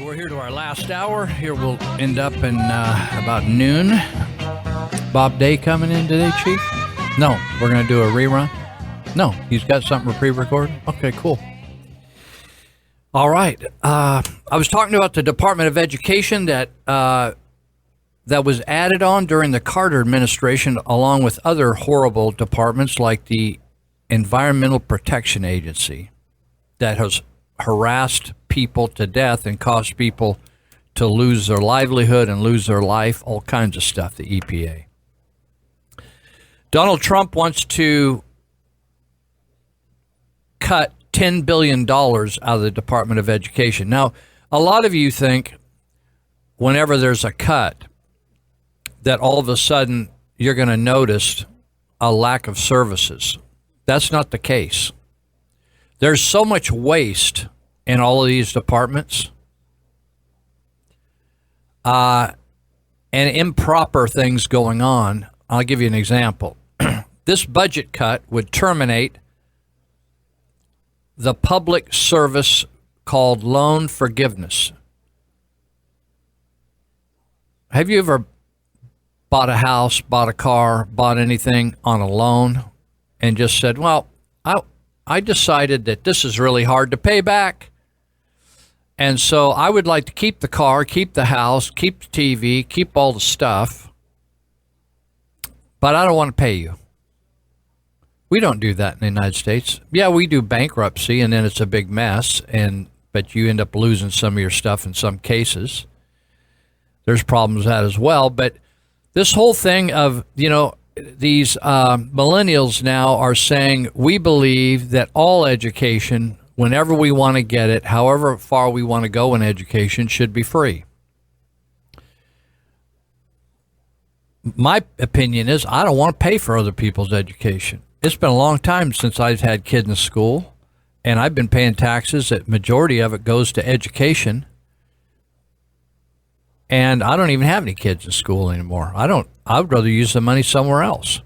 We're here to our last hour. Here we'll end up in about noon. Bob Day coming in today, Chief? No, we're going to do a rerun? No, he's got something pre-recorded? Okay, cool. All right. I was talking about the Department of Education that was added on during the Carter administration, along with other horrible departments like the Environmental Protection Agency that has harassed people to death and caused people to lose their livelihood and lose their life, all kinds of stuff, the EPA. Donald Trump wants to cut $10 billion out of the Department of Education. Now, a lot of you think whenever there's a cut that all of a sudden you're going to notice a lack of services. That's not the case. There's so much waste in all of these departments and improper things going on. I'll give you an example. This budget cut would terminate the public service called loan forgiveness. Have you ever bought a house, bought a car, bought anything on a loan and just said, well, I decided that this is really hard to pay back, and so I would like to keep the car, keep the house, keep the TV, keep all the stuff, but I don't want to pay you. We don't do that in the United States. Yeah, we do bankruptcy, and then it's a big mess, but you end up losing some of your stuff in some cases. There's problems with that as well, but this whole thing of, these millennials now are saying we believe that all education, whenever we want to get it, however far we want to go in education, should be free. My opinion is I don't want to pay for other people's education. It's been a long time since I've had kids in school, and I've been paying taxes. The majority of it goes to education. And I don't even have any kids in school anymore. I would rather use the money somewhere else.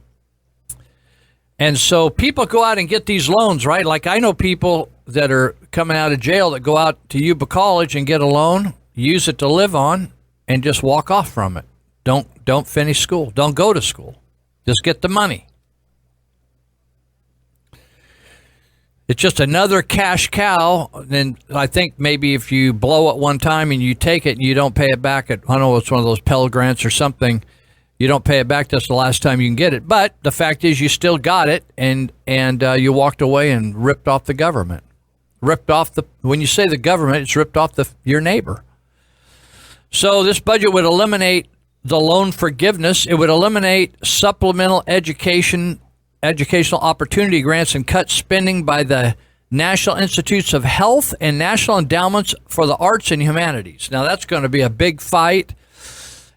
And so people go out and get these loans, right? Like I know people that are coming out of jail that go out to Yuba College and get a loan, use it to live on, and just walk off from it. Don't finish school. Don't go to school. Just get the money. It's just another cash cow. And I think maybe if you blow it one time and you take it and you don't pay it back I don't know, it's one of those Pell Grants or something, you don't pay it back, that's the last time you can get it. But the fact is you still got it, and you walked away and ripped off the government. When you say the government, it's ripped off your neighbor. So this budget would eliminate the loan forgiveness. It would eliminate supplemental education educational opportunity grants and cut spending by the National Institutes of Health and National Endowments for the Arts and Humanities. Now, that's going to be a big fight.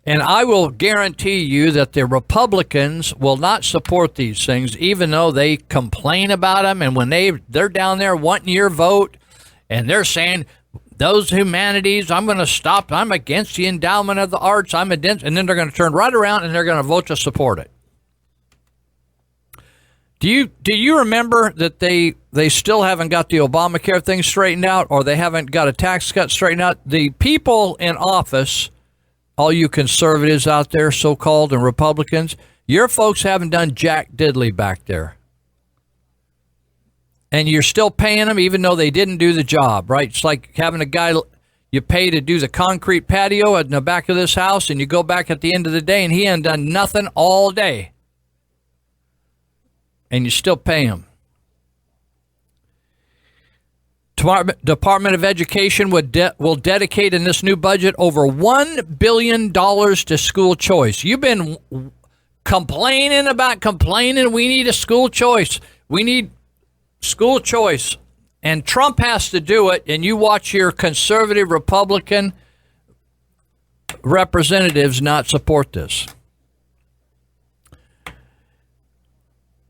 And I will guarantee you that the Republicans will not support these things, even though they complain about them. And when they're down there wanting your vote, and they're saying, those humanities, I'm going to stop. I'm against the endowment of the arts. I'm against, and then they're going to turn right around and they're going to vote to support it. Do you remember that they still haven't got the Obamacare thing straightened out, or they haven't got a tax cut straightened out? The people in office, all you conservatives out there, so-called, and Republicans, your folks haven't done jack diddly back there. And you're still paying them even though they didn't do the job, right? It's like having a guy you pay to do the concrete patio in the back of this house, and you go back at the end of the day and he hasn't done nothing all day. And you still pay him. Department of Education will dedicate in this new budget over $1 billion to school choice. You've been complaining. We need a school choice. We need school choice. And Trump has to do it. And you watch your conservative Republican representatives not support this.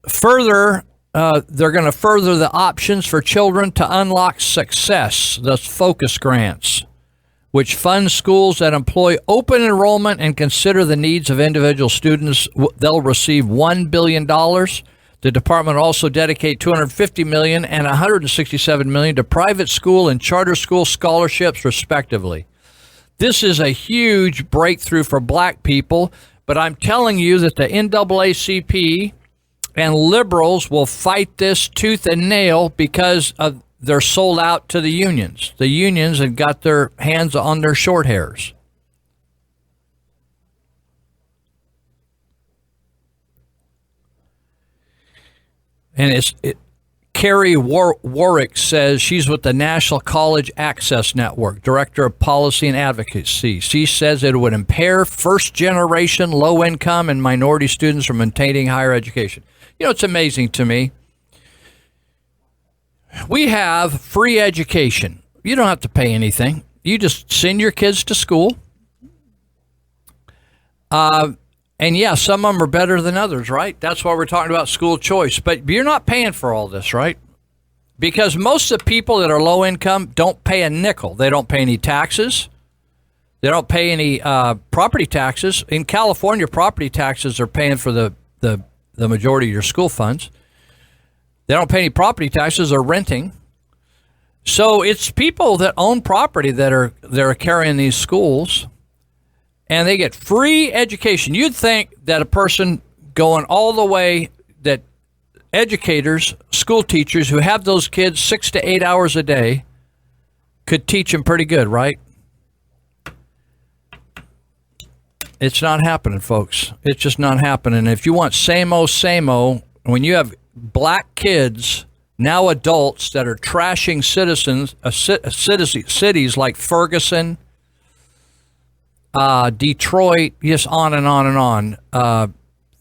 Further, they're going to further the options for children to unlock success, thus focus grants, which fund schools that employ open enrollment and consider the needs of individual students. They'll receive $1 billion. The department will also dedicate $250 million and $167 million to private school and charter school scholarships, respectively. This is a huge breakthrough for black people, but I'm telling you that the NAACP and liberals will fight this tooth and nail because they're sold out to the unions. The unions have got their hands on their short hairs. And Carrie Warwick says she's with the National College Access Network, Director of Policy and Advocacy. She says it would impair first-generation, low-income, and minority students from attaining higher education. You know, it's amazing to me. We have free education. You don't have to pay anything. You just send your kids to school. And yeah, some of them are better than others, right? That's why we're talking about school choice. But you're not paying for all this, right? Because most of the people that are low income don't pay a nickel. They don't pay any taxes. They don't pay any property taxes. In California, property taxes are paying for the majority of your school funds. They don't pay any property taxes or renting. So it's people that own property that are carrying these schools, and they get free education. You'd think that a person going all the way, that educators, school teachers who have those kids 6 to 8 hours a day could teach them pretty good, right? It's not happening, folks. It's just not happening. If you want same-o, when you have black kids, now adults, that are trashing cities like Ferguson, Detroit, yes, on and on and on,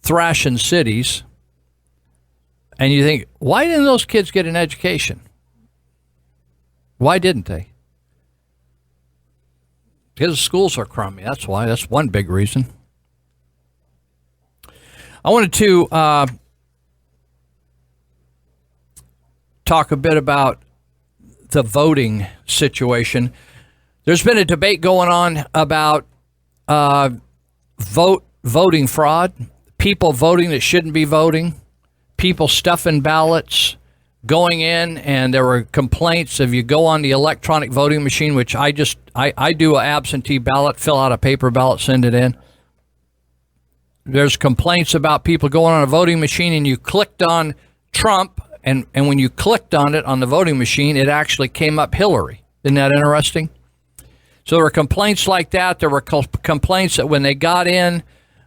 thrashing cities, and you think, why didn't those kids get an education? Why didn't they? Because the schools are crummy. That's why. That's one big reason. I wanted to talk a bit about the voting situation. There's been a debate going on about voting fraud, people voting that shouldn't be voting, people stuffing ballots, going in, and there were complaints if you go on the electronic voting machine, which I do an absentee ballot, fill out a paper ballot, send it in. There's complaints about people going on a voting machine and you clicked on Trump, and when you clicked on it on the voting machine, it actually came up Hillary. Isn't that interesting? So there were complaints like that. There were complaints that when they got in,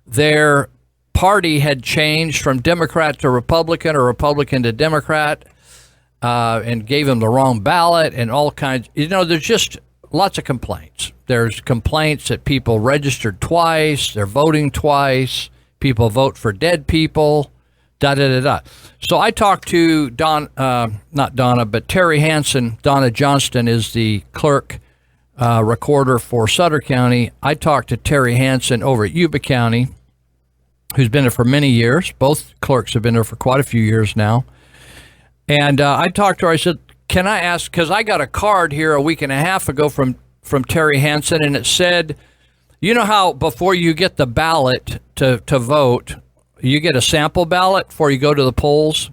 their party had changed from Democrat to Republican or Republican to Democrat, and gave them the wrong ballot and all kinds. You know, there's just lots of complaints. There's complaints that people registered twice, they're voting twice, people vote for dead people, da da da da. So I talked to not Donna, but Terry Hansen. Donna Johnston is the clerk recorder for Sutter County. I talked to Terry Hansen over at Yuba County, who's been there for many years. Both clerks have been there for quite a few years now. And I talked to her. I said, can I ask, because I got a card here a week and a half ago from Terry Hansen, and it said, you know how before you get the ballot to vote, you get a sample ballot before you go to the polls,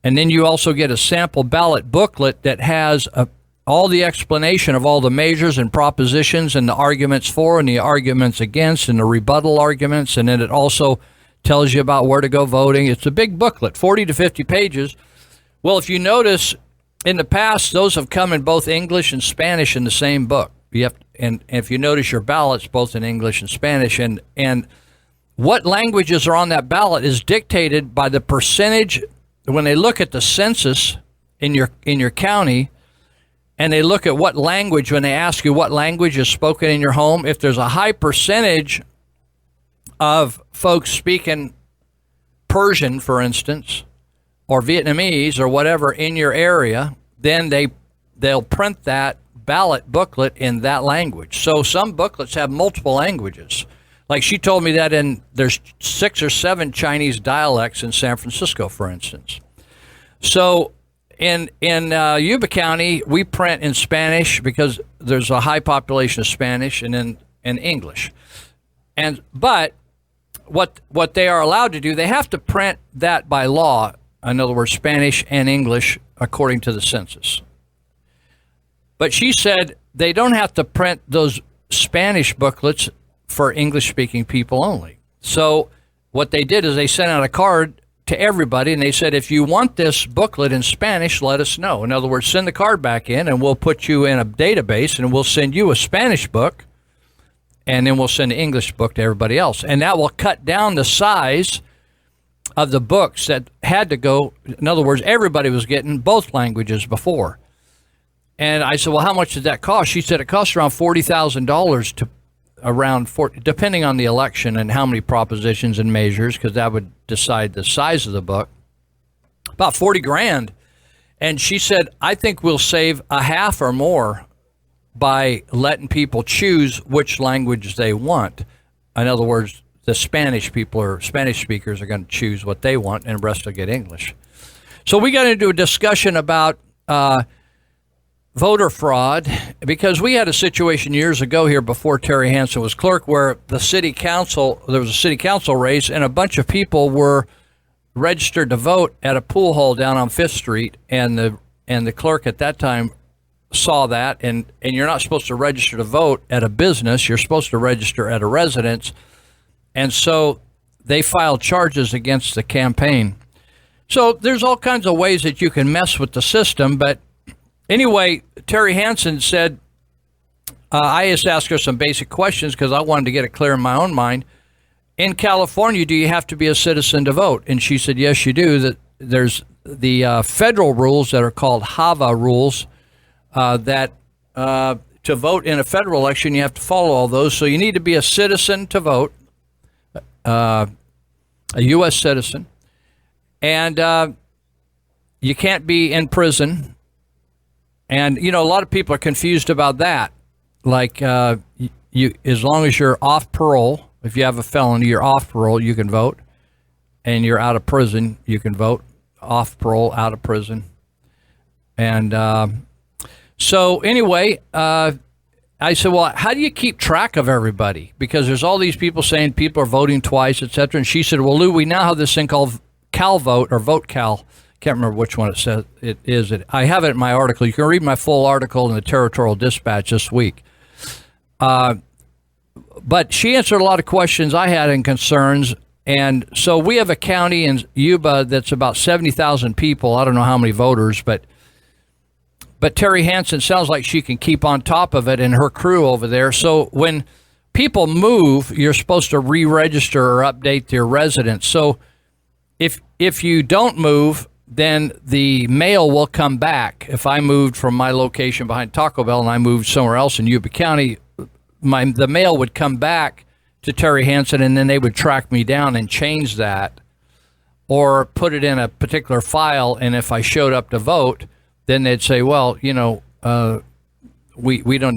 and then you also get a sample ballot booklet that has all the explanation of all the measures and propositions and the arguments for and the arguments against and the rebuttal arguments, and then it also tells you about where to go voting. It's a big booklet, 40 to 50 pages. Well, if you notice, in the past, those have come in both English and Spanish in the same book. And if you notice, your ballot's both in English and Spanish, and what languages are on that ballot is dictated by the percentage. When they look at the census in your county, and they look at what language, when they ask you what language is spoken in your home, if there's a high percentage of folks speaking Persian, for instance, or Vietnamese or whatever in your area, then they'll print that ballot booklet in that language. So some booklets have multiple languages. Like she told me that there's 6 or 7 Chinese dialects in San Francisco, for instance. So in Yuba County, we print in Spanish because there's a high population of Spanish, and in English. But what they are allowed to do, they have to print that by law. In other words, Spanish and English according to the census. But she said they don't have to print those Spanish booklets for English-speaking people only. So what they did is they sent out a card to everybody, and they said, if you want this booklet in Spanish, let us know. In other words, send the card back in, and we'll put you in a database, and we'll send you a Spanish book, and then we'll send an English book to everybody else. And that will cut down the size of the books that had to go. In other words, everybody was getting both languages before. And I said, well, how much did that cost? She said it cost around $40,000 to around 40, depending on the election and how many propositions and measures, because that would decide the size of the book. About 40 grand. And she said, I think we'll save a half or more by letting people choose which language they want. In other words, the Spanish people or Spanish speakers are going to choose what they want, and the rest will get English. So we got into a discussion about voter fraud, because we had a situation years ago here before Terry Hansen was clerk where there was a city council race, and a bunch of people were registered to vote at a pool hall down on 5th Street, and the clerk at that time saw that, and you're not supposed to register to vote at a business, you're supposed to register at a residence. And so they filed charges against the campaign. So there's all kinds of ways that you can mess with the system. But anyway, Terry Hansen said, I just asked her some basic questions because I wanted to get it clear in my own mind. In California, do you have to be a citizen to vote? And she said, yes, you do. That there's the federal rules that are called HAVA rules that to vote in a federal election, you have to follow all those. So you need to be a citizen to vote. A U.S. citizen, and you can't be in prison. And, a lot of people are confused about that. Like, you, as long as you're off parole, if you have a felony, you're off parole, you can vote. And you're out of prison, you can vote. Off parole, out of prison. And so anyway, I said, well, how do you keep track of everybody? Because there's all these people saying people are voting twice, et cetera. And she said, well, Lou, we now have this thing called CalVote or VoteCal. Can't remember which one it says it is. I have it in my article. You can read my full article in the Territorial Dispatch this week. But she answered a lot of questions I had and concerns. And so we have a county in Yuba that's about 70,000 people. I don't know how many voters, but Terry Hansen sounds like she can keep on top of it, and her crew over there. So when people move, you're supposed to re-register or update their residence. So if you don't move, then the mail will come back. If I moved from my location behind Taco Bell and I moved somewhere else in Yuba County, the mail would come back to Terry Hansen, and then they would track me down and change that or put it in a particular file, and if I showed up to vote, then they'd say, well, we don't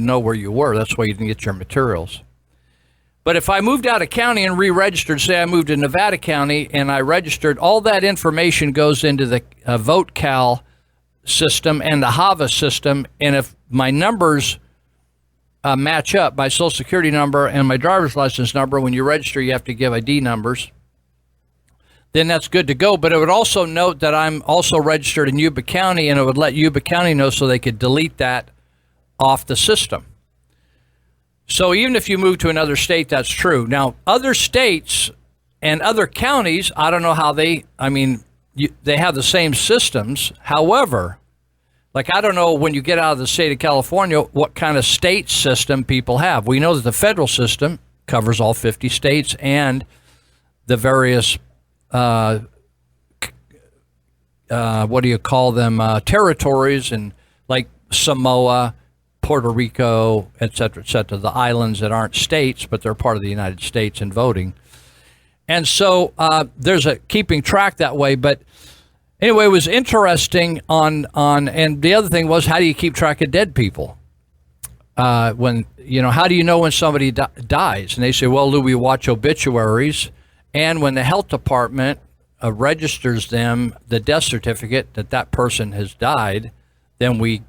know where you were. That's why you didn't get your materials. But if I moved out of county and re-registered, say I moved to Nevada County and I registered, all that information goes into the VoteCal system and the HAVA system, and if my numbers match up, my social security number and my driver's license number, when you register you have to give ID numbers, then that's good to go. But it would also note that I'm also registered in Yuba County, and it would let Yuba County know so they could delete that off the system. So even if you move to another state, that's true. Now, other states and other counties, I don't know how they have the same systems. However, like, I don't know when you get out of the state of California what kind of state system people have. We know that the federal system covers all 50 states and the various, what do you call them, territories, and like Samoa, Puerto Rico, et cetera, the islands that aren't states, but they're part of the United States in voting. And so there's a keeping track that way. But anyway, it was interesting and the other thing was, how do you keep track of dead people? How do you know when somebody dies? And they say, well, Lou, we watch obituaries, and when the health department registers them, the death certificate that person has died, then we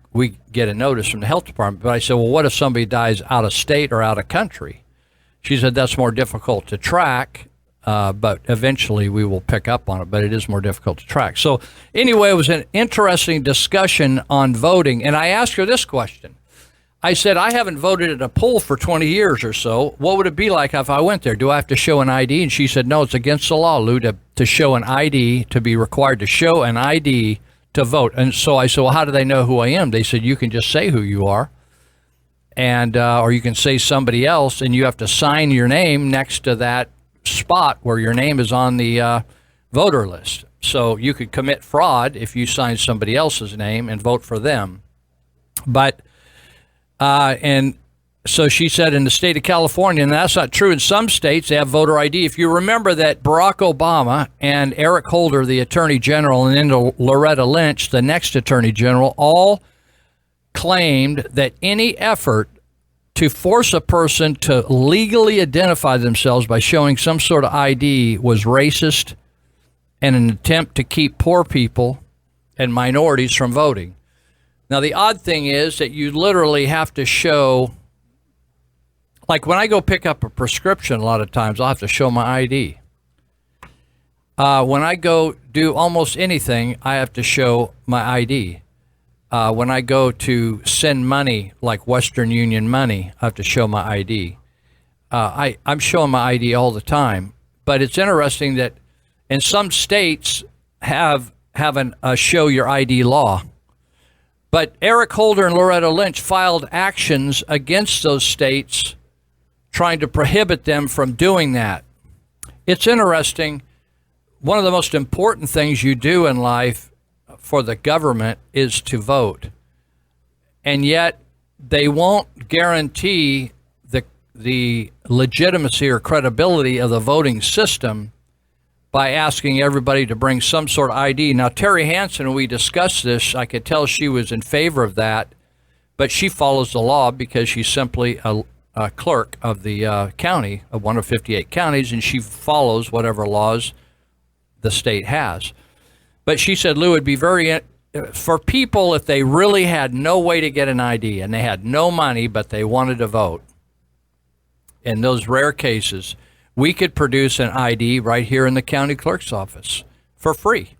get a notice from the health department. But I said, well, what if somebody dies out of state or out of country? She said, that's more difficult to track, but eventually we will pick up on it, but it is more difficult to track. So anyway, it was an interesting discussion on voting, and I asked her this question. I said, I haven't voted at a poll for 20 years or so. What would it be like if I went there? Do I have to show an ID? And she said, no, it's against the law, Lou, to show an ID, to be required to show an ID to vote. And so I said, well, how do they know who I am? They said, you can just say who you are, and or you can say somebody else, and you have to sign your name next to that spot where your name is on the voter list. So you could commit fraud if you sign somebody else's name and vote for them. But and so she said, in the state of California, and that's not true. In some states, they have voter ID. If you remember that Barack Obama and Eric Holder, the Attorney General, and then Loretta Lynch, the next Attorney General, all claimed that any effort to force a person to legally identify themselves by showing some sort of ID was racist and an attempt to keep poor people and minorities from voting. Now, the odd thing is that you literally have to show, like when I go pick up a prescription, a lot of times I'll have to show my ID. When I go do almost anything, I have to show my ID. When I go to send money, like Western Union money, I have to show my ID. I'm showing my ID all the time. But it's interesting that in some states have a show your ID law. But Eric Holder and Loretta Lynch filed actions against those states trying to prohibit them from doing that. It's interesting. One of the most important things you do in life for the government is to vote. And yet they won't guarantee the legitimacy or credibility of the voting system by asking everybody to bring some sort of ID. Now, Terry Hansen, we discussed this, I could tell she was in favor of that, but she follows the law because she's simply a clerk of the county, of one of 58 counties, and she follows whatever laws the state has. But she said, Lou, it'd be for people, if they really had no way to get an ID and they had no money, but they wanted to vote, in those rare cases, we could produce an ID right here in the county clerk's office for free,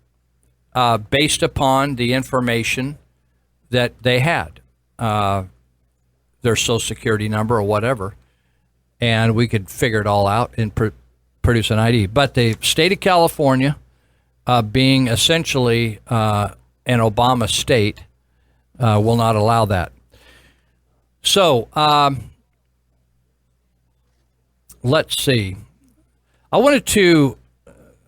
based upon the information that they had, their social security number or whatever, and we could figure it all out and produce an ID. But the state of California, being essentially an Obama state, will not allow that. So let's see. I wanted to,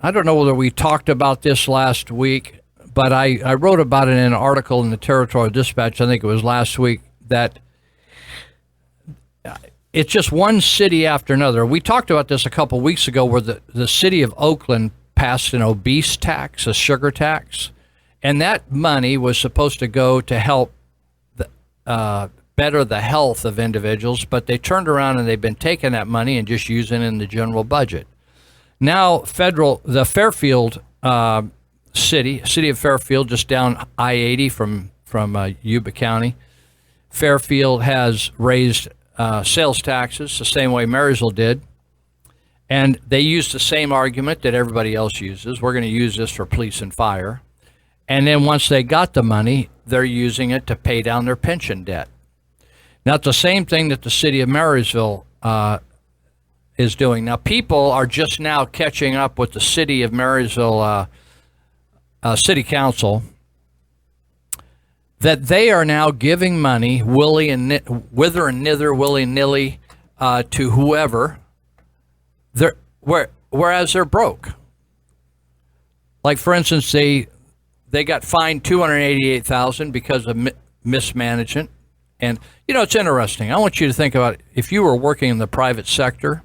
I don't know whether we talked about this last week, but I wrote about it in an article in the Territorial Dispatch, I think it was last week, that it's just one city after another. We talked about this a couple weeks ago, where the city of Oakland passed an obese tax, a sugar tax, and that money was supposed to go to help better the health of individuals, but they turned around and they've been taking that money and just using it in the general budget. Now, the Fairfield city of Fairfield, just down I-80 from Yuba County, Fairfield has raised sales taxes the same way Marysville did. And they used the same argument that everybody else uses. We're going to use this for police and fire. And then once they got the money, they're using it to pay down their pension debt. Now, it's the same thing that the city of Marysville is doing. Now, people are just now catching up with the city of Marysville City Council that they are now giving money whither and nither, willy-nilly, to whoever. Whereas they're broke. Like, for instance, they got fined $288,000 because of mismanagement. And, you know, it's interesting. I want you to think about if you were working in the private sector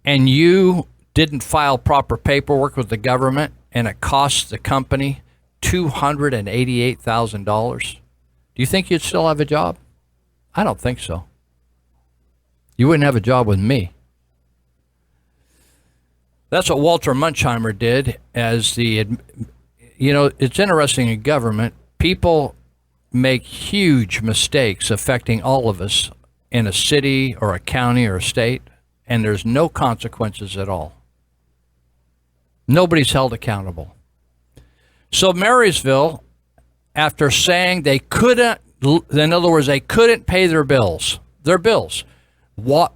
and you didn't file proper paperwork with the government and it cost the company $288,000. Do you think you'd still have a job? I don't think so. You wouldn't have a job with me. That's what Walter Munchheimer did it's interesting in government. People make huge mistakes affecting all of us in a city or a county or a state, and there's no consequences at all. Nobody's held accountable. So Marysville, after saying they couldn't, in other words, they couldn't pay their bills.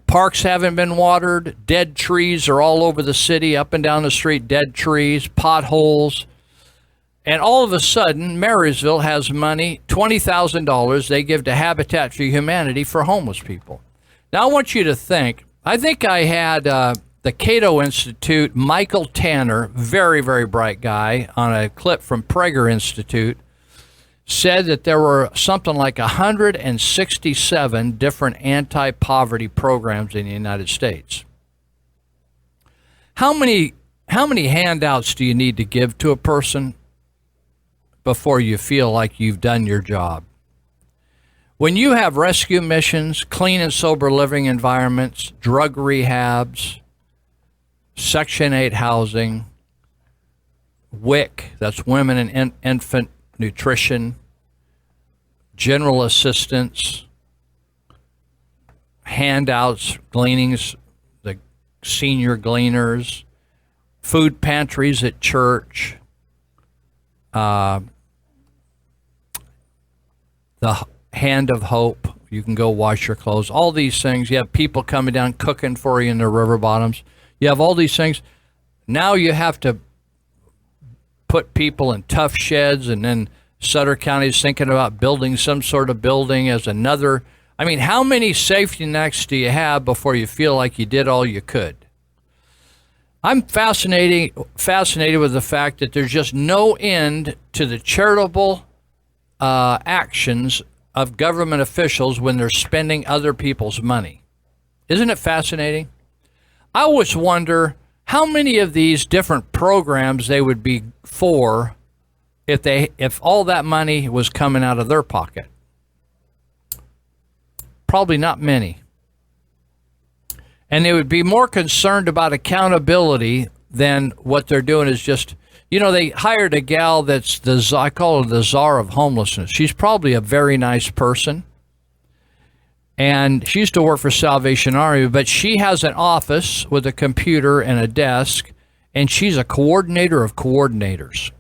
Parks haven't been watered. Dead trees are all over the city, up and down the street, dead trees, potholes. And all of a sudden, Marysville has money, $20,000 they give to Habitat for Humanity for homeless people. Now, I want you to think, I think I had the Cato Institute, Michael Tanner, very, very bright guy, on a clip from Prager Institute, said that there were something like 167 different anti-poverty programs in the United States. How many handouts do you need to give to a person before you feel like you've done your job? When you have rescue missions, clean and sober living environments, drug rehabs, Section 8 housing, WIC, that's women and infant nutrition, general assistance, handouts, gleanings, the senior gleaners, food pantries at church, the Hand of Hope, you can go wash your clothes, all these things. You have people coming down cooking for you in the river bottoms. You have all these things. Now you have to put people in tough sheds, and then Sutter County is thinking about building some sort of building as another. I mean, how many safety nets do you have before you feel like you did all you could? I'm fascinated with the fact that there's just no end to the charitable actions of government officials when they're spending other people's money. Isn't it fascinating? I always wonder how many of these different programs they would be for if all that money was coming out of their pocket. Probably not many. And they would be more concerned about accountability than what they're doing is just, they hired a gal that's I call her the czar of homelessness. She's probably a very nice person. And she used to work for Salvation Army, but she has an office with a computer and a desk, and she's a coordinator of coordinators.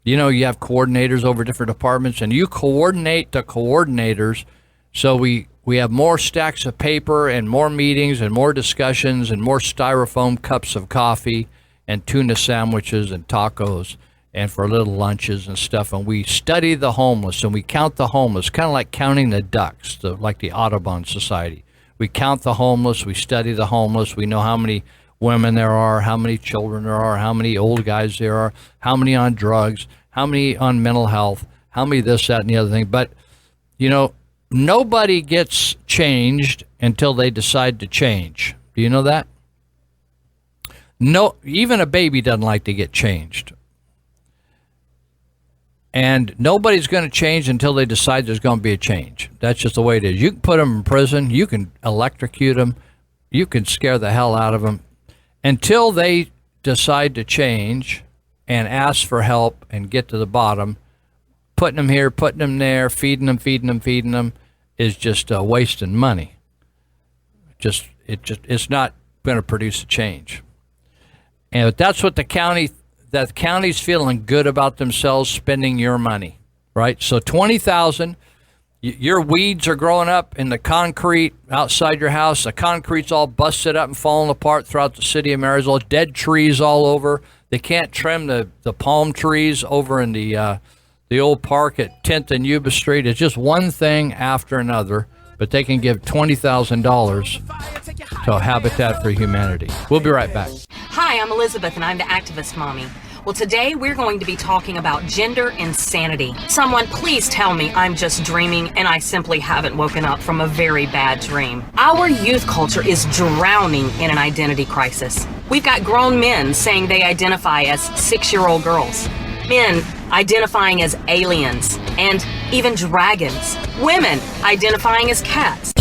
You have coordinators over different departments, and you coordinate the coordinators, so we have more stacks of paper and more meetings and more discussions and more styrofoam cups of coffee and tuna sandwiches and tacos and for little lunches and stuff. And we study the homeless and we count the homeless, kind of like counting the ducks, like the Audubon Society. We count the homeless, we study the homeless, we know how many women there are, how many children there are, how many old guys there are, how many on drugs, how many on mental health, how many this, that, and the other thing. But, nobody gets changed until they decide to change. Do you know that? No, even a baby doesn't like to get changed. And nobody's going to change until they decide there's going to be a change. That's just the way it is. You can put them in prison. You can electrocute them. You can scare the hell out of them. Until they decide to change and ask for help and get to the bottom, putting them here, putting them there, feeding them is just wasting money. It's not going to produce a change. And that's what the county's feeling good about themselves spending your money, right? So $20,000, your weeds are growing up in the concrete outside your house. The concrete's all busted up and falling apart throughout the city of Marysville. Dead trees all over. They can't trim the palm trees over in the old park at 10th and Yuba Street. It's just one thing after another, but they can give $20,000 to Habitat for Humanity. We'll be right back. Hi, I'm Elizabeth, and I'm the activist mommy. Well, today we're going to be talking about gender insanity. Someone please tell me I'm just dreaming and I simply haven't woken up from a very bad dream. Our youth culture is drowning in an identity crisis. We've got grown men saying they identify as 6-year-old girls, men identifying as aliens, and even dragons, women identifying as cats.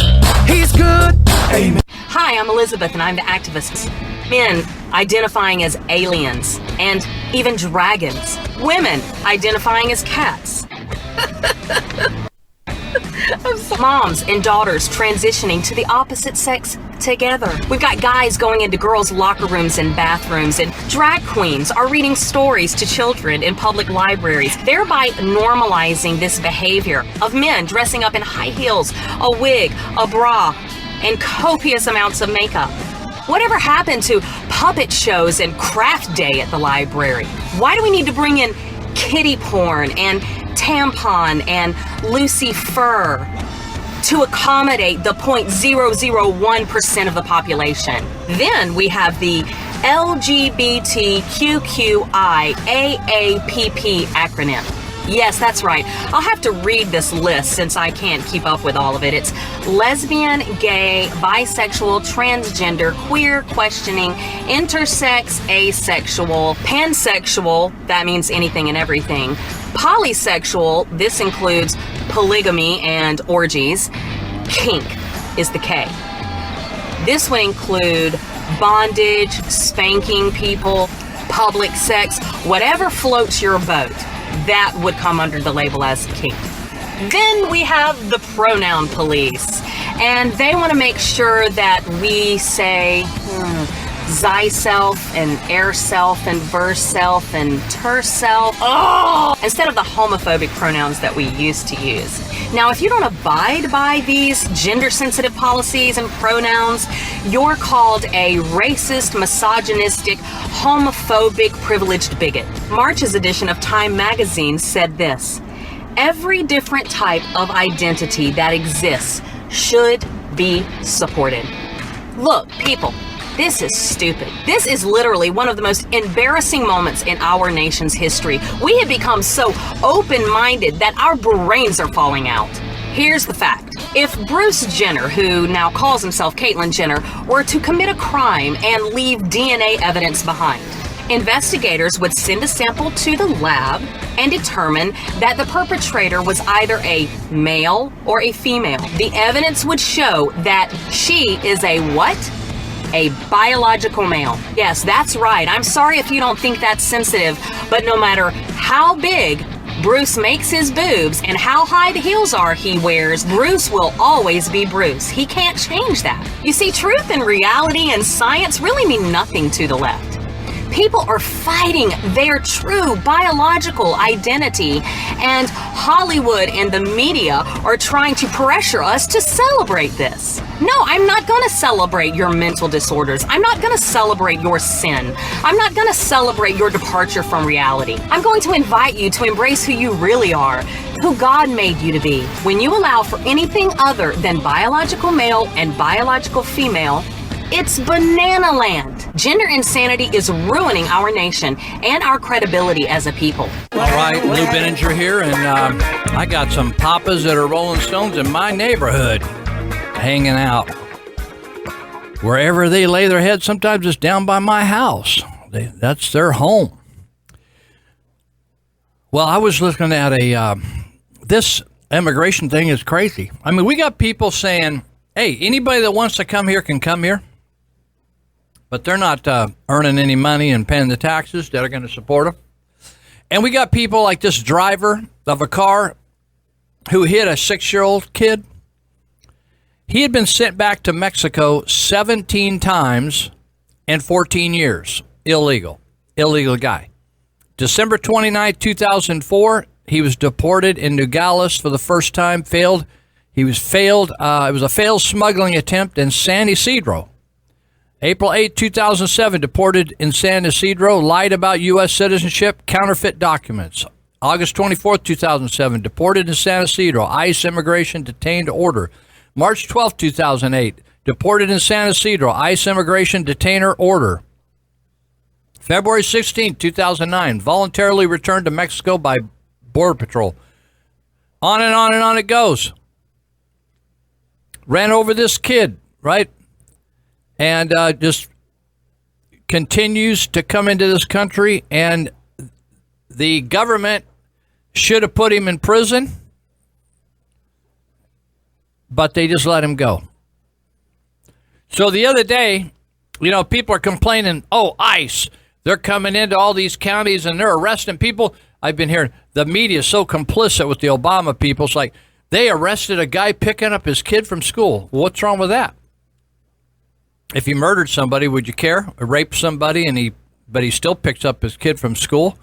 He's good. Amen. Hi, I'm Elizabeth, and I'm the activist. Men identifying as aliens, and even dragons. Women identifying as cats. Moms and daughters transitioning to the opposite sex together. We've got guys going into girls' locker rooms and bathrooms, and drag queens are reading stories to children in public libraries, thereby normalizing this behavior of men dressing up in high heels, a wig, a bra, and copious amounts of makeup. Whatever happened to puppet shows and craft day at the library? Why do we need to bring in kiddie porn and tampon and Lucy Fur to accommodate the 0.001% of the population? Then we have the LGBTQIAAPP acronym. Yes, that's right. I'll have to read this list since I can't keep up with all of it. It's lesbian, gay, bisexual, transgender, queer, questioning, intersex, asexual, pansexual, that means anything and everything, polysexual, this includes polygamy and orgies, kink is the K. This would include bondage, spanking people, public sex, whatever floats your boat. That would come under the label as kink. Then we have the pronoun police, and they want to make sure that we say thyself and air self and verse self and ter self instead of the homophobic pronouns that we used to use. Now, if you don't abide by these gender-sensitive policies and pronouns, you're called a racist, misogynistic, homophobic, privileged bigot. March's edition of Time magazine said this: every different type of identity that exists should be supported. Look, people, this is stupid. This is literally one of the most embarrassing moments in our nation's history. We have become so open-minded that our brains are falling out. Here's the fact. If Bruce Jenner, who now calls himself Caitlyn Jenner, were to commit a crime and leave DNA evidence behind, investigators would send a sample to the lab and determine that the perpetrator was either a male or a female. The evidence would show that she is a what? A biological male. Yes, that's right. I'm sorry if you don't think that's sensitive, but no matter how big Bruce makes his boobs and how high the heels are he wears, Bruce will always be Bruce. He can't change that. You see, truth and reality and science really mean nothing to the left. People are fighting their true biological identity, and Hollywood and the media are trying to pressure us to celebrate this. No, I'm not going to celebrate your mental disorders. I'm not going to celebrate your sin. I'm not going to celebrate your departure from reality. I'm going to invite you to embrace who you really are, who God made you to be. When you allow for anything other than biological male and biological female, it's banana land. Gender insanity is ruining our nation and our credibility as a people. All right, Lou Benninger here, and I got some papas that are Rolling Stones in my neighborhood hanging out. Wherever they lay their head, sometimes it's down by my house. That's their home. Well, I was looking at this immigration thing is crazy. I mean, we got people saying, hey, anybody that wants to come here can come here, but they're not earning any money and paying the taxes that are going to support them. And we got people like this driver of a car who hit a 6-year-old kid. He had been sent back to Mexico 17 times in 14 years. Illegal guy. December 29, 2004, he was deported in Nogales for the first time. It was a failed smuggling attempt in San Ysidro. April 8, 2007, deported in San Ysidro, lied about U.S. citizenship, counterfeit documents. August 24, 2007, deported in San Ysidro, ICE immigration detained order. March 12, 2008, deported in San Ysidro, ICE immigration detainer order. February 16, 2009, voluntarily returned to Mexico by Border Patrol. On and on and on it goes. Ran over this kid, right? And just continues to come into this country, and the government should have put him in prison, but they just let him go. So the other day, people are complaining, oh, ICE, they're coming into all these counties and they're arresting people. I've been hearing the media is so complicit with the Obama people. It's like they arrested a guy picking up his kid from school. What's wrong with that? If he murdered somebody, would you care? Or raped somebody but he still picks up his kid from school?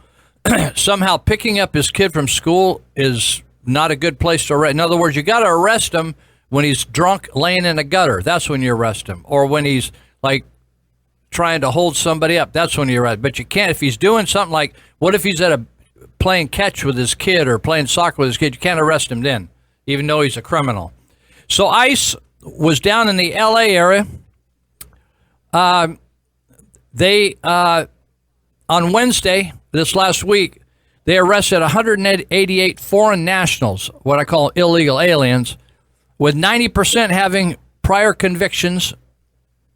Somehow picking up his kid from school is not a good place to arrest. In other words, you got to arrest him when he's drunk laying in a gutter. That's when you arrest him. Or when he's like trying to hold somebody up. That's when you arrest. But you can't, if he's doing something like, what if he's playing catch with his kid or playing soccer with his kid? You can't arrest him then, even though he's a criminal. So ICE was down in the LA area. On Wednesday, this last week, they arrested 188 foreign nationals, what I call illegal aliens, with 90% having prior convictions,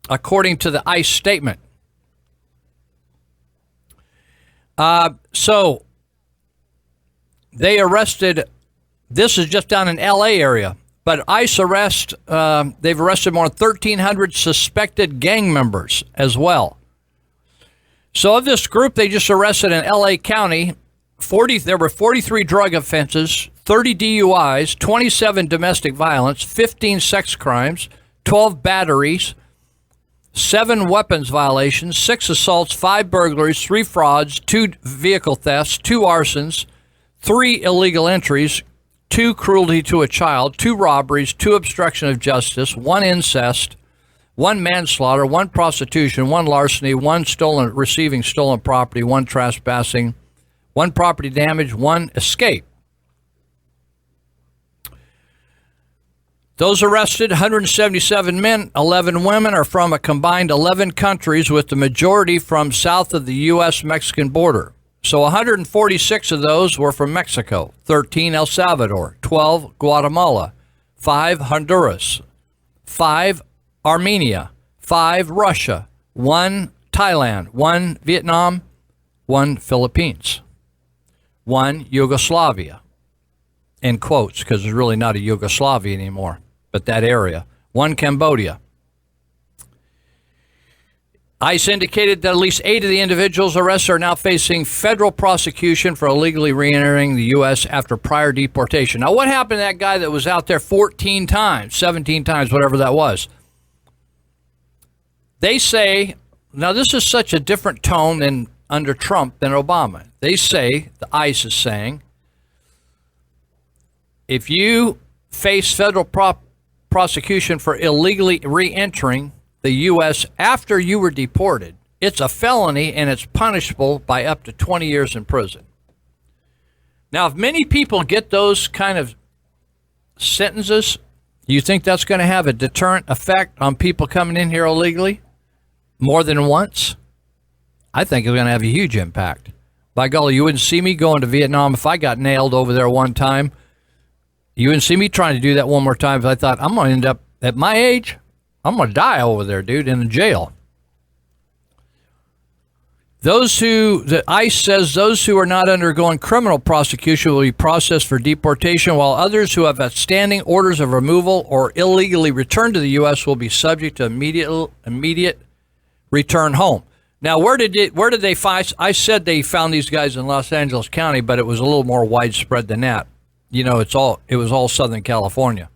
according to the ICE statement. So they arrested, this is just down in LA area, but ICE they've arrested more than 1,300 suspected gang members as well. So of this group they just arrested in LA County, there were 43 drug offenses, 30 DUIs, 27 domestic violence, 15 sex crimes, 12 batteries, 7 weapons violations, 6 assaults, 5 burglaries, 3 frauds, 2 vehicle thefts, 2 arsons, 3 illegal entries, 2 cruelty to a child, 2 robberies, 2 obstruction of justice, 1 incest, 1 manslaughter, 1 prostitution, 1 larceny, 1 receiving stolen property, 1 trespassing, 1 property damage, 1 escape. Those arrested, 177 men, 11 women, are from a combined 11 countries, with the majority from south of the U.S.-Mexican border. So 146 of those were from Mexico, 13 El Salvador, 12 Guatemala, 5 Honduras, 5 Armenia, 5 Russia, 1 Thailand, 1 Vietnam, 1 Philippines, 1 Yugoslavia, in quotes, because there's really not a Yugoslavia anymore, but that area, 1 Cambodia. ICE indicated that at least 8 of the individuals arrested are now facing federal prosecution for illegally re-entering the U.S. after prior deportation. Now, what happened to that guy that was out there 14 times, 17 times, whatever that was? They say, now this is such a different tone than under Trump than Obama. They say, the ICE is saying, if you face federal prosecution for illegally re-entering the U.S. after you were deported, it's a felony and it's punishable by up to 20 years in prison. Now, if many people get those kind of sentences, you think that's going to have a deterrent effect on people coming in here illegally more than once? I think it's going to have a huge impact. By golly, you wouldn't see me going to Vietnam if I got nailed over there one time. You wouldn't see me trying to do that one more time if I thought, I'm going to end up, at my age, I'm going to die over there, dude, in the jail. The ICE says those who are not undergoing criminal prosecution will be processed for deportation, while others who have outstanding orders of removal or illegally returned to the U.S. will be subject to immediate return home. Now, where did they find? I said they found these guys in Los Angeles County, but it was a little more widespread than that. You know, it was all Southern California.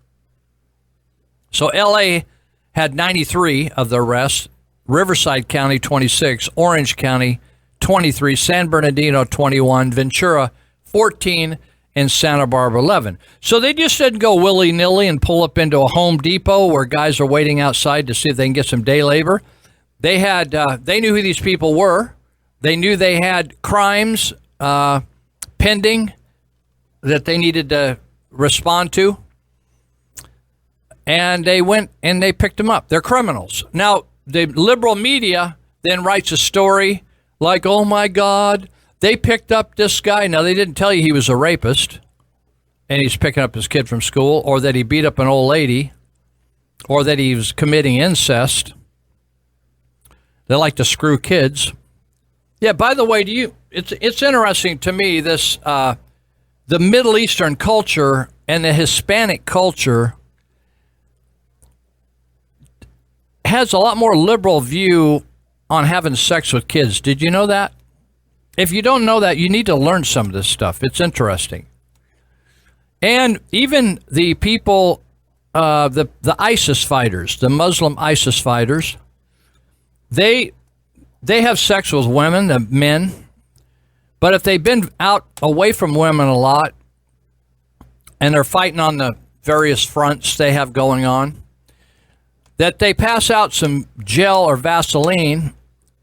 So L.A. had 93 of the arrests. Riverside County, 26, Orange County, 23, San Bernardino, 21, Ventura, 14, and Santa Barbara, 11. So they just didn't go willy-nilly and pull up into a Home Depot where guys are waiting outside to see if they can get some day labor. They knew who these people were. They knew they had crimes pending that they needed to respond to. And they went and they picked them up. They're criminals. Now, the liberal media then writes a story like, oh my God, they picked up this guy. Now, they didn't tell you he was a rapist and he's picking up his kid from school, or that he beat up an old lady, or that he was committing incest. They like to screw kids. Yeah, by the way, it's interesting to me, this the Middle Eastern culture and the Hispanic culture has a lot more liberal view on having sex with kids. Did you know that? If you don't know that, you need to learn some of this stuff. It's interesting. And even the people, the ISIS fighters, the Muslim ISIS fighters, they have sex with women, the men. But if they've been out away from women a lot and they're fighting on the various fronts they have going on, that they pass out some gel or Vaseline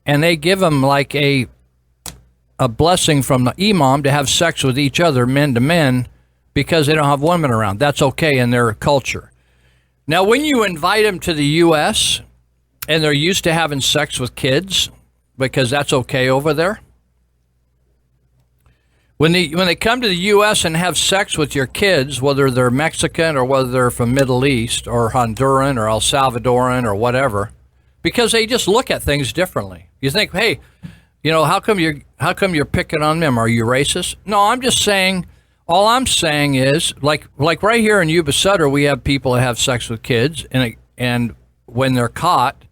and they give them like a blessing from the imam to have sex with each other, men to men, because they don't have women around. That's okay in their culture. Now, when you invite them to the U.S. and they're used to having sex with kids, because that's okay over there, when they come to the U.S. and have sex with your kids, whether they're Mexican or whether they're from Middle East or Honduran or El Salvadoran or whatever, because they just look at things differently. You think, hey, you know, how come you're picking on them? Are you racist? No, I'm just saying. All I'm saying is, like right here in Yuba Sutter, we have people that have sex with kids, and when they're caught,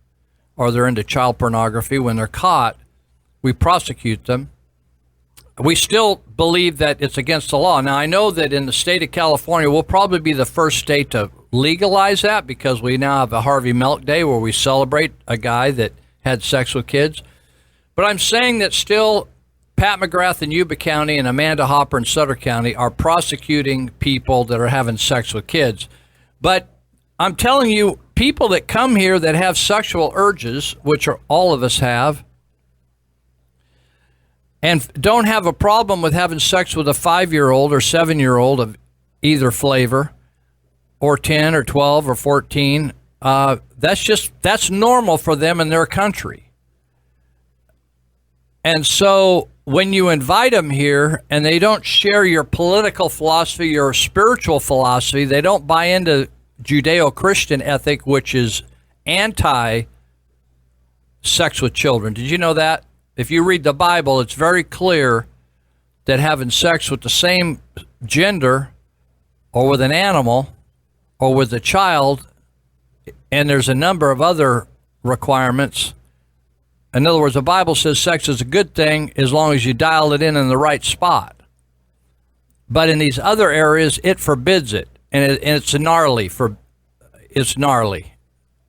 or they're into child pornography, when they're caught, we prosecute them. We still believe that it's against the law. Now, I know that in the state of California, we'll probably be the first state to legalize that, because we now have a Harvey Milk Day where we celebrate a guy that had sex with kids. But I'm saying that still, Pat McGrath in Yuba County and Amanda Hopper in Sutter County are prosecuting people that are having sex with kids. But I'm telling you, people that come here that have sexual urges, which are all of us have, and don't have a problem with having sex with a 5-year-old or 7-year-old of either flavor, or 10 or 12 or 14, that's normal for them in their country. And so when you invite them here and they don't share your political philosophy, your spiritual philosophy, they don't buy into Judeo-Christian ethic, which is anti-sex with children. Did you know that? If you read the Bible, it's very clear that having sex with the same gender or with an animal or with a child, and there's a number of other requirements. In other words, the Bible says sex is a good thing as long as you dial it in the right spot. But in these other areas, it forbids it, and it's gnarly. It's gnarly.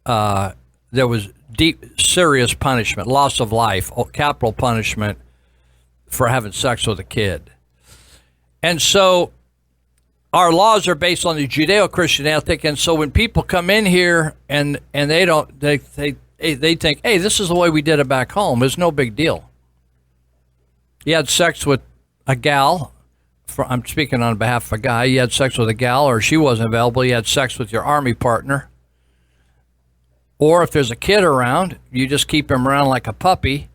There was deep, serious punishment, loss of life, capital punishment for having sex with a kid. And so our laws are based on the Judeo-Christian ethic, and so when people come in here and they think, hey, this is the way we did it back home. It's no big deal. You had sex with a gal. I'm speaking on behalf of a guy. You had sex with a gal, or she wasn't available. You had sex with your Army partner. Or if there's a kid around, you just keep him around like a puppy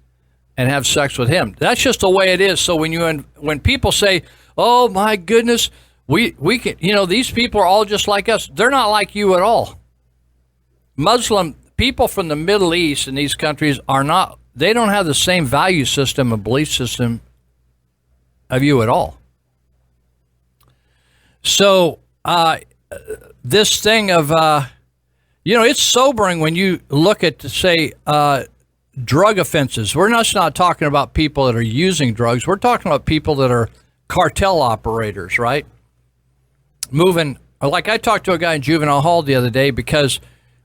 and have sex with him. That's just the way it is. So when people say, oh, my goodness, we can, these people are all just like us. They're not like you at all. Muslim people from the Middle East in these countries they don't have the same value system and belief system of you at all. So this thing of, it's sobering when you look at, say, drug offenses. We're not talking about people that are using drugs. We're talking about people that are cartel operators, right? Moving, like I talked to a guy in juvenile hall the other day because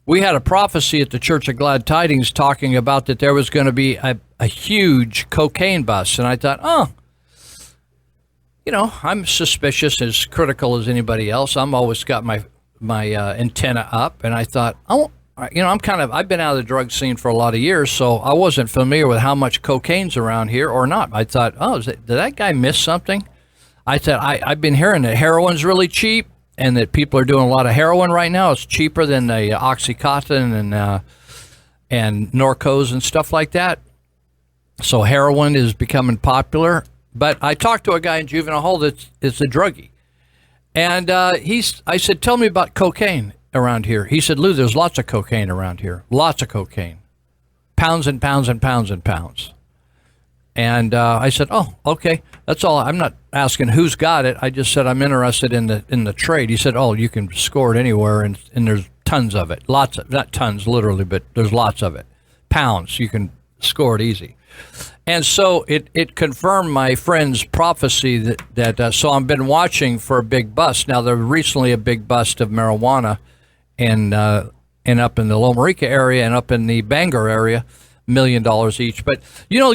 we had a prophecy at the Church of Glad Tidings talking about that there was going to be a huge cocaine bust. And I thought, I'm suspicious, as critical as anybody else. I'm always got my antenna up. And I thought, I've been out of the drug scene for a lot of years, so I wasn't familiar with how much cocaine's around here or not. I thought, did that guy miss something? I said, I've been hearing that heroin's really cheap and that people are doing a lot of heroin right now. It's cheaper than the Oxycontin and Norcos and stuff like that. So heroin is becoming popular. But I talked to a guy in juvenile hall that's a druggie. And I said, tell me about cocaine around here. He said, Lou, there's lots of cocaine around here. Lots of cocaine. Pounds and pounds and pounds and pounds. And I said, oh, okay. That's all. I'm not asking who's got it. I just said I'm interested in the trade. He said, oh, you can score it anywhere, and there's tons of it. Lots of, not tons literally, but there's lots of it. Pounds. You can score it easy. And so it confirmed my friend's prophecy that so I've been watching for a big bust. Now, there was recently a big bust of marijuana and up in the Loma Rica area and up in the Bangor area, $1 million each. But,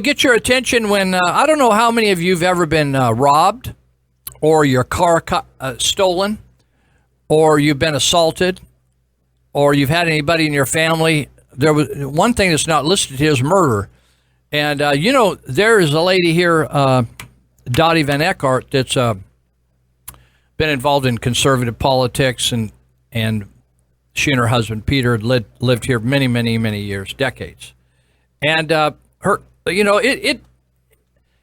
get your attention when, I don't know how many of you have ever been robbed or your car stolen or you've been assaulted or you've had anybody in your family. There was one thing that's not listed here is murder. And, there is a lady here, Dottie Van Eckart, that's been involved in conservative politics, and she and her husband, Peter, had lived here many, many, many years, decades. And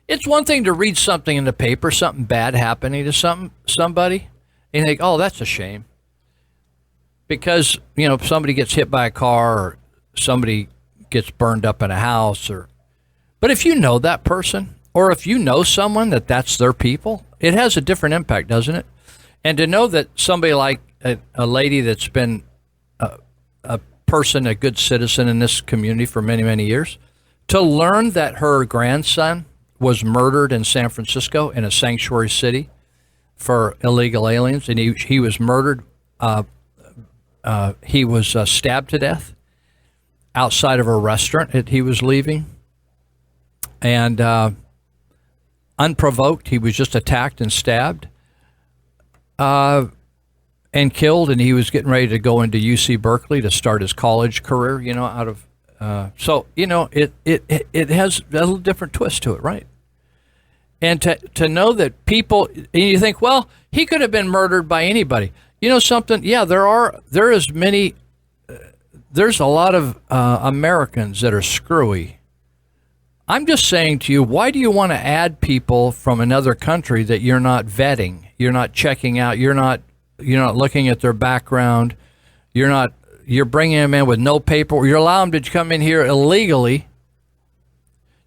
it's one thing to read something in the paper, something bad happening to somebody, and you think, oh, that's a shame. Because, if somebody gets hit by a car or somebody gets burned up in a house but if you know that person, or if you know someone that's their people, it has a different impact, doesn't it? And to know that somebody like a lady that's been a person, a good citizen in this community for many, many years, to learn that her grandson was murdered in San Francisco in a sanctuary city for illegal aliens, and he was murdered. He was stabbed to death outside of a restaurant that he was leaving. And unprovoked, he was just attacked and stabbed and killed, and he was getting ready to go into UC Berkeley to start his college career, out of it has a little different twist to it, right? And to know that people, and you think, well, he could have been murdered by anybody. Something? Yeah, there's a lot of Americans that are screwy. I'm just saying to you, why do you want to add people from another country that you're not vetting? You're not checking out. You're not looking at their background. You're bringing them in with no paperwork. You're allowing them to come in here illegally.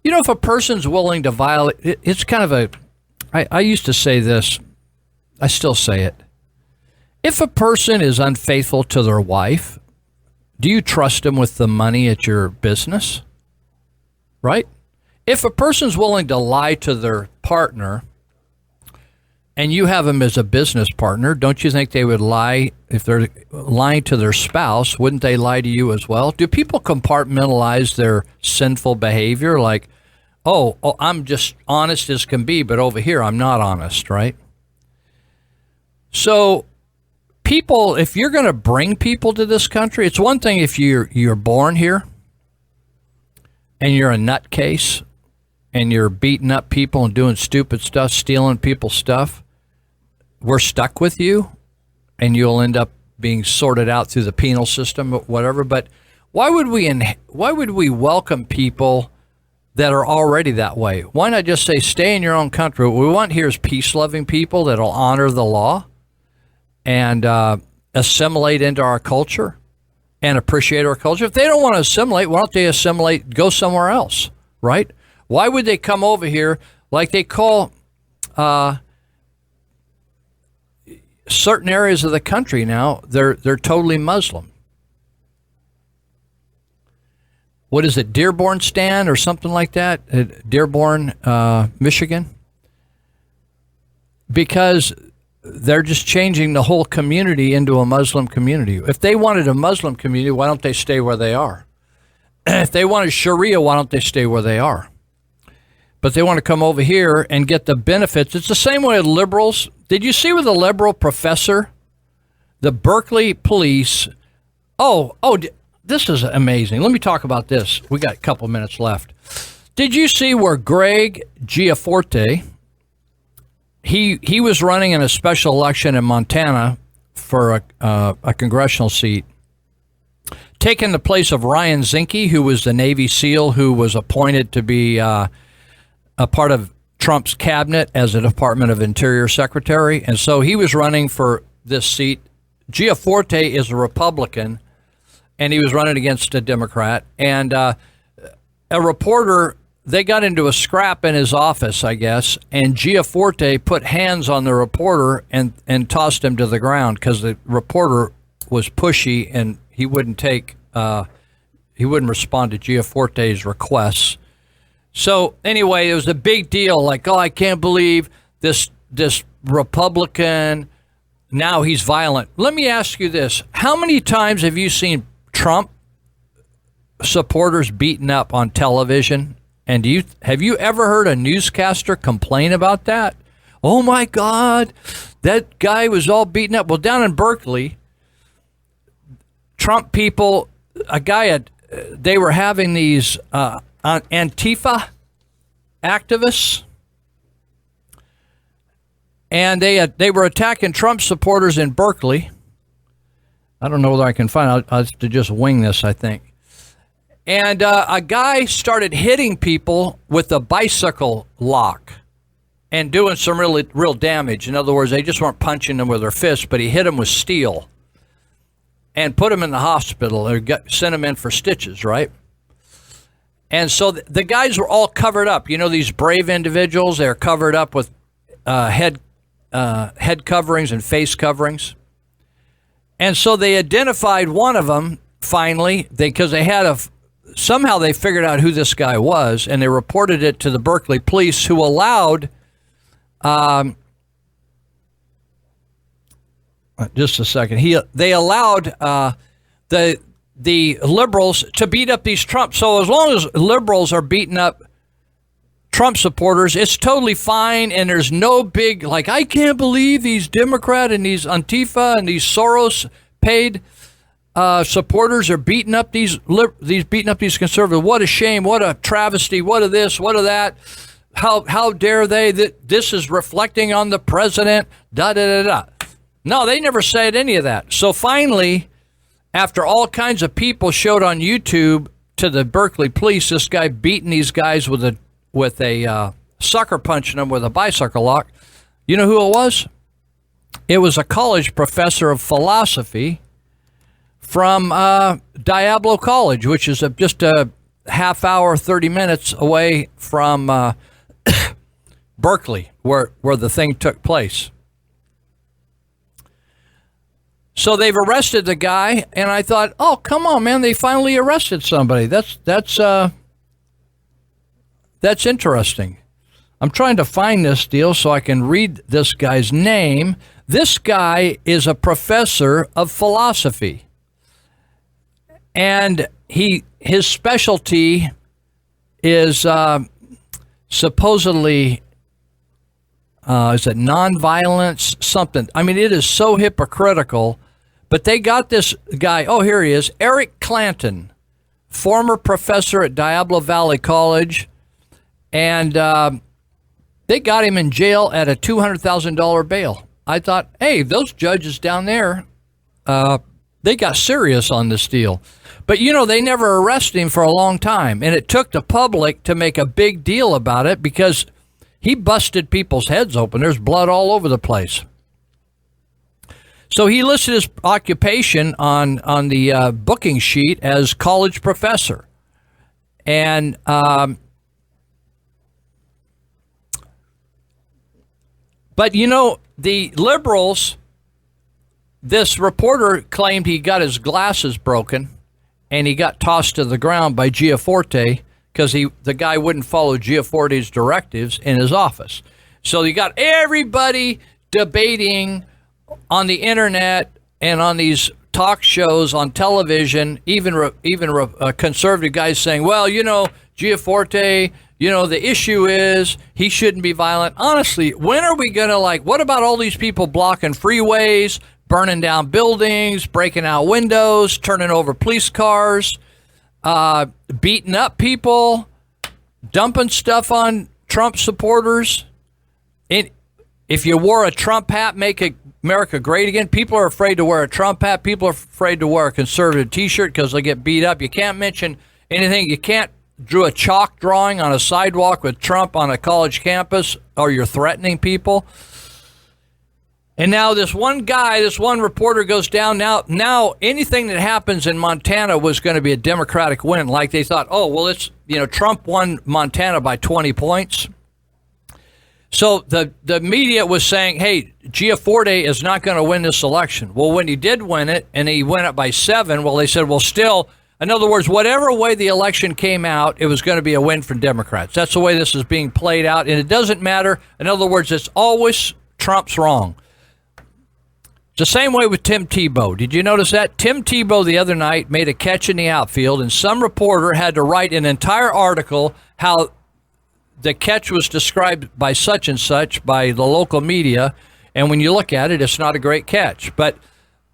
If a person's willing to violate, it's kind of I used to say this. I still say it. If a person is unfaithful to their wife, do you trust them with the money at your business? Right? If a person's willing to lie to their partner and you have them as a business partner, don't you think they would lie if they're lying to their spouse? Wouldn't they lie to you as well? Do people compartmentalize their sinful behavior like, oh, I'm just honest as can be, but over here I'm not honest, right? So people, if you're going to bring people to this country, it's one thing if you're born here and you're a nutcase and you're beating up people and doing stupid stuff, stealing people's stuff, we're stuck with you and you'll end up being sorted out through the penal system or whatever. But why would we welcome people that are already that way? Why not just say, stay in your own country? What we want here is peace-loving people that'll honor the law and assimilate into our culture. and appreciate our culture. If they don't want to assimilate, why don't they assimilate, go somewhere else, right? Why would they come over here like they call certain areas of the country now, they're totally Muslim. What is it, Dearborn Stand or something like that? Dearborn, Michigan? Because they're just changing the whole community into a Muslim community. If they wanted a Muslim community, why don't they stay where they are? If they wanted Sharia, why don't they stay where they are? But they want to come over here and get the benefits. It's the same way with liberals. Did you see with the liberal professor, the Berkeley police? This is amazing. Let me talk about this. We got a couple minutes left. Did you see where Greg Gianforte, he was running in a special election in Montana for a congressional seat, taking the place of Ryan Zinke, who was the Navy SEAL who was appointed to be a part of Trump's cabinet as a Department of Interior Secretary. And so he was running for this seat. Gianforte is a Republican, and he was running against a Democrat. And a reporter, they got into a scrap in his office, I guess, and Gianforte put hands on the reporter and tossed him to the ground because the reporter was pushy and he wouldn't respond to Gianforte's requests. So anyway, it was a big deal. Like, I can't believe this Republican, now he's violent. Let me ask you this. How many times have you seen Trump supporters beaten up on television? And have you ever heard a newscaster complain about that? Oh my God, that guy was all beaten up. Well, down in Berkeley, Trump people, they were having these Antifa activists, and they were attacking Trump supporters in Berkeley. I don't know whether I can find. I'll have to just wing this, I think. And a guy started hitting people with a bicycle lock and doing some real damage. In other words, they just weren't punching them with their fists, but he hit them with steel and put them in the hospital or sent them in for stitches, right? And so the guys were all covered up. You know, these brave individuals, they're covered up with head coverings and face coverings. And so they identified one of them finally, because they had somehow they figured out who this guy was, and they reported it to the Berkeley police, who allowed, just a second, they allowed the liberals to beat up these Trump. So as long as liberals are beating up Trump supporters, it's totally fine, and there's no big, like, I can't believe these Democrat and these Antifa and these Soros paid supporters are beating up these conservatives. What a shame! What a travesty! What of this? What of that? How dare they? This is reflecting on the president. Da da da da. No, they never said any of that. So finally, after all kinds of people showed on YouTube to the Berkeley police, this guy beating these guys with a sucker punching them with a bicycle lock. You know who it was? It was a college professor of philosophy from Diablo College, which is just a half hour, 30 minutes away from Berkeley, where the thing took place. So they've arrested the guy, and I thought, oh, come on, man, they finally arrested somebody. That's interesting. I'm trying to find this deal so I can read this guy's name. This guy is a professor of philosophy. And his specialty is supposedly, is it nonviolence, something? I mean, it is so hypocritical. But they got this guy, oh, here he is, Eric Clanton, former professor at Diablo Valley College. And they got him in jail at a $200,000 bail. I thought, hey, those judges down there, they got serious on this deal. But, you know, they never arrested him for a long time. And it took the public to make a big deal about it because he busted people's heads open. There's blood all over the place. So he listed his occupation on the booking sheet as college professor. And but you know, the liberals, this reporter claimed he got his glasses broken and he got tossed to the ground by Giaforte because the guy wouldn't follow Giaforte's directives in his office. So you got everybody debating on the internet and on these talk shows on television, even conservative guys saying, well, you know, Giaforte, you know, the issue is he shouldn't be violent. Honestly, when are we going to, what about all these people blocking freeways, burning down buildings, breaking out windows, turning over police cars, beating up people, dumping stuff on Trump supporters? If you wore a Trump hat, make America great again. People are afraid to wear a Trump hat. People are afraid to wear a conservative T-shirt because they get beat up. You can't mention anything. You can't draw a chalk drawing on a sidewalk with Trump on a college campus, or you're threatening people. And now this one reporter goes down. Now anything that happens in Montana was going to be a Democratic win. Like they thought, oh, well, Trump won Montana by 20 points. So the media was saying, hey, Giaforte is not going to win this election. Well, when he did win it, and he won it by 7, well, they said, well, still, in other words, whatever way the election came out, it was going to be a win for Democrats. That's the way this is being played out, and it doesn't matter. In other words, it's always Trump's wrong. It's the same way with Tim Tebow. Did you notice that? Tim Tebow the other night made a catch in the outfield, and some reporter had to write an entire article how the catch was described by such and such by the local media, and when you look at it, it's not a great catch. But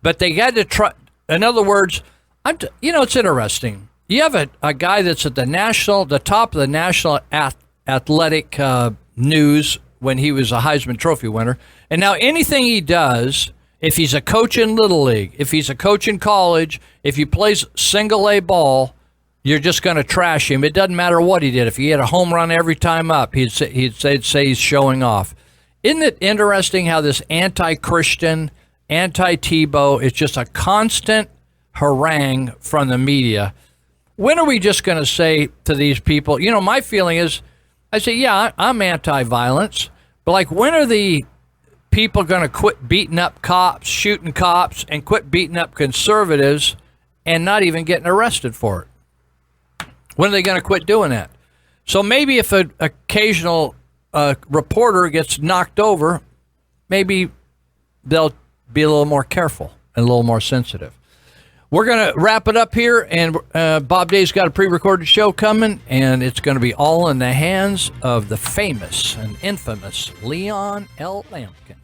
they had to try. In other words, it's interesting. You have a guy that's at the top of the national athletic news when he was a Heisman Trophy winner, and now anything he does, if he's a coach in Little League, if he's a coach in college, if he plays single A ball, you're just going to trash him. It doesn't matter what he did. If he had a home run every time up, he'd say he's showing off. Isn't it interesting how this anti-Christian, anti-Tebow is just a constant harangue from the media? When are we just going to say to these people, my feeling is, I say, yeah, I'm anti-violence, but when are the people going to quit beating up cops, shooting cops, and quit beating up conservatives and not even getting arrested for it? When are they going to quit doing that? So maybe if an occasional reporter gets knocked over, maybe they'll be a little more careful and a little more sensitive. We're going to wrap it up here, and Bob Day's got a pre-recorded show coming, and it's going to be all in the hands of the famous and infamous Leon L. Lampkin.